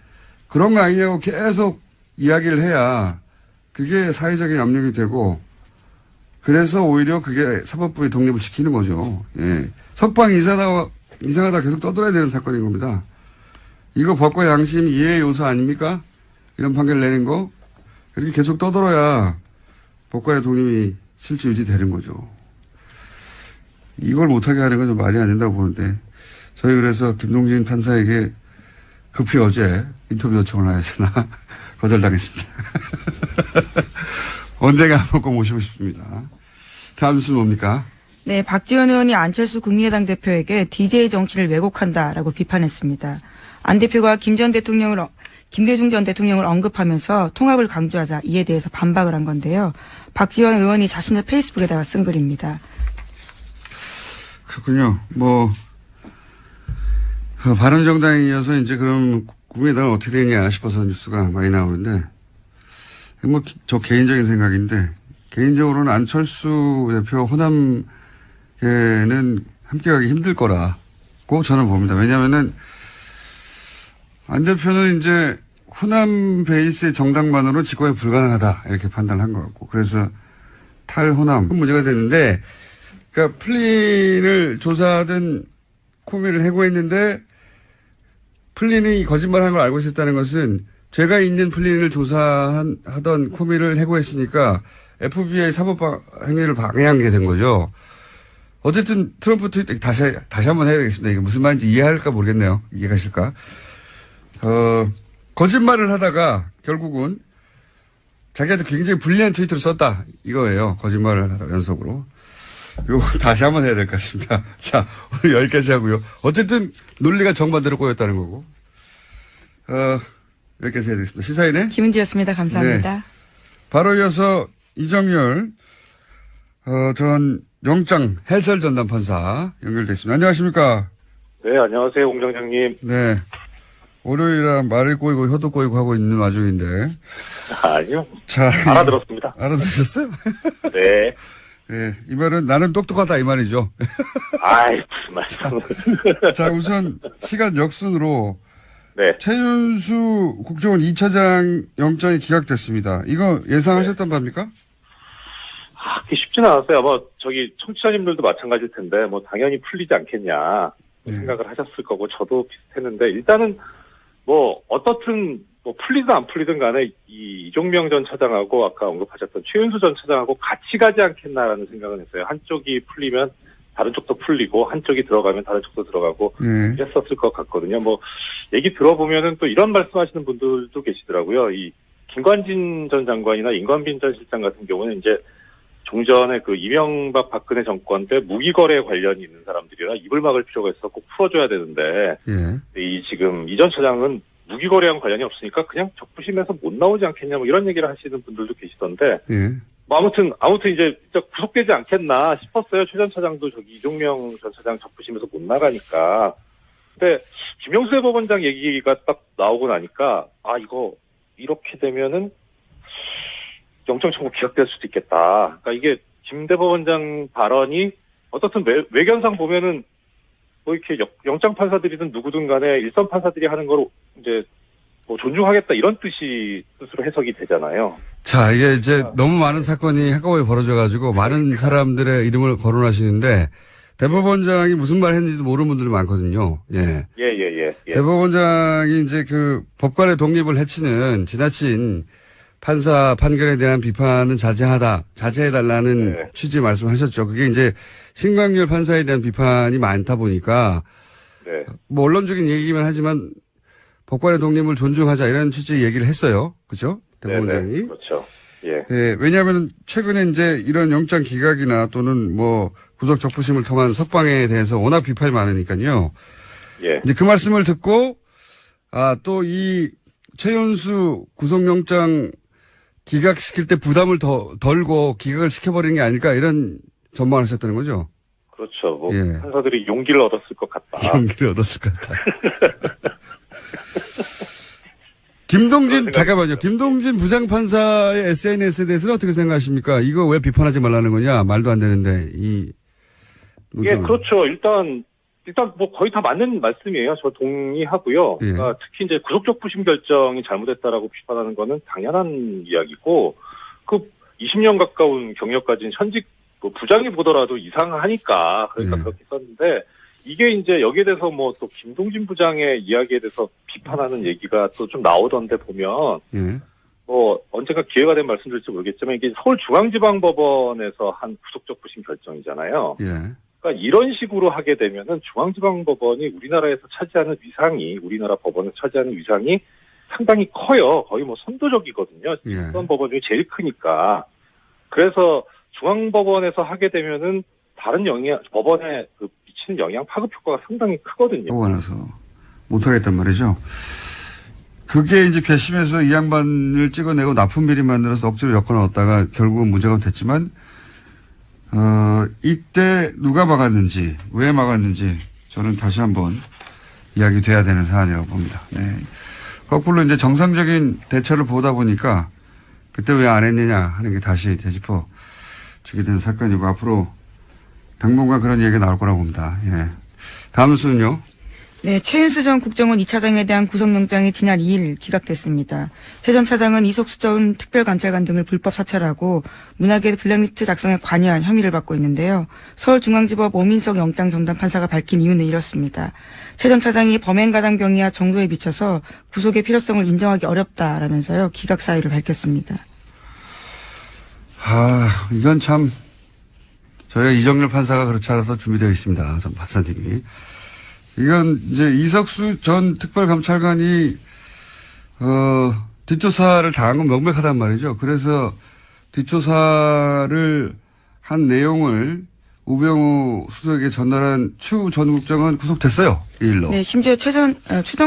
그런 거 아니냐고 계속 이야기를 해야 그게 사회적인 압력이 되고 그래서 오히려 그게 사법부의 독립을 지키는 거죠. 예. 석방이 이상하다 계속 떠들어야 되는 사건인 겁니다. 이거 법과 양심 이해의 요소 아닙니까? 이런 판결 내는 거. 이렇게 계속 떠들어야 법관의 독립이 실제 유지되는 거죠. 이걸 못하게 하는 건 좀 말이 안 된다고 보는데 저희 그래서 김동진 판사에게 급히 어제 인터뷰 요청을 하였으나 거절당했습니다. 언젠가 한번 꼭 모시고 싶습니다. 다음 뉴스는 뭡니까? 네, 박지원 의원이 안철수 국민의당 대표에게 DJ 정치를 왜곡한다라고 비판했습니다. 안 대표가 김대중 전 대통령을 언급하면서 통합을 강조하자 이에 대해서 반박을 한 건데요. 박지원 의원이 자신의 페이스북에다가 쓴 글입니다. 그렇군요. 바른정당에 이어서 이제 그럼 국민의당은 어떻게 되냐 싶어서 뉴스가 많이 나오는데, 저 개인적인 생각인데, 개인적으로는 안철수 대표 호남에는 함께 가기 힘들 거라고 저는 봅니다. 왜냐면은, 안 대표는 이제 호남 베이스의 정당만으로 집권이 불가능하다 이렇게 판단을 한 것 같고 그래서 탈호남 문제가 됐는데 그러니까 플린을 조사하던 코미를 해고했는데 플린이 거짓말한 걸 알고 있었다는 것은 죄가 있는 플린을 조사하던 코미를 해고했으니까 FBI 사법 행위를 방해한 게 된 거죠. 어쨌든 트럼프 트윗 다시 한번 해야 되겠습니다. 이게 무슨 말인지 이해할까 모르겠네요. 이해가실까? 거짓말을 하다가 결국은 자기한테 굉장히 불리한 트위터를 썼다. 이거예요. 거짓말을 하다가 연속으로. 이거 다시 한번 해야 될 것 같습니다. 자, 오늘 여기까지 하고요. 어쨌든 논리가 정반대로 꼬였다는 거고. 여기까지 해야 되겠습니다. 시사인의 김은지였습니다. 감사합니다. 네. 바로 이어서 이정열 전 영장 해설 전담 판사 연결됐습니다. 안녕하십니까? 네, 안녕하세요, 공장장님. 네. 월요일이라 말을 꼬이고 혀도 꼬이고 하고 있는 와중인데. 아니요. 자. 알아들었습니다. 알아들으셨어요? 네. 네. 이 말은 나는 똑똑하다 이 말이죠. 아이, 무슨 말씀. 자, 우선 시간 역순으로. 네. 최윤수 국정원 2차장 영장이 기각됐습니다. 이거 예상하셨던 바입니까? 그게 쉽지는 않았어요. 아마 청취자님들도 마찬가지일 텐데, 당연히 풀리지 않겠냐 생각을 하셨을 거고, 저도 비슷했는데, 일단은 어떻든 풀리든 안 풀리든 간에 이종명 전 차장하고 아까 언급하셨던 최윤수 전 차장하고 같이 가지 않겠나라는 생각은 했어요. 한쪽이 풀리면 다른 쪽도 풀리고, 한쪽이 들어가면 다른 쪽도 들어가고, 이랬었을 것 같거든요. 얘기 들어보면은 또 이런 말씀하시는 분들도 계시더라고요. 이 김관진 전 장관이나 임관빈 전 실장 같은 경우는 이제 종전에 그 이명박 박근혜 정권 때 무기거래 관련이 있는 사람들이라 입을 막을 필요가 있어서 꼭 풀어줘야 되는데, 지금 이 전 차장은 무기거래랑 관련이 없으니까 그냥 적부심에서 못 나오지 않겠냐 이런 얘기를 하시는 분들도 계시던데, 아무튼 이제 진짜 구속되지 않겠나 싶었어요. 최 전 차장도 이종명 전 차장 적부심에서 못 나가니까. 근데 김영수 대법원장 얘기가 딱 나오고 나니까 이거 이렇게 되면은 영장 청구 기각될 수도 있겠다. 그러니까 이게 김 대법원장 발언이 어떻든 외견상 보면은 이렇게 영장 판사들이든 누구든 간에 일선 판사들이 하는 걸 이제 존중하겠다 이런 뜻으로 해석이 되잖아요. 자, 이게 이제 너무 많은 사건이 한꺼번에 벌어져가지고 많은 사람들의 이름을 거론하시는데 대법원장이 무슨 말 했는지도 모르는 분들이 많거든요. 예. 대법원장이 이제 그 법관의 독립을 해치는 지나친 판사 판결에 대한 비판은 자제해달라는 취지의 말씀하셨죠. 그게 이제 신광열 판사에 대한 비판이 많다 보니까 언론적인 얘기만 하지만 법관의 독립을 존중하자 이런 취지의 얘기를 했어요. 그죠? 대법원장이. 네네. 그렇죠. 예. 네, 왜냐하면 최근에 이제 이런 영장 기각이나 또는 구속 적부심을 통한 석방에 대해서 워낙 비판이 많으니까요. 예. 이제 그 말씀을 듣고 또 이 최윤수 구속영장 기각시킬 때 부담을 덜고 기각을 시켜버리는 게 아닐까 이런 전망을 하셨다는 거죠? 그렇죠. 판사들이 용기를 얻었을 것 같다. 용기를 얻었을 것 같다. 잠깐만요. 김동진 부장판사의 SNS에 대해서는 어떻게 생각하십니까? 이거 왜 비판하지 말라는 거냐? 말도 안 되는데, 예, 그렇죠. 일단 거의 다 맞는 말씀이에요. 저 동의하고요. 그러니까 특히 이제 구속적부심 결정이 잘못했다라고 비판하는 거는 당연한 이야기고, 20년 가까운 경력 가진 현직 부장이 보더라도 이상하니까, 그러니까 그렇게 썼는데, 이게 이제 여기에 대해서 또 김동진 부장의 이야기에 대해서 비판하는 얘기가 또 좀 나오던데 보면, 언젠가 기회가 되면 말씀드릴지 모르겠지만 이게 서울중앙지방법원에서 한 구속적부심 결정이잖아요. 그러니까 이런 식으로 하게 되면은 중앙지방법원이 우리나라에서 차지하는 위상이, 우리나라 법원에서 차지하는 위상이 상당히 커요. 거의 선도적이거든요. 이번 법원 중에 제일 크니까. 그래서 중앙법원에서 하게 되면은 다른 법원에 미치는 영향 파급 효과가 상당히 크거든요. 법원에서 못하겠단 말이죠. 그게 이제 괘씸해서 이 양반을 찍어내고 납품비리 만들어서 억지로 여권을 얻다가 결국은 문제가 됐지만, 이때 누가 막았는지, 왜 막았는지 저는 다시 한번 이야기 돼야 되는 사안이라고 봅니다. 네. 거꾸로 이제 정상적인 대처를 보다 보니까 그때 왜 안 했느냐 하는 게 다시 되짚어 주게 되는 사건이고 앞으로 당분간 그런 얘기가 나올 거라고 봅니다. 예. 다음 순요. 네, 최윤수 전 국정원 2차장에 대한 구속영장이 지난 2일 기각됐습니다. 최 전 차장은 이석수 전 특별감찰관 등을 불법 사찰하고 문화계 블랙리스트 작성에 관여한 혐의를 받고 있는데요. 서울중앙지법 오민석 영장전담 판사가 밝힌 이유는 이렇습니다. 최 전 차장이 범행가담 경위와 정도에 비춰서 구속의 필요성을 인정하기 어렵다라면서요. 기각 사유를 밝혔습니다. 이건 참 저희가 이정열 판사가 그렇지 않아서 준비되어 있습니다. 전 판사님이. 이건 이제 이석수 전 특별감찰관이 뒷조사를 당한 건 명백하단 말이죠. 그래서 뒷조사를 한 내용을 우병우 수석에게 전달한 추 전 국장은 구속됐어요. 이 일로. 네, 심지어 추 전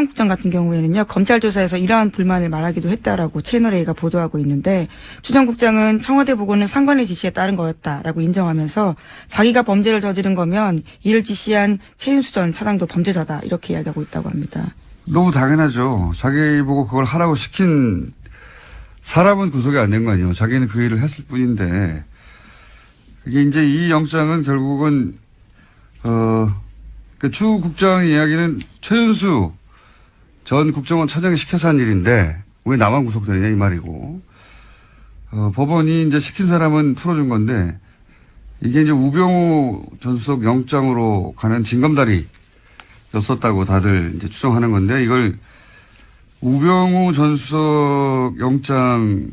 국장 같은 경우에는요, 검찰 조사에서 이러한 불만을 말하기도 했다라고 채널A가 보도하고 있는데, 추 전 국장은 청와대 보고는 상관의 지시에 따른 거였다라고 인정하면서 자기가 범죄를 저지른 거면 이를 지시한 최윤수 전 차장도 범죄자다 이렇게 이야기하고 있다고 합니다. 너무 당연하죠. 자기 보고 그걸 하라고 시킨 사람은 구속이 안 된 거 아니에요. 자기는 그 일을 했을 뿐인데, 이게 이제 이 영장은 결국은, 그 추 국장 이야기는 최윤수 전 국정원 차장이 시켜서 한 일인데, 왜 나만 구속되느냐 이 말이고, 법원이 이제 시킨 사람은 풀어준 건데, 이게 이제 우병우 전 수석 영장으로 가는 징검다리였었다고 다들 이제 추정하는 건데, 이걸 우병우 전 수석 영장이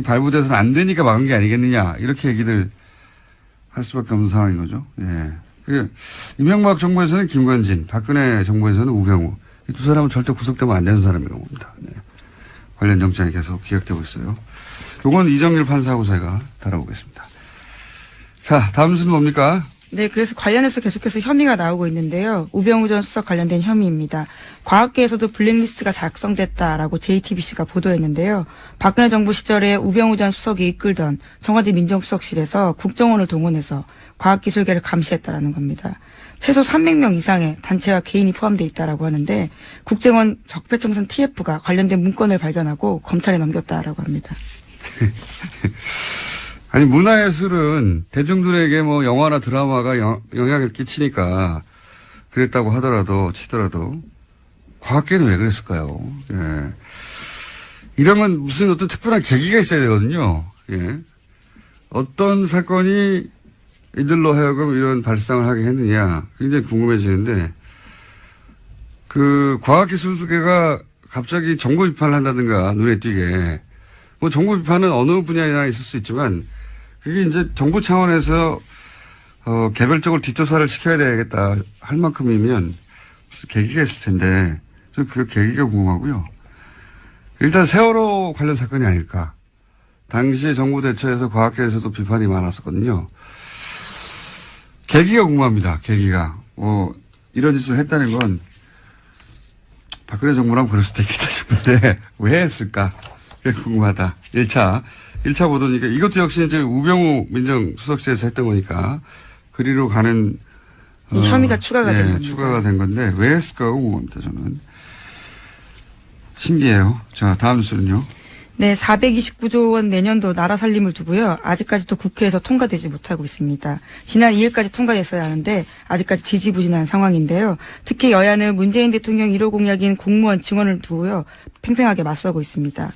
발부돼서는 안 되니까 막은 게 아니겠느냐, 이렇게 얘기들 할 수밖에 없는 상황인 거죠. 예. 이명박 정부에서는 김관진, 박근혜 정부에서는 우병우. 이 두 사람은 절대 구속되면 안 되는 사람이라고 봅니다. 네. 관련 영장이 계속 기각되고 있어요. 요건 이정일 판사하고 저희가 다뤄보겠습니다. 자, 다음 순서는 뭡니까? 네, 그래서 관련해서 계속해서 혐의가 나오고 있는데요. 우병우 전 수석 관련된 혐의입니다. 과학계에서도 블랙리스트가 작성됐다라고 JTBC가 보도했는데요. 박근혜 정부 시절에 우병우 전 수석이 이끌던 청와대 민정수석실에서 국정원을 동원해서 과학기술계를 감시했다라는 겁니다. 최소 300명 이상의 단체와 개인이 포함되어 있다라고 하는데 국정원 적폐청산 TF가 관련된 문건을 발견하고 검찰에 넘겼다라고 합니다. 아니, 문화예술은 대중들에게 뭐 영화나 드라마가 영향을 끼치니까 그랬다고 치더라도 과학계는 왜 그랬을까요? 예. 이런 건 무슨 어떤 특별한 계기가 있어야 되거든요. 예. 어떤 사건이 이들로 하여금 이런 발상을 하게 했느냐 굉장히 궁금해지는데, 그 과학기술계가 갑자기 정부 비판을 한다든가 눈에 띄게, 뭐 정부 비판은 어느 분야에나 있을 수 있지만 그게 이제 정부 차원에서 개별적으로 뒷조사를 시켜야 되겠다 할 만큼이면 무슨 계기가 있을 텐데, 저는 그 계기가 궁금하고요. 일단 세월호 관련 사건이 아닐까. 당시에 정부 대처에서 과학계에서도 비판이 많았었거든요. 계기가 궁금합니다. 계기가. 이런 짓을 했다는 건 박근혜 정부라면 그럴 수도 있겠다 싶은데 왜 했을까? 그게 궁금하다. 1차 보도니까 이것도 역시 이제 우병우 민정수석실에서 했던 거니까 그리로 가는 혐의가 추가가 된 겁니다. 추가가 된 건데 왜 했을까 궁금합니다. 저는 신기해요. 자, 다음 수는요. 네, 429조 원 내년도 나라 살림을 두고요. 아직까지도 국회에서 통과되지 못하고 있습니다. 지난 2일까지 통과됐어야 하는데 아직까지 지지부진한 상황인데요. 특히 여야는 문재인 대통령 1호 공약인 공무원 증원을 두고요. 팽팽하게 맞서고 있습니다.